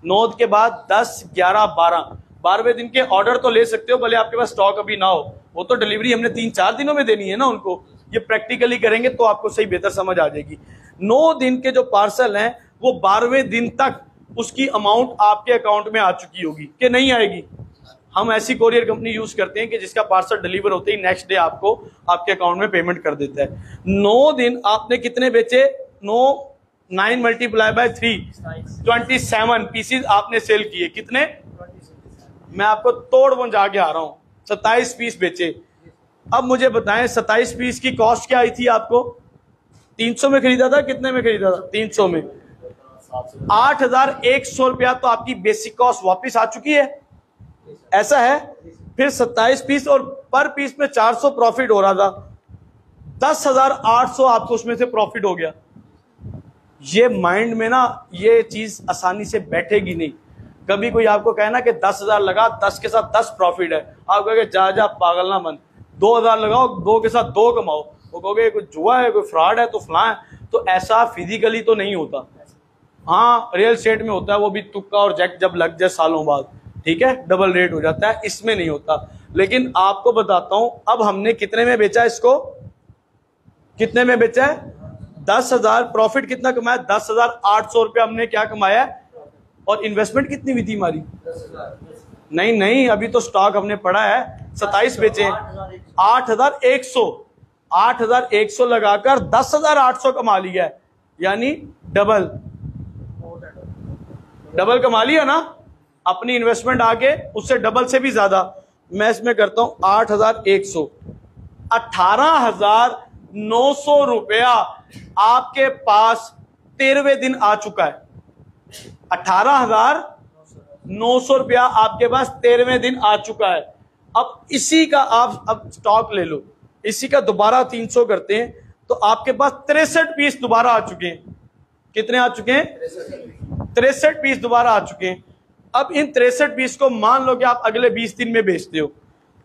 9 के बाद 10, 11, 12वें दिन के ऑर्डर तो ले सकते हो, भले आपके पास स्टॉक अभी ना हो। वो तो डिलीवरी हमने 3-4 दिनों में देनी है ना उनको। ये प्रैक्टिकली करेंगे तो आपको सही बेहतर समझ आ जाएगी। 9 दिन के जो पार्सल हैं वो 12वें दिन तक उसकी अमाउंट आपके अकाउंट में आ चुकी होगी कि नहीं आएगी। हम ऐसी कोरियर कंपनी यूज करते हैं कि जिसका पार्सल डिलीवर होते ही नेक्स्ट डे आपको आपके अकाउंट में पेमेंट कर देता है। 9 दिन आपने कितने बेचे? 9 मल्टीप्लाई बाय 3, 27 पीसीज आपने सेल किए। कितने? मैं आपको तोड़ बुंजा के आ रहा हूं। 27 पीस बेचे। अब मुझे बताएं 27 पीस की कॉस्ट क्या आई थी आपको? 300 में खरीदा था, कितने में खरीदा था? 300 में। 8,100 रुपया तो आपकी बेसिक कॉस्ट वापस आ चुकी है। ऐसा है। फिर 27 पीस और पर पीस में 400 प्रॉफिट हो रहा था। 10,800 आपको उसमें से प्रॉफिट हो गया। ये माइंड में ना ये चीज आसानी से बैठेगी नहीं। कभी कोई आपको कहे ना कि 10,000 लगा, 10 के साथ 10 प्रॉफिट है, आप कहोगे जा पागल ना बन, 2,000 लगाओ, 2 के साथ 2 कमाओ। वो कहोगे कोई जुआ है, कोई फ्रॉड है, तो फलां है। तो ऐसा फिजिकली तो नहीं होता। हाँ, रियल एस्टेट में होता है, वो भी तुक्का और जैक जब लग जाए सालों बाद, ठीक है, डबल रेट हो जाता है, इसमें नहीं होता। लेकिन आपको बताता हूं, अब हमने कितने में बेचा इसको, कितने में बेचा है, 10,000। प्रॉफिट कितना कमाया, 10,800 रुपया हमने क्या कमाया। और इन्वेस्टमेंट कितनी हुई थी हमारी, नहीं, अभी तो स्टॉक हमने पढ़ा है 27 बेचे, 8,100 लगाकर 10,800 कमा लिया है, यानी डबल कमा लिया ना। अपनी इन्वेस्टमेंट आके उससे डबल से भी ज्यादा। मैं इसमें करता हूं 8,100, 18,900 रुपया आपके पास 13वें दिन आ चुका है। 18,900 रुपया आपके पास 13वें दिन आ चुका है। अब इसी का आप अब स्टॉक ले लो, इसी का दोबारा 300 करते हैं तो आपके पास 63 पीस दोबारा आ चुके हैं। कितने आ चुके हैं, 63 पीस दोबारा आ चुके हैं। अब इन 63 पीस को मान लो कि आप अगले 20 दिन में बेचते हो,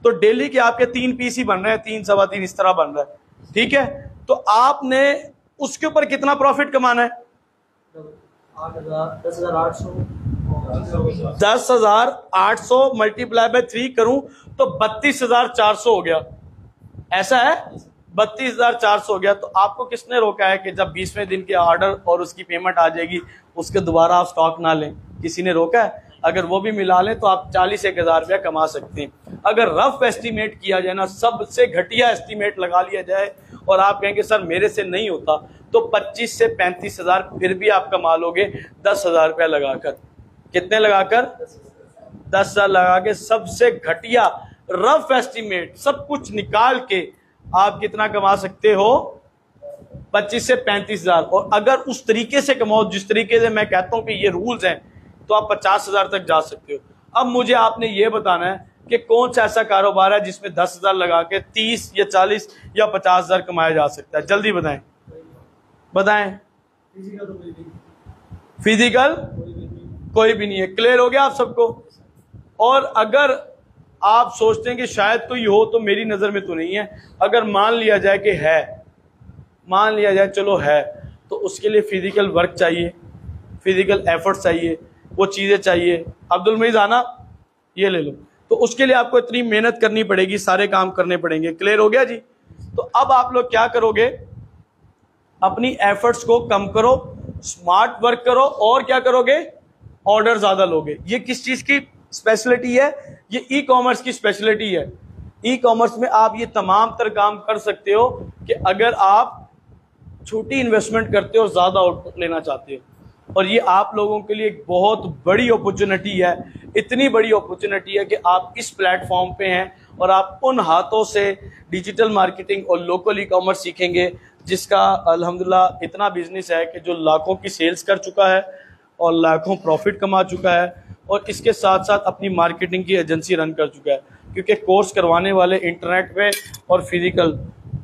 तो डेली के आपके 3 पीस ही बन रहे हैं, 3 सवा 3 इस तरह बन रहा है, ठीक है। तो आपने उसके ऊपर कितना प्रॉफिट कमाना है, 10,800 मल्टीप्लाई बाय 3 करूं तो 32,400 हो गया। ऐसा है, 32,400 हो गया। तो आपको किसने रोका है कि जब 20वें दिन के ऑर्डर और उसकी पेमेंट आ जाएगी उसके दोबारा आप स्टॉक ना लें? किसी ने रोका है? अगर वो भी मिला लें तो आप 40-1,000 रुपया कमा सकते हैं। अगर रफ एस्टीमेट किया जाए ना, सबसे घटिया एस्टीमेट लगा लिया जाए और आप कहेंगे सर मेरे से नहीं होता, तो 25 से 35,000 फिर भी आप कमा लोगे 10,000 रुपया लगाकर। कितने लगाकर, 10,000 लगा के। सबसे घटिया रफ एस्टीमेट सब कुछ निकाल के आप कितना कमा सकते हो, 25 से 35,000। और अगर उस तरीके से कमाओ जिस तरीके से मैं कहता हूं कि ये रूल्स हैं, तो आप 50,000 तक जा सकते हो। अब मुझे आपने ये बताना है कि कौन सा ऐसा कारोबार है जिसमें 10,000 लगा के 30 या 40 या 50,000 कमाया जा सकता है। जल्दी बताएं, फिजिकल कोई भी नहीं है। क्लियर हो गया आप सबको? और अगर आप सोचते हैं कि शायद कोई हो, तो मेरी नजर में तो नहीं है। अगर मान लिया जाए कि है, मान लिया जाए चलो है, तो उसके लिए फिजिकल वर्क चाहिए, फिजिकल एफर्ट चाहिए, वो चीजें चाहिए। अब्दुल मजीद आना, ये ले लो। तो उसके लिए आपको इतनी मेहनत करनी पड़ेगी, सारे काम करने पड़ेंगे। क्लियर हो गया जी? तो अब आप लोग क्या करोगे, अपनी एफर्ट्स को कम करो, स्मार्ट वर्क करो, और क्या करोगे, ऑर्डर ज्यादा लोगे। ये किस चीज की स्पेशलिटी है? ये ई कॉमर्स की स्पेशलिटी है। ई कॉमर्स में आप ये तमाम तर काम कर सकते हो कि अगर आप छोटी इन्वेस्टमेंट करते हो और ज्यादा आउटपुट लेना चाहते हो। और ये आप लोगों के लिए एक बहुत बड़ी अपॉर्चुनिटी है। इतनी बड़ी अपॉर्चुनिटी है कि आप इस प्लेटफॉर्म पे हैं और आप उन हाथों से डिजिटल मार्केटिंग और लोकल ई कॉमर्स सीखेंगे जिसका अल्हम्दुलिल्लाह इतना बिजनेस है कि जो लाखों की सेल्स कर चुका है और लाखों प्रॉफिट कमा चुका है, और इसके साथ साथ अपनी मार्केटिंग की एजेंसी रन कर चुका है। क्योंकि कोर्स करवाने वाले इंटरनेट पे और फिजिकल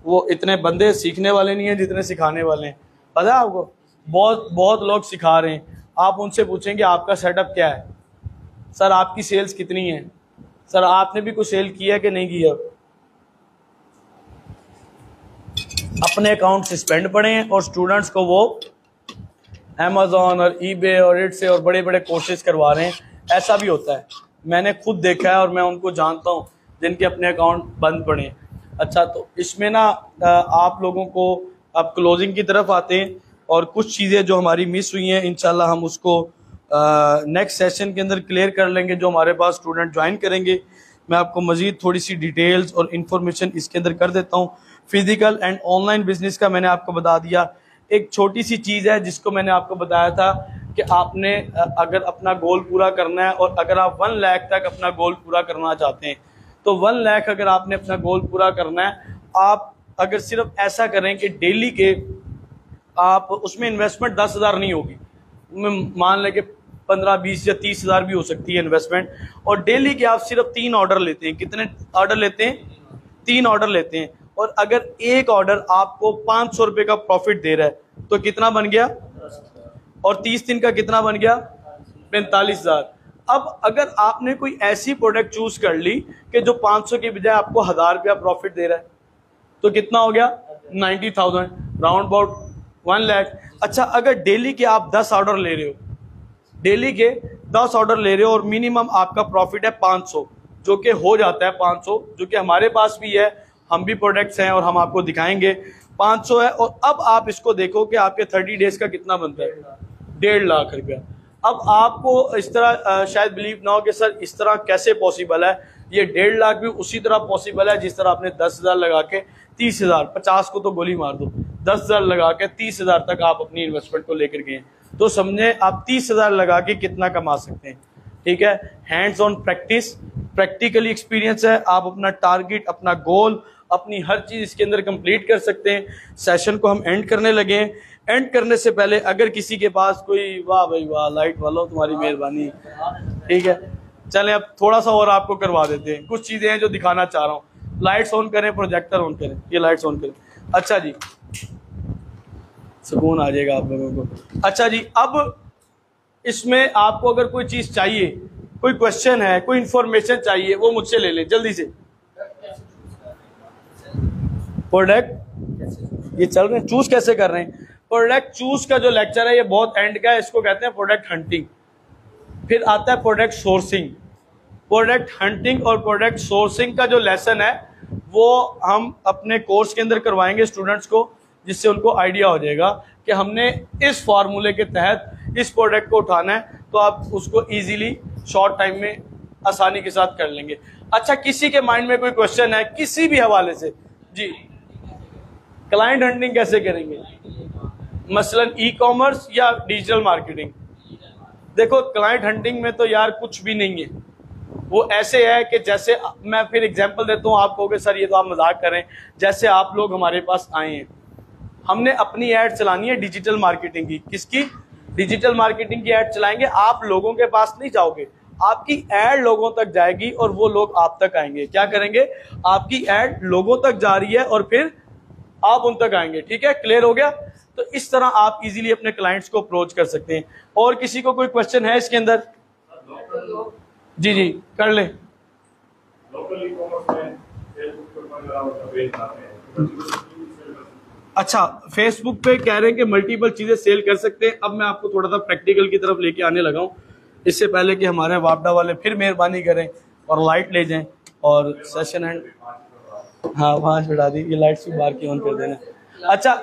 वो इतने बंदे सीखने वाले नहीं हैं जितने सिखाने वाले हैं। पता है आपको, बहुत लोग सिखा रहे हैं। आप उनसे पूछेंगे आपका सेटअप क्या है, सर आपकी सेल्स कितनी है, सर आपने भी कुछ सेल किया कि नहीं किया। अपने अकाउंट से स्पेंड पड़े हैं और स्टूडेंट्स को वो अमेज़ॉन और ईबे और इट से और बड़े बड़े कोर्सेज करवा रहे हैं। ऐसा भी होता है, मैंने खुद देखा है और मैं उनको जानता हूँ जिनके अपने अकाउंट बंद पड़े हैं। अच्छा, तो इसमें ना आप लोगों को अब क्लोजिंग की तरफ आते हैं और कुछ चीज़ें जो हमारी मिस हुई हैं इंशाल्लाह हम उसको नेक्स्ट सेशन के अंदर क्लियर कर लेंगे जो हमारे पास स्टूडेंट ज्वाइन करेंगे। मैं आपको मज़ीद थोड़ी सी डिटेल्स और इन्फॉर्मेशन इसके अंदर कर देता हूँ। फिजिकल एंड ऑनलाइन बिजनेस का मैंने आपको बता दिया। एक छोटी सी चीज़ है जिसको मैंने आपको बताया था कि आपने अगर अपना गोल पूरा करना है और अगर आप 1 लाख तक अपना गोल पूरा करना चाहते हैं, तो 1 लाख अगर आपने अपना गोल पूरा करना है, आप अगर सिर्फ ऐसा करें कि डेली के आप उसमें इन्वेस्टमेंट 10,000 नहीं होगी, मान लें कि 15, 20 या 30,000 भी हो सकती है इन्वेस्टमेंट, और डेली के आप सिर्फ 3 ऑर्डर लेते हैं। कितने ऑर्डर लेते हैं? 3 ऑर्डर लेते हैं। और अगर एक ऑर्डर आपको 500 रुपये का प्रॉफिट दे रहा है तो कितना बन गया, और 30 दिन का कितना बन गया, 45,000। अब अगर आपने कोई ऐसी प्रोडक्ट चूज कर ली कि जो 500 की बजाय आपको 1000 रुपया प्रॉफिट दे रहा है तो कितना हो गया, 90,000, राउंड अबाउट 1 लाख। अच्छा, अगर डेली के आप 10 ऑर्डर ले रहे हो, डेली के 10 ऑर्डर ले रहे हो और मिनिमम आपका प्रॉफिट है 500, जो कि हो जाता है 500, जो कि हमारे पास भी है, हम भी प्रोडक्ट्स हैं और हम आपको दिखाएंगे 500 है। और अब आप इसको देखो कि आपके 30 डेज का कितना बनता है, 1.5 लाख रुपया। अब आपको इस तरह शायद बिलीव ना हो कि सर इस तरह कैसे पॉसिबल है, ये 1.5 लाख भी उसी तरह पॉसिबल है जिस तरह आपने 10,000 लगा के 30,000, 50 को तो गोली मार दो, 10,000 लगा के 30,000 तक आप अपनी इन्वेस्टमेंट को लेकर गए, तो समझे आप 30,000 लगा के कितना कमा सकते हैं। ठीक है, hands on practice, practically experience है, आप अपना टारगेट, अपना गोल, अपनी हर चीज इसके अंदर कंप्लीट कर सकते हैं। सेशन को हम एंड करने लगे हैं। एंड करने से पहले अगर किसी के पास कोई, वाह भाई वाह, लाइट वालों तुम्हारी मेहरबानी, ठीक है, चलें अब थोड़ा सा और आपको करवा देते हैं, कुछ चीजें हैं जो दिखाना चाह रहा हूँ। लाइट्स ऑन करें, प्रोजेक्टर ऑन करें, ये लाइट्स ऑन करें। अच्छा जी, सुकून आ जाएगा आप लोगों को। अच्छा जी, अब इसमें आपको अगर कोई चीज चाहिए, कोई क्वेश्चन है, कोई इंफॉर्मेशन चाहिए, वो मुझसे ले लें जल्दी से। प्रोडक्ट ये चल रहे हैं, चूज कैसे कर रहे हैं, प्रोडक्ट चूज का जो लेक्चर है ये बहुत एंड का है, इसको कहते हैं प्रोडक्ट हंटिंग। फिर आता है प्रोडक्ट सोर्सिंग। प्रोडक्ट हंटिंग और प्रोडक्ट सोर्सिंग का जो लेसन है वो हम अपने कोर्स के अंदर करवाएंगे स्टूडेंट्स को, जिससे उनको आइडिया हो जाएगा कि हमने इस फार्मूले के तहत इस प्रोडक्ट को उठाना है, तो आप उसको इजीली शॉर्ट टाइम में आसानी के साथ कर लेंगे। अच्छा, किसी के माइंड में कोई क्वेश्चन है किसी भी हवाले से? जी, क्लाइंट हंटिंग कैसे करेंगे, मसलन ई कॉमर्स या डिजिटल मार्केटिंग? देखो, क्लाइंट हंटिंग में तो यार कुछ भी नहीं है, वो ऐसे है कि जैसे मैं फिर एग्जांपल देता हूँ, आप कहोगे सर ये तो आप मजाक करें, जैसे आप लोग हमारे पास आए हैं, हमने अपनी ऐड चलानी है डिजिटल मार्केटिंग की। किसकी? डिजिटल मार्केटिंग की ऐड चलाएंगे, आप लोगों के पास नहीं जाओगे, आपकी ऐड लोगों तक जाएगी और वो लोग आप तक आएंगे। क्या करेंगे? आपकी ऐड लोगों तक जा रही है और फिर आप उन तक आएंगे। ठीक है, क्लियर हो गया? तो इस तरह आप इजीली अपने क्लाइंट्स को अप्रोच कर सकते हैं। और किसी को कोई क्वेश्चन है इसके अंदर? जी जी, कर ले। लोकल ई कॉमर्स में फेसबुक पर अच्छा, फेसबुक पे कह रहे हैं कि मल्टीपल चीजें सेल कर सकते हैं। अब मैं आपको थोड़ा सा प्रैक्टिकल की तरफ लेके आने लगा हूँ, इससे पहले कि हमारे वापडा वाले फिर मेहरबानी करें और लाइट ले जाएं और सेशन एंड, हाँ वहाँ छुड़ा दी, ये लाइट्स भी बाहर की ऑन कर देना। अच्छा,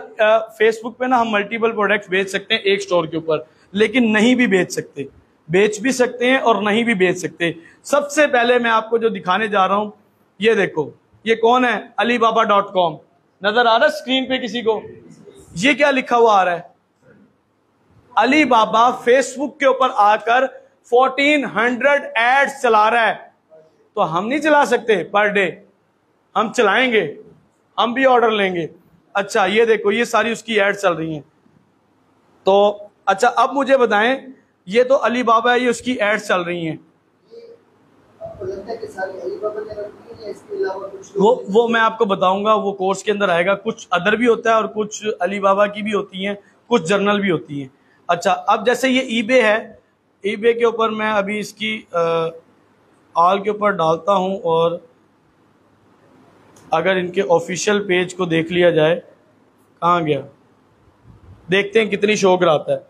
फेसबुक पे ना हम मल्टीपल प्रोडक्ट्स बेच सकते हैं एक स्टोर के ऊपर, लेकिन नहीं भी बेच सकते, बेच भी सकते हैं और नहीं भी बेच सकते। सबसे पहले मैं आपको जो दिखाने जा रहा हूं, ये देखो, ये कौन है? alibaba.com। नजर आ रहा है स्क्रीन पे किसी को? ये क्या लिखा हुआ आ रहा है? अलीबाबा फेसबुक के ऊपर आकर 1400 एड्स चला रहा है। तो हम नहीं चला सकते पर डे? हम चलाएंगे, हम भी ऑर्डर लेंगे। अच्छा, ये देखो, ये सारी उसकी एड्स चल रही हैं। तो अच्छा, अब मुझे बताएं, ये तो अलीबाबा है, ये उसकी एड्स चल रही हैं। वो मैं आपको बताऊंगा, वो कोर्स के अंदर आएगा। कुछ अदर भी होता है और कुछ अलीबाबा की भी होती हैं, कुछ जर्नल भी होती हैं। अच्छा, अब जैसे ये ईबे है, ईबे के ऊपर मैं अभी इसकी ऑल के ऊपर डालता हूं और अगर इनके ऑफिशियल पेज को देख लिया जाए, कहाँ गया, देखते हैं कितनी शो कराता है।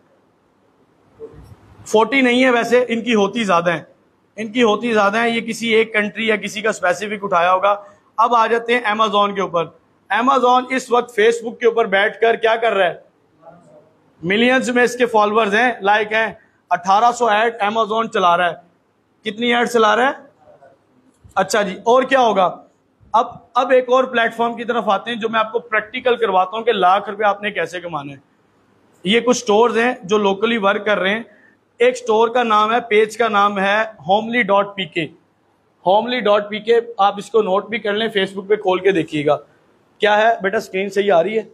40 नहीं है वैसे, इनकी होती ज्यादा है, इनकी होती ज्यादा है। ये किसी एक कंट्री या किसी का स्पेसिफिक उठाया होगा। अब आ जाते हैं अमेजोन के ऊपर। अमेजोन इस वक्त फेसबुक के ऊपर बैठकर क्या कर रहा है? मिलियंस में इसके फॉलोअर्स हैं, लाइक हैं। 1800 ऐड अमेजोन चला रहा है। कितनी ऐड चला रहा है? अच्छा जी, और क्या होगा? अब एक और प्लेटफॉर्म की तरफ आते हैं जो मैं आपको प्रैक्टिकल करवाता हूं कि लाख रुपए आपने कैसे कमाने हैं। ये कुछ स्टोर्स हैं जो लोकली वर्क कर रहे हैं। एक स्टोर का नाम है, पेज का नाम है homely.pk। homely.pk, आप इसको नोट भी कर लें, फेसबुक पे खोल के देखिएगा। क्या है बेटा, स्क्रीन सही आ रही है?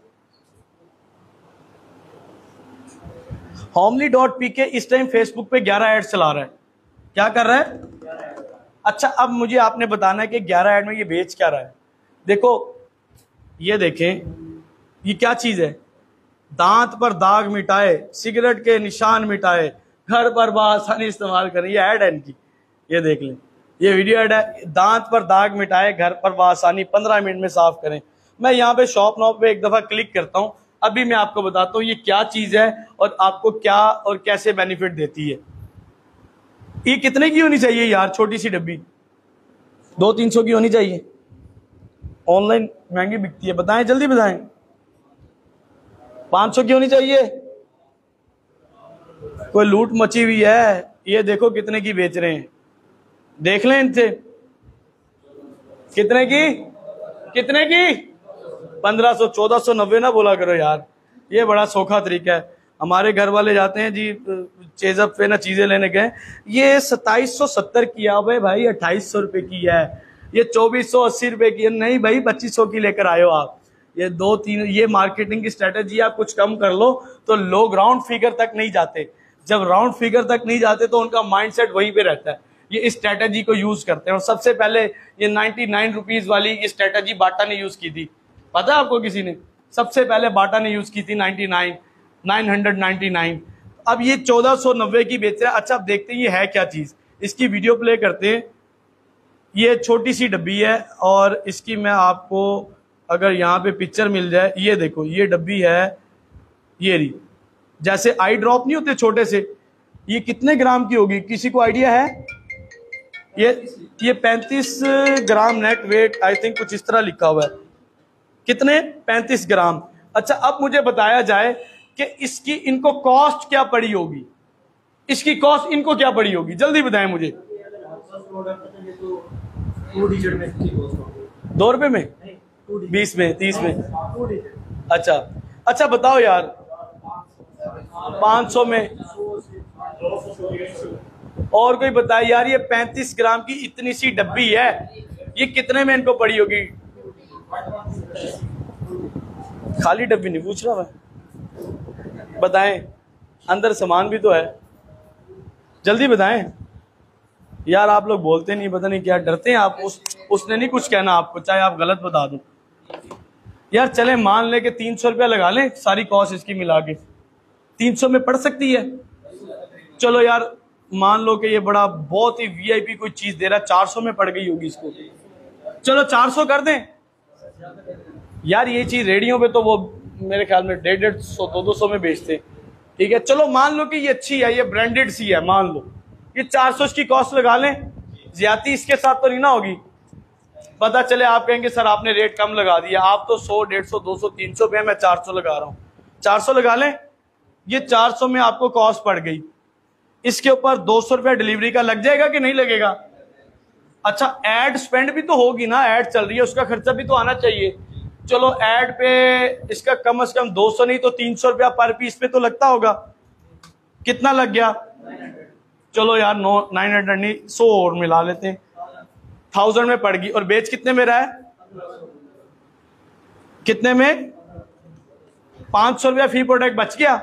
homely.pk इस टाइम फेसबुक पे 11 एड चला रहा है। क्या कर रहा है? अच्छा, अब मुझे आपने बताना है कि 11 ऐड में ये बेच क्या रहा है। देखो, ये देखें, ये क्या चीज है? दांत पर दाग मिटाए, सिगरेट के निशान मिटाए, घर पर बआसानी इस्तेमाल करें। ये ऐड है इनकी, ये देख लें, ये वीडियो ऐड है। दांत पर दाग मिटाए, घर पर बआसानी 15 मिनट में साफ करें। मैं यहाँ पे शॉप नाउ पे एक दफा क्लिक करता हूँ, अभी मैं आपको बताता हूँ ये क्या चीज है और आपको क्या और कैसे बेनिफिट देती है। ये कितने की होनी चाहिए यार? छोटी सी डब्बी 200-300 की होनी चाहिए। ऑनलाइन महंगी बिकती है, बताएं जल्दी बताएं। 500 की होनी चाहिए। कोई लूट मची हुई है। ये देखो कितने की बेच रहे हैं, देख लें इनसे। कितने की? कितने की? 1500, 1490 ना बोला करो यार, ये बड़ा सौखा तरीका है। हमारे घर वाले जाते हैं जी चेजअप पे ना चीजें लेने गए, ये 2770 की है भाई, 2800 रुपए की है। ये 2480 रुपए की है। नहीं भाई 2500 की लेकर आयो आप। ये 2-3 ये मार्केटिंग की स्ट्रेटेजी, आप कुछ कम कर लो तो लोग राउंड फिगर तक नहीं जाते। जब राउंड फिगर तक नहीं जाते तो उनका माइंडसेट वहीं पे रहता है। ये इस स्ट्रेटेजी को यूज करते हैं। और सबसे पहले ये 99 रुपीज वाली ये स्ट्रेटेजी बाटा ने यूज की थी। पता है आपको किसी ने? सबसे पहले बाटा ने यूज की थी 999। अब ये 1490 की बेच रहा है। अच्छा अब देखते हैं ये है क्या चीज, इसकी वीडियो प्ले करते हैं। ये छोटी सी डब्बी है और इसकी मैं आपको अगर यहाँ पे पिक्चर मिल जाए, ये देखो ये डब्बी है, ये रही। जैसे आई ड्रॉप नहीं होते छोटे से, ये कितने ग्राम की होगी? किसी को आइडिया है? ये 35 ग्राम नेट वेट, आई थिंक कुछ इस तरह लिखा हुआ है। कितने? 35 ग्राम। अच्छा अब मुझे बताया जाए कि इसकी इनको कॉस्ट क्या पड़ी होगी? इसकी कॉस्ट इनको क्या पड़ी होगी? जल्दी बताएं मुझे। 2 रुपए में, 20 में, 30 में? अच्छा अच्छा बताओ यार, 500 में? और कोई बताए यार, ये 35 ग्राम की इतनी सी डब्बी है, ये कितने में इनको पड़ी होगी? खाली डब्बी नहीं पूछ रहा मैं, बताएं, अंदर सामान भी तो है, जल्दी बताएं यार। आप लोग बोलते नहीं, पता नहीं क्या डरते हैं आप। उसने नहीं कुछ कहना आपको, चाहे आप गलत बता दो यार। चले मान ले कि 300 रुपया लगा लें, सारी कॉस्ट इसकी मिला के 300 में पड़ सकती है। चलो यार मान लो कि ये बड़ा बहुत ही वीआईपी कोई चीज दे रहा है, 400 में पड़ गई होगी इसको। चलो 400 कर दें यार। ये चीज रेडियो पे तो वो मेरे ख्याल में 150-200 में बेचते, ठीक है। चलो मान लो कि ये अच्छी है, ये ब्रांडेड सी है, मान लो ये 400 की कॉस्ट लगा लें। ज्यादा इसके साथ तो नहीं ना होगी? पता चले आप कहेंगे सर आपने रेट कम लगा दिया, आप तो 100, 150, 200, 300 पे, मैं 400 लगा रहा हूं। 400 लगा लें। ये 400 में आपको कॉस्ट पड़ गई, इसके ऊपर 200 रुपया डिलीवरी का लग जाएगा कि नहीं लगेगा? अच्छा एड स्पेंड भी तो होगी ना, एड चल रही है, उसका खर्चा भी तो आना चाहिए। चलो एड पे इसका कम से कम 200 नहीं तो 300 रुपया पर पीस पे तो लगता होगा। कितना लग गया? चलो यार 900 नहीं, 100 और मिला लेते हैं, 1000 में पड़ गई। और बेच कितने में रहा है? कितने में? 500 रुपया फी प्रोडक्ट बच गया।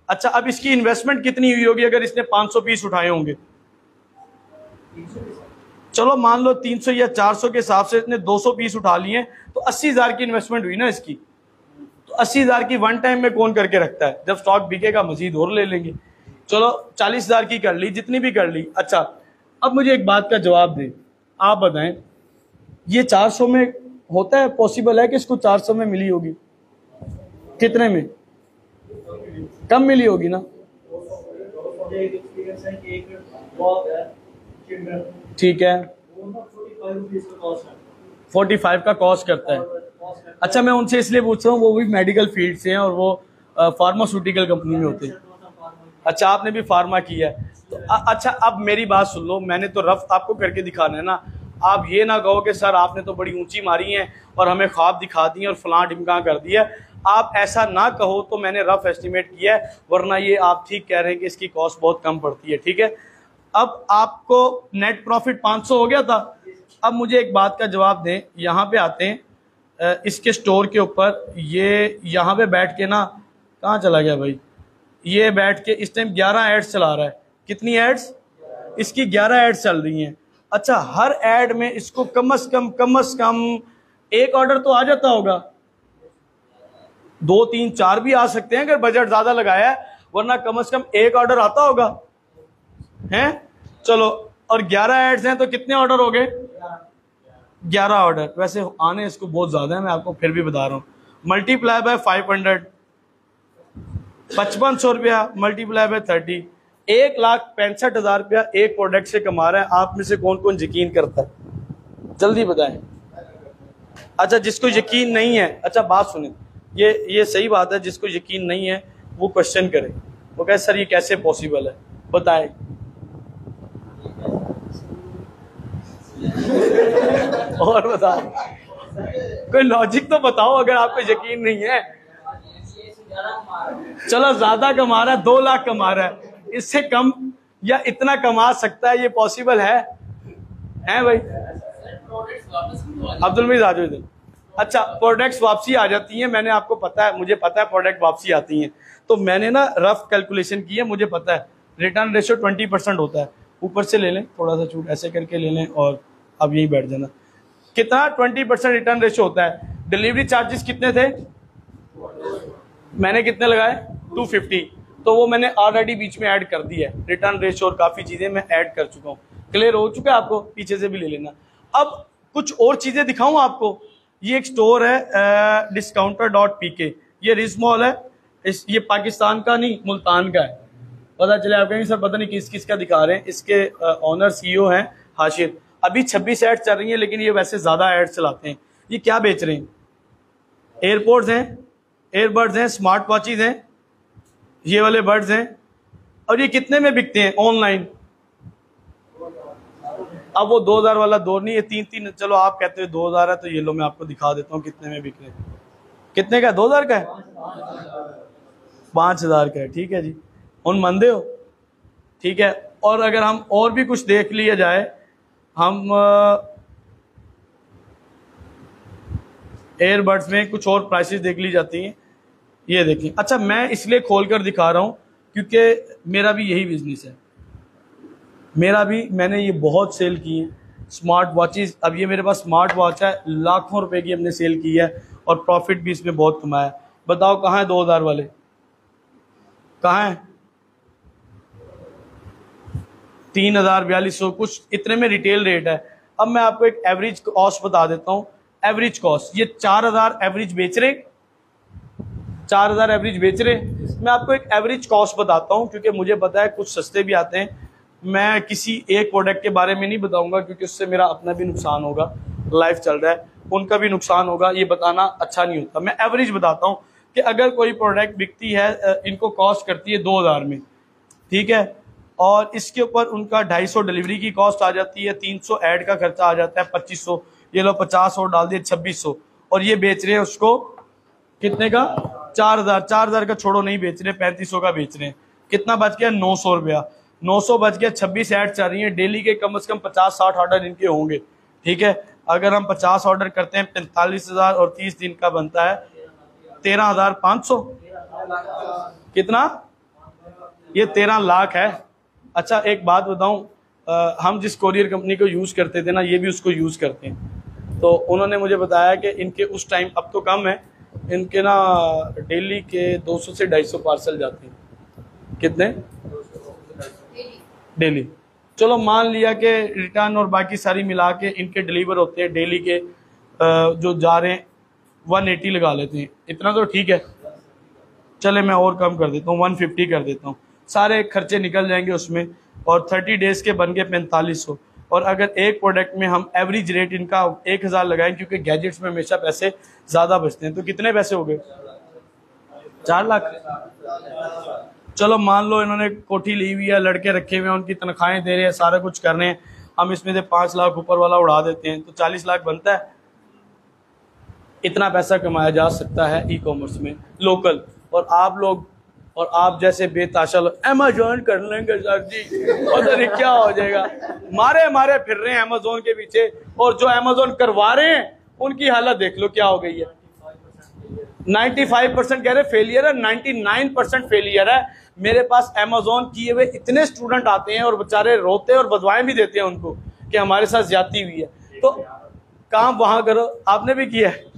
अच्छा अब इसकी इन्वेस्टमेंट कितनी हुई होगी अगर इसने 500 पीस उठाए होंगे? चलो मान लो 300 या 400 के हिसाब से इसने 200 पीस उठा लिए, तो 80,000 की इन्वेस्टमेंट हुई ना इसकी। तो 80,000 की वन टाइम में कौन करके रखता है? जब स्टॉक बिकेगा मजीद और ले लेंगे। चलो 40,000 की कर ली, जितनी भी कर ली। अच्छा अब मुझे एक बात का जवाब दें, आप बताएं ये 400 में होता है? पॉसिबल है कि इसको 400 में मिली होगी? कितने में? कम मिली होगी ना? ठीक है 45 का कॉस्ट करता है। अच्छा मैं उनसे इसलिए पूछ रहा हूँ, वो भी मेडिकल फील्ड से हैं और वो फार्मास्यूटिकल कंपनी में होते हैं। अच्छा आपने भी फार्मा किया है तो अच्छा अब मेरी बात सुन लो, मैंने तो रफ आपको करके दिखाना है ना। आप ये ना कहो कि सर आपने तो बड़ी ऊंची मारी है और हमें ख्वाब दिखा दिए और फलां ढिमका कर दिया। आप ऐसा ना कहो तो मैंने रफ एस्टिमेट किया है, वरना ये आप ठीक कह रहे हैं कि इसकी कॉस्ट बहुत कम पड़ती है, ठीक है। अब आपको नेट प्रॉफिट 500 हो गया था। अब मुझे एक बात का जवाब दें, यहाँ पे आते हैं इसके स्टोर के ऊपर, ये यहाँ पे बैठ के ना, कहाँ चला गया भाई, ये बैठ के इस टाइम 11 एड्स चला रहा है। कितनी एड्स? इसकी 11 एड्स चल रही हैं। अच्छा हर एड में इसको कम से कम एक ऑर्डर तो आ जाता होगा। 2 3 4 भी आ सकते हैं अगर बजट ज्यादा लगाया है, वरना कम से कम एक ऑर्डर आता होगा हैं। चलो, और 11 एड्स हैं तो कितने ऑर्डर हो गए? 11 ऑर्डर। वैसे आने इसको बहुत ज्यादा है, मैं आपको फिर भी बता रहा हूँ। मल्टीप्लाई बाय 500, 5500 रुपया मल्टीप्लाई बाय 30, 1,65,000 रुपया एक प्रोडक्ट से कमा रहा है। आप में से कौन कौन यकीन करता है? जल्दी बताएं। अच्छा, जिसको यकीन नहीं है, अच्छा बात सुने, ये सही बात है, जिसको यकीन नहीं है वो क्वेश्चन करे, वो कहे सर ये कैसे पॉसिबल है, बताएं। और बताओ, कोई लॉजिक तो बताओ अगर आपको यकीन नहीं है। चलो ज्यादा कमा रहा है, 2 लाख कमा रहा है, इससे कम या इतना कमा सकता है, ये पॉसिबल है भाई? अब्दुल मजीद आ जाओ इधर। अच्छा, प्रोडक्ट्स वापसी आ जाती हैं, मैंने आपको पता है, मुझे पता है प्रोडक्ट वापसी आती हैं, तो मैंने ना रफ कैलकुलेशन की है, मुझे पता है रिटर्न रेशियो 20% होता है। ऊपर से ले लें, थोड़ा सा छूट ऐसे करके ले लें और अब यही बैठ जाना। कितना 20% रिटर्न रेशियो होता है? डिलीवरी चार्जेस कितने थे? मैंने कितने लगाए? 250, तो वो मैंने ऑलरेडी बीच में ऐड कर दिया है। रिटर्न रेशियो और काफ़ी चीज़ें मैं ऐड कर चुका हूँ। क्लियर हो चुका है आपको? पीछे से भी ले लेना। अब कुछ और चीज़ें दिखाऊँ आपको। ये एक स्टोर है discounter.pk, ये रिज मॉल है, ये पाकिस्तान का नहीं मुल्तान का है। पता चले आप कहेंगे सर पता नहीं किस किस का दिखा रहे हैं। इसके ऑनर CEO हैं हाशिर। अभी 26 एड्स चल रही हैं, लेकिन ये वैसे ज़्यादा एड्स चलाते हैं। ये क्या बेच रहे हैं? एयरपोर्ट्स हैं, एयरबड्स हैं, स्मार्ट वॉचेज हैं, ये वाले बर्ड्स हैं। और ये कितने में बिकते हैं ऑनलाइन? अब वो 2000 वाला दौर नहीं है, 3-3, चलो आप कहते हो 2000 है तो ये लो मैं आपको दिखा देता हूँ कितने में बिक रहे हैं। कितने का? 2000 का है? 5000 का है। ठीक है जी, उन मंदे हो, ठीक है। और अगर हम और भी कुछ देख लिया जाए, हम एयरबड्स में कुछ और प्राइसेस देख ली जाती हैं। ये देखें। अच्छा, मैं इसलिए खोल कर दिखा रहा हूँ क्योंकि मेरा भी यही बिजनेस है, मैंने ये बहुत सेल की है स्मार्ट वॉचेस। अब ये मेरे पास स्मार्ट वॉच है, लाखों रुपए की हमने सेल की है और प्रॉफिट भी इसमें बहुत कमाया। बताओ कहाँ है 2000 वाले? कहाँ है? 3000, 4200 कुछ इतने में रिटेल रेट है। अब मैं आपको एक एवरेज कॉस्ट बता देता हूँ। एवरेज कॉस्ट ये 4000 एवरेज बेच रहे, 4000 एवरेज बेच रहे। मैं आपको एक एवरेज कॉस्ट बताता हूँ क्योंकि मुझे पता है कुछ सस्ते भी आते हैं। मैं किसी एक प्रोडक्ट के बारे में नहीं बताऊंगा क्योंकि उससे मेरा अपना भी नुकसान होगा, लाइफ चल रहा है, उनका भी नुकसान होगा, ये बताना अच्छा नहीं होता। मैं एवरेज बताता हूँ कि अगर कोई प्रोडक्ट बिकती है, इनको कॉस्ट करती है 2000 में, ठीक है, और इसके ऊपर उनका 250 डिलीवरी की कॉस्ट आ जाती है, 300 ऐड का खर्चा आ जाता है 2500, ये लो 50 और डाल दिए 2600, और ये बेच रहे हैं उसको कितने का? 4000। 4000 का छोड़ो, नहीं बेच रहे, 3500 का बेच रहे हैं। कितना बच गया? 900 रुपया। 900 बच गया। 26 ऐड चल रही है, डेली के कम से कम 50-60 ऑर्डर इनके होंगे, ठीक है। अगर हम 50 ऑर्डर करते हैं 45,000 और 30 दिन का बनता है 13,500। कितना? ये 13 लाख है। अच्छा एक बात बताऊं, हम जिस कोरियर कंपनी को यूज़ करते थे ना, ये भी उसको यूज़ करते हैं। तो उन्होंने मुझे बताया कि इनके उस टाइम, अब तो कम है, इनके ना डेली के 200 से 250 पार्सल जाते हैं। कितने? डेली। चलो मान लिया कि रिटर्न और बाकी सारी मिला के इनके डिलीवर होते हैं डेली के जो जा रहे हैं 180 लगा लेते हैं, इतना तो ठीक है। चले मैं और कम कर देता हूँ, 150 कर देता हूँ, सारे खर्चे निकल जाएंगे उसमें, और 30 डेज के बन गए 4500। और अगर एक प्रोडक्ट में हम एवरेज रेट इनका 1000 लगाएं, क्योंकि गैजेट्स में हमेशा पैसे ज़्यादा बचते हैं, तो कितने पैसे हो गए? 4 लाख। चलो मान लो इन्होंने कोठी ली हुई है, लड़के रखे हुए हैं, उनकी तनख्वाहें दे रहे हैं, सारा कुछ कर रहे हैं, हम इसमें से 5 लाख ऊपर वाला उड़ा देते हैं तो 40 लाख बनता है। इतना पैसा कमाया जा सकता है ई कॉमर्स में लोकल। और आप लोग और आप जैसे बेताशा अमेजोन कर लेंगे सर जी, पता नहीं क्या हो जाएगा, मारे फिर रहे हैं अमेजोन के पीछे, और जो अमेजोन करवा रहे हैं उनकी हालत देख लो क्या हो गई है। 95% कह रहे फेलियर है, 99% फेलियर है। मेरे पास अमेजोन किए हुए इतने स्टूडेंट आते हैं और बेचारे रोते हैं और बदवाएं भी देते हैं उनको कि हमारे साथ ज्यादती हुई है। तो काम वहां करो, आपने भी किया है।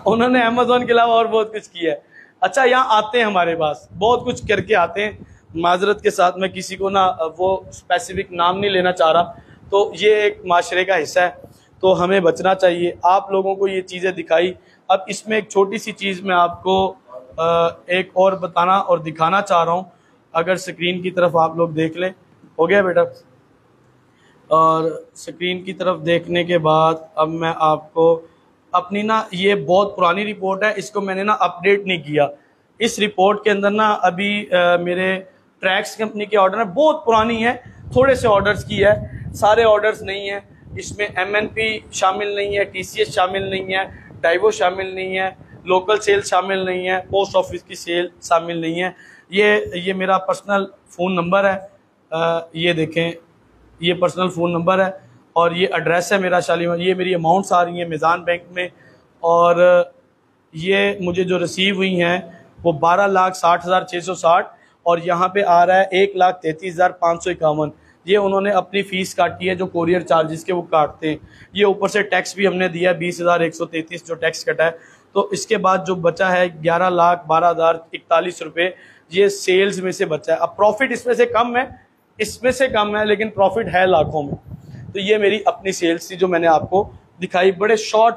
उन्होंने अमेजोन के अलावा और बहुत कुछ किया है। अच्छा, यहाँ आते हैं हमारे पास, बहुत कुछ करके आते हैं। माजरत के साथ मैं किसी को ना वो स्पेसिफिक नाम नहीं लेना चाह रहा, तो ये एक माशरे का हिस्सा है, तो हमें बचना चाहिए। आप लोगों को ये चीज़ें दिखाई। अब इसमें एक छोटी सी चीज़ मैं आपको एक और बताना और दिखाना चाह रहा हूँ। अगर स्क्रीन की तरफ आप लोग देख लें, हो गया बेटा? और स्क्रीन की तरफ देखने के बाद अब मैं आपको अपनी ना, ये बहुत पुरानी रिपोर्ट है, इसको मैंने ना अपडेट नहीं किया। इस रिपोर्ट के अंदर ना अभी मेरे ट्रैक्स कंपनी के ऑर्डर है, बहुत पुरानी है, थोड़े से ऑर्डर्स की है, सारे ऑर्डर्स नहीं है इसमें। MNP शामिल नहीं है, TCS शामिल नहीं है, डाइवो शामिल नहीं है, लोकल सेल शामिल नहीं है, पोस्ट ऑफिस की सेल शामिल नहीं है। ये मेरा पर्सनल फ़ोन नंबर है, ये देखें, ये पर्सनल फ़ोन नंबर है और ये एड्रेस है मेरा शालीमार। ये मेरी अमाउंट्स आ रही हैं मीज़ान बैंक में, और ये मुझे जो रिसीव हुई हैं वो 12,60,660 और यहाँ पे आ रहा है 1,33,551। ये उन्होंने अपनी फ़ीस काटी है जो कोरियर चार्जेस के वो काटते हैं। ये ऊपर से टैक्स भी हमने दिया है 20,133 जो टैक्स कटा है। तो इसके बाद जो बचा है 11,12,041 रुपये, ये सेल्स में से बचा है। अब प्रॉफिट इसमें से कम है, लेकिन प्रॉफिट है लाखों में। तो ये मेरी अपनी सेल्स थी जो मैंने आपको दिखाई, बड़े शॉर्ट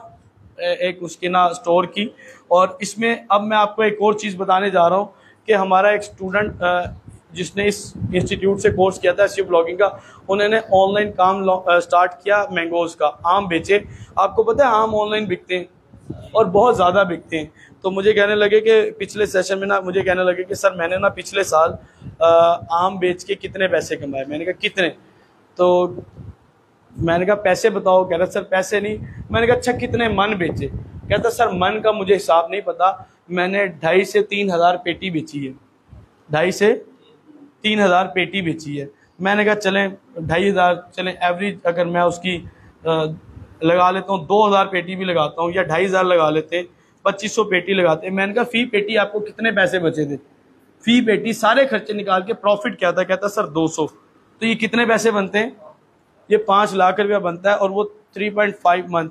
एक उसके ना स्टोर की। और इसमें अब मैं आपको एक और चीज़ बताने जा रहा हूँ कि हमारा एक स्टूडेंट जिसने इस इंस्टीट्यूट से कोर्स किया था SEO ब्लॉगिंग का, उन्होंने ऑनलाइन काम स्टार्ट किया मैंगोज़ का, आम बेचे। आपको पता है आम ऑनलाइन बिकते हैं और बहुत ज़्यादा बिकते हैं। तो मुझे कहने लगे कि पिछले सेशन में ना मुझे कहने लगे कि सर मैंने ना पिछले साल आम बेच के कितने पैसे कमाए। मैंने कहा कितने? तो मैंने कहा पैसे बताओ। कह रहा सर पैसे नहीं। मैंने कहा अच्छा कितने मन बेचे? कहता सर मन का मुझे हिसाब नहीं पता, मैंने 2,500 से 3,000 पेटी बेची है। 2,500 से 3,000 पेटी बेची है। मैंने कहा चलें 2,500 चलें, एवरेज अगर मैं उसकी लगा लेता हूँ, 2,000 पेटी भी लगाता हूँ या 2,500 लगा लेते, 2,500 पेटी लगाते। मैंने कहा फ़ी पेटी आपको कितने पैसे बचे थे? फ़ी पेटी सारे खर्चे निकाल के प्रॉफिट क्या था? कहता सर 200। तो ये कितने पैसे बनते हैं? ये 5 लाख रुपया बनता है। और वो 3.5 मंथ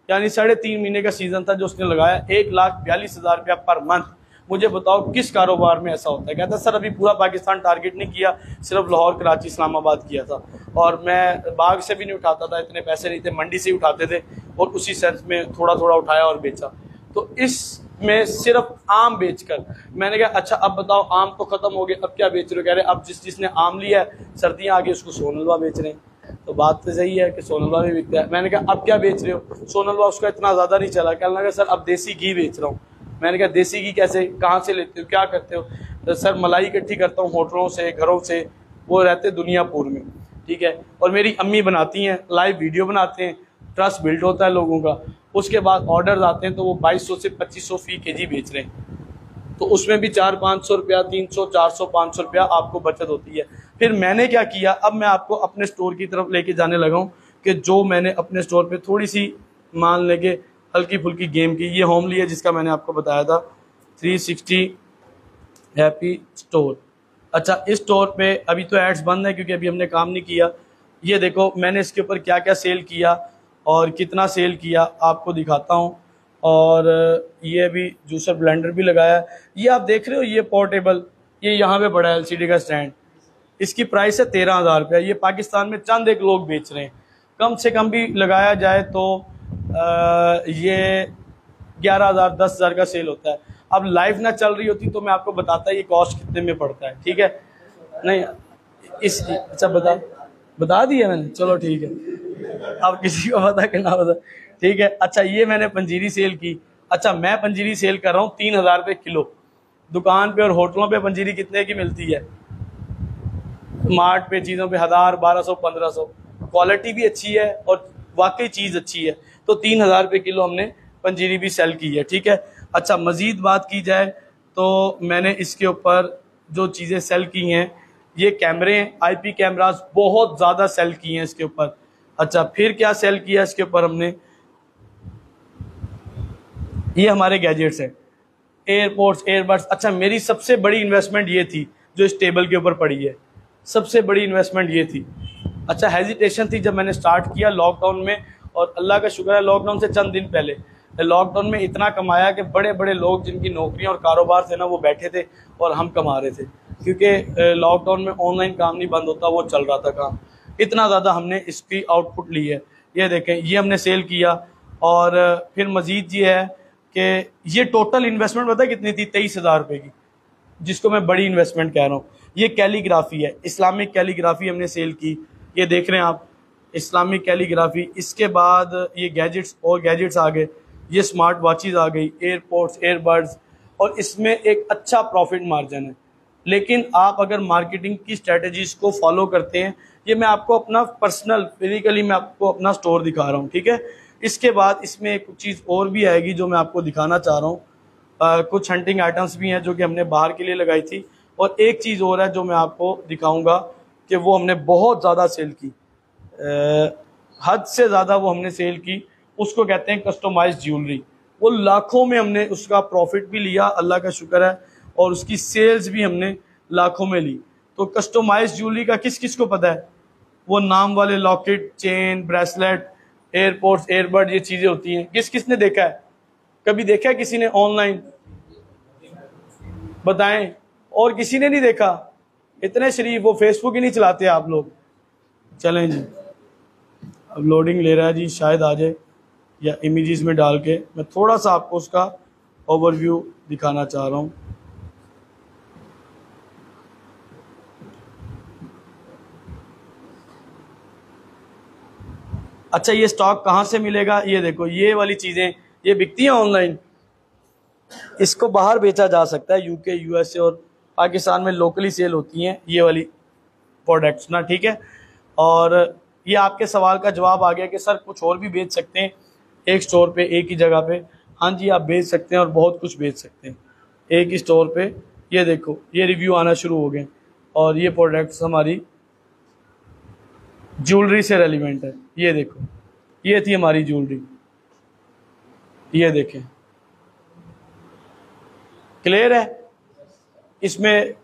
यानी 3.5 महीने का सीज़न था जो उसने लगाया, 1,42,000 रुपया पर मंथ। मुझे बताओ किस कारोबार में ऐसा होता है? कहता सर अभी पूरा पाकिस्तान टारगेट नहीं किया, सिर्फ लाहौर, कराची, इस्लामाबाद किया था, और मैं बाग से भी नहीं उठाता था, इतने पैसे नहीं थे, मंडी से ही उठाते थे और उसी सेंस में थोड़ा थोड़ा उठाया और बेचा। तो इसमें सिर्फ आम बेचकर मैंने कहा अच्छा अब बताओ आम तो ख़त्म हो गए, अब क्या बेच रहे हो? कह रहे अब जिसने आम लिया है, सर्दियाँ आ गई, उसको सोनलवा बेच रहे हैं। तो बात तो सही है कि सोनलवा भी बिकता है। मैंने कहा अब क्या बेच रहे हो? सोनलवा उसका इतना ज़्यादा नहीं चला। कहने लगा सर अब देसी घी बेच रहा हूँ। मैंने कहा देसी घी कैसे, कहाँ से लेते हो, क्या करते हो? तो सर मलाई इकट्ठी करता हूँ होटलों से, घरों से, वो रहते दुनियापुर में, ठीक है, और मेरी अम्मी बनाती हैं, लाइव वीडियो बनाते हैं, ट्रस्ट बिल्ड होता है लोगों का। उसके बाद ऑर्डर आते हैं तो वो 2,200 से 2,500 फ़ी केजी बेच रहे हैं। तो उसमें भी 400-500 रुपया, 300, 400-500 रुपया आपको बचत होती है। फिर मैंने क्या किया, अब मैं आपको अपने स्टोर की तरफ लेके जाने लगा हूँ कि जो मैंने अपने स्टोर पे थोड़ी सी मान लेके हल्की फुल्की गेम की। ये होमली है जिसका मैंने आपको बताया था 360 हैप्पी स्टोर। अच्छा इस स्टोर पे अभी तो एड्स बंद है क्योंकि अभी हमने काम नहीं किया। ये देखो मैंने इसके ऊपर क्या क्या सेल किया और कितना सेल किया आपको दिखाता हूँ। और ये अभी जूसर ब्लेंडर भी लगाया। ये आप देख रहे हो, ये पोर्टेबल, ये यहाँ पे बड़ा LCD का स्टैंड, इसकी प्राइस है 13,000 रुपया। ये पाकिस्तान में चंद एक लोग बेच रहे हैं, कम से कम भी लगाया जाए तो ये 11,000 10,000 का सेल होता है। अब लाइव ना चल रही होती तो मैं आपको बताता ये कॉस्ट कितने में पड़ता है, ठीक है? नहीं इस अच्छा बता दिया मैंने, चलो ठीक है। अब किसी को पता कि ना पता, ठीक है। अच्छा ये मैंने पंजीरी सेल की। अच्छा मैं पंजीरी सेल कर रहा हूँ 3,000 रुपये किलो। दुकान पे और होटलों पे पंजीरी कितने की मिलती है? मार्ट पे चीज़ों पे 1,000 1,200 1,500। क्वालिटी भी अच्छी है और वाकई चीज़ अच्छी है। तो 3,000 रुपये किलो हमने पंजीरी भी सेल की है, ठीक है। अच्छा मज़ीद बात की जाए तो मैंने इसके ऊपर जो चीज़ें सेल की हैं, ये कैमरे IP कैमरास बहुत ज़्यादा सेल किए हैं इसके ऊपर। अच्छा फिर क्या सेल किया इसके ऊपर हमने, ये हमारे गैजेट्स हैं, एयरपोर्ट्स, एयरबड्स। अच्छा मेरी सबसे बड़ी इन्वेस्टमेंट ये थी जो इस टेबल के ऊपर पड़ी है, सबसे बड़ी इन्वेस्टमेंट ये थी। अच्छा हेजिटेशन थी जब मैंने स्टार्ट किया लॉकडाउन में, और अल्लाह का शुक्र है लॉकडाउन से चंद दिन पहले लॉकडाउन में इतना कमाया कि बड़े बड़े लोग जिनकी नौकरियां और कारोबार थे ना, वो बैठे थे और हम कमा रहे थे, क्योंकि लॉकडाउन में ऑनलाइन काम नहीं बंद होता, वो चल रहा था काम। इतना ज़्यादा हमने इसकी आउटपुट ली है। ये देखें, ये हमने सेल किया। और फिर मज़ीद ये है कि ये टोटल इन्वेस्टमेंट पता है कितनी थी? 23,000 रुपये की, जिसको मैं बड़ी इन्वेस्टमेंट कह रहा हूँ। ये कैलीग्राफी है, इस्लामिक कैलीग्राफी हमने सेल की। ये देख रहे हैं आप, इस्लामिक कैलीग्राफी। इसके बाद ये गैजेट्स और गैजेट्स आ गए, ये स्मार्ट वॉचेज़ आ गई, एयरपोर्ट्स, एयरबड्स, और इसमें एक अच्छा प्रॉफिट मार्जिन है। लेकिन आप अगर मार्केटिंग की स्ट्रेटजीज को फॉलो करते हैं, ये मैं आपको अपना पर्सनल फिजिकली मैं आपको अपना स्टोर दिखा रहा हूँ, ठीक है। इसके बाद इसमें एक चीज़ और भी आएगी जो मैं आपको दिखाना चाह रहा हूँ। कुछ हंटिंग आइटम्स भी हैं जो कि हमने बाहर के लिए लगाई थी, और एक चीज़ और है जो मैं आपको दिखाऊंगा कि वो हमने बहुत ज़्यादा सेल की, हद से ज़्यादा वो हमने सेल की। उसको कहते हैं कस्टमाइज्ड ज्वेलरी। वो लाखों में हमने उसका प्रॉफिट भी लिया, अल्लाह का शुक्र है, और उसकी सेल्स भी हमने लाखों में ली। तो कस्टमाइज्ड ज्वेलरी का किस किस को पता है? वो नाम वाले locket, chain, bracelet, airports, earbud, ये चीज़ें होती हैं। किस किस ने देखा है? कभी देखा है किसी ने ऑनलाइन? बताएं। और किसी ने नहीं देखा? इतने शरीफ, वो फेसबुक ही नहीं चलाते आप लोग। चलें जी, अब लोडिंग ले रहा है जी, शायद आ जाए, या इमेजेस में डाल के मैं थोड़ा सा आपको उसका ओवरव्यू दिखाना चाह रहा हूँ। अच्छा, ये स्टॉक कहाँ से मिलेगा? ये देखो, ये वाली चीज़ें ये बिकती हैं ऑनलाइन। इसको बाहर बेचा जा सकता है, यूके, यूएसए और पाकिस्तान में लोकली सेल होती हैं ये वाली प्रोडक्ट्स ना, ठीक है। और ये आपके सवाल का जवाब आ गया कि सर कुछ और भी बेच सकते हैं एक स्टोर पे, एक ही जगह पे? हाँ जी, आप बेच सकते हैं और बहुत कुछ बेच सकते हैं एक ही स्टोर पे। ये देखो, ये रिव्यू आना शुरू हो गए, और ये प्रोडक्ट्स हमारी ज्वेलरी से रेलिवेंट है। ये देखो, ये थी हमारी ज्वेलरी, ये देखें, क्लियर है। इसमें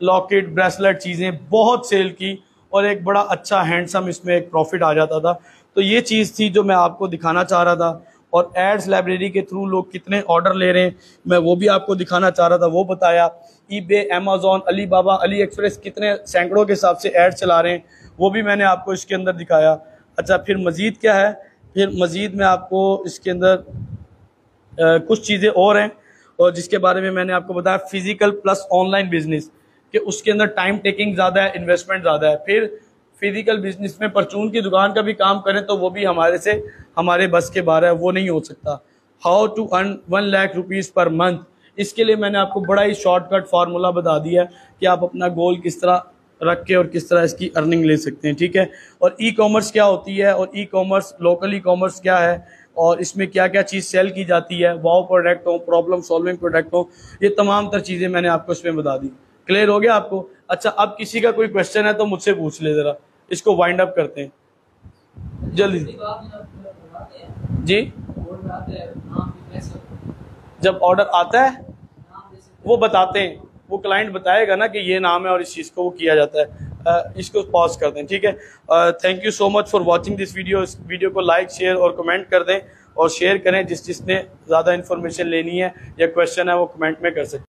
लॉकेट, ब्रेसलेट, चीज़ें बहुत सेल की, और एक बड़ा अच्छा हैंडसम इसमें एक प्रॉफिट आ जाता था। तो ये चीज़ थी जो मैं आपको दिखाना चाह रहा था। और एड्स लाइब्रेरी के थ्रू लोग कितने ऑर्डर ले रहे हैं, मैं वो भी आपको दिखाना चाह रहा था, वो बताया। ईबे, अमेज़ॉन, अली बाबा, अली एक्सप्रेस कितने सैकड़ों के हिसाब से एड चला रहे हैं, वो भी मैंने आपको इसके अंदर दिखाया। अच्छा, फिर मज़ीद क्या है? फिर मज़ीद में आपको इसके अंदर कुछ चीज़ें और हैं, और जिसके बारे में मैंने आपको बताया, फिजिकल प्लस ऑनलाइन बिजनेस, कि उसके अंदर टाइम टेकिंग ज़्यादा है, इन्वेस्टमेंट ज़्यादा है। फिर फिजिकल बिजनेस में परचून की दुकान का भी काम करें तो वो भी हमारे बस के बाहर है, वो नहीं हो सकता। How to earn 1 lakh rupees per month, इसके लिए मैंने आपको बड़ा ही शॉर्टकट फार्मूला बता दिया है कि आप अपना गोल किस तरह रख के और किस तरह इसकी अर्निंग ले सकते हैं, ठीक है। और ई कॉमर्स क्या होती है, और e commerce, local e commerce क्या है, और इसमें क्या क्या चीज़ सेल की जाती है, वाओ प्रोडक्ट हो, प्रॉब्लम सॉल्विंग प्रोडक्ट हो, ये तमाम तर चीज़ें मैंने आपको इसमें बता दी। क्लियर हो गया आपको? अच्छा, अब किसी का कोई क्वेश्चन है तो मुझसे पूछ ले, ज़रा इसको वाइंड अप करते हैं जल्दी जी। जब ऑर्डर आता है वो बताते हैं, वो क्लाइंट बताएगा ना कि ये नाम है और इस चीज़ को वो किया जाता है। इसको पॉज कर दें, ठीक है। Thank you so much for watching this video. इस वीडियो को लाइक, शेयर और कमेंट कर दें, और शेयर करें जिसने ज़्यादा इन्फॉर्मेशन लेनी है या क्वेश्चन है वो कमेंट में कर सकते हैं।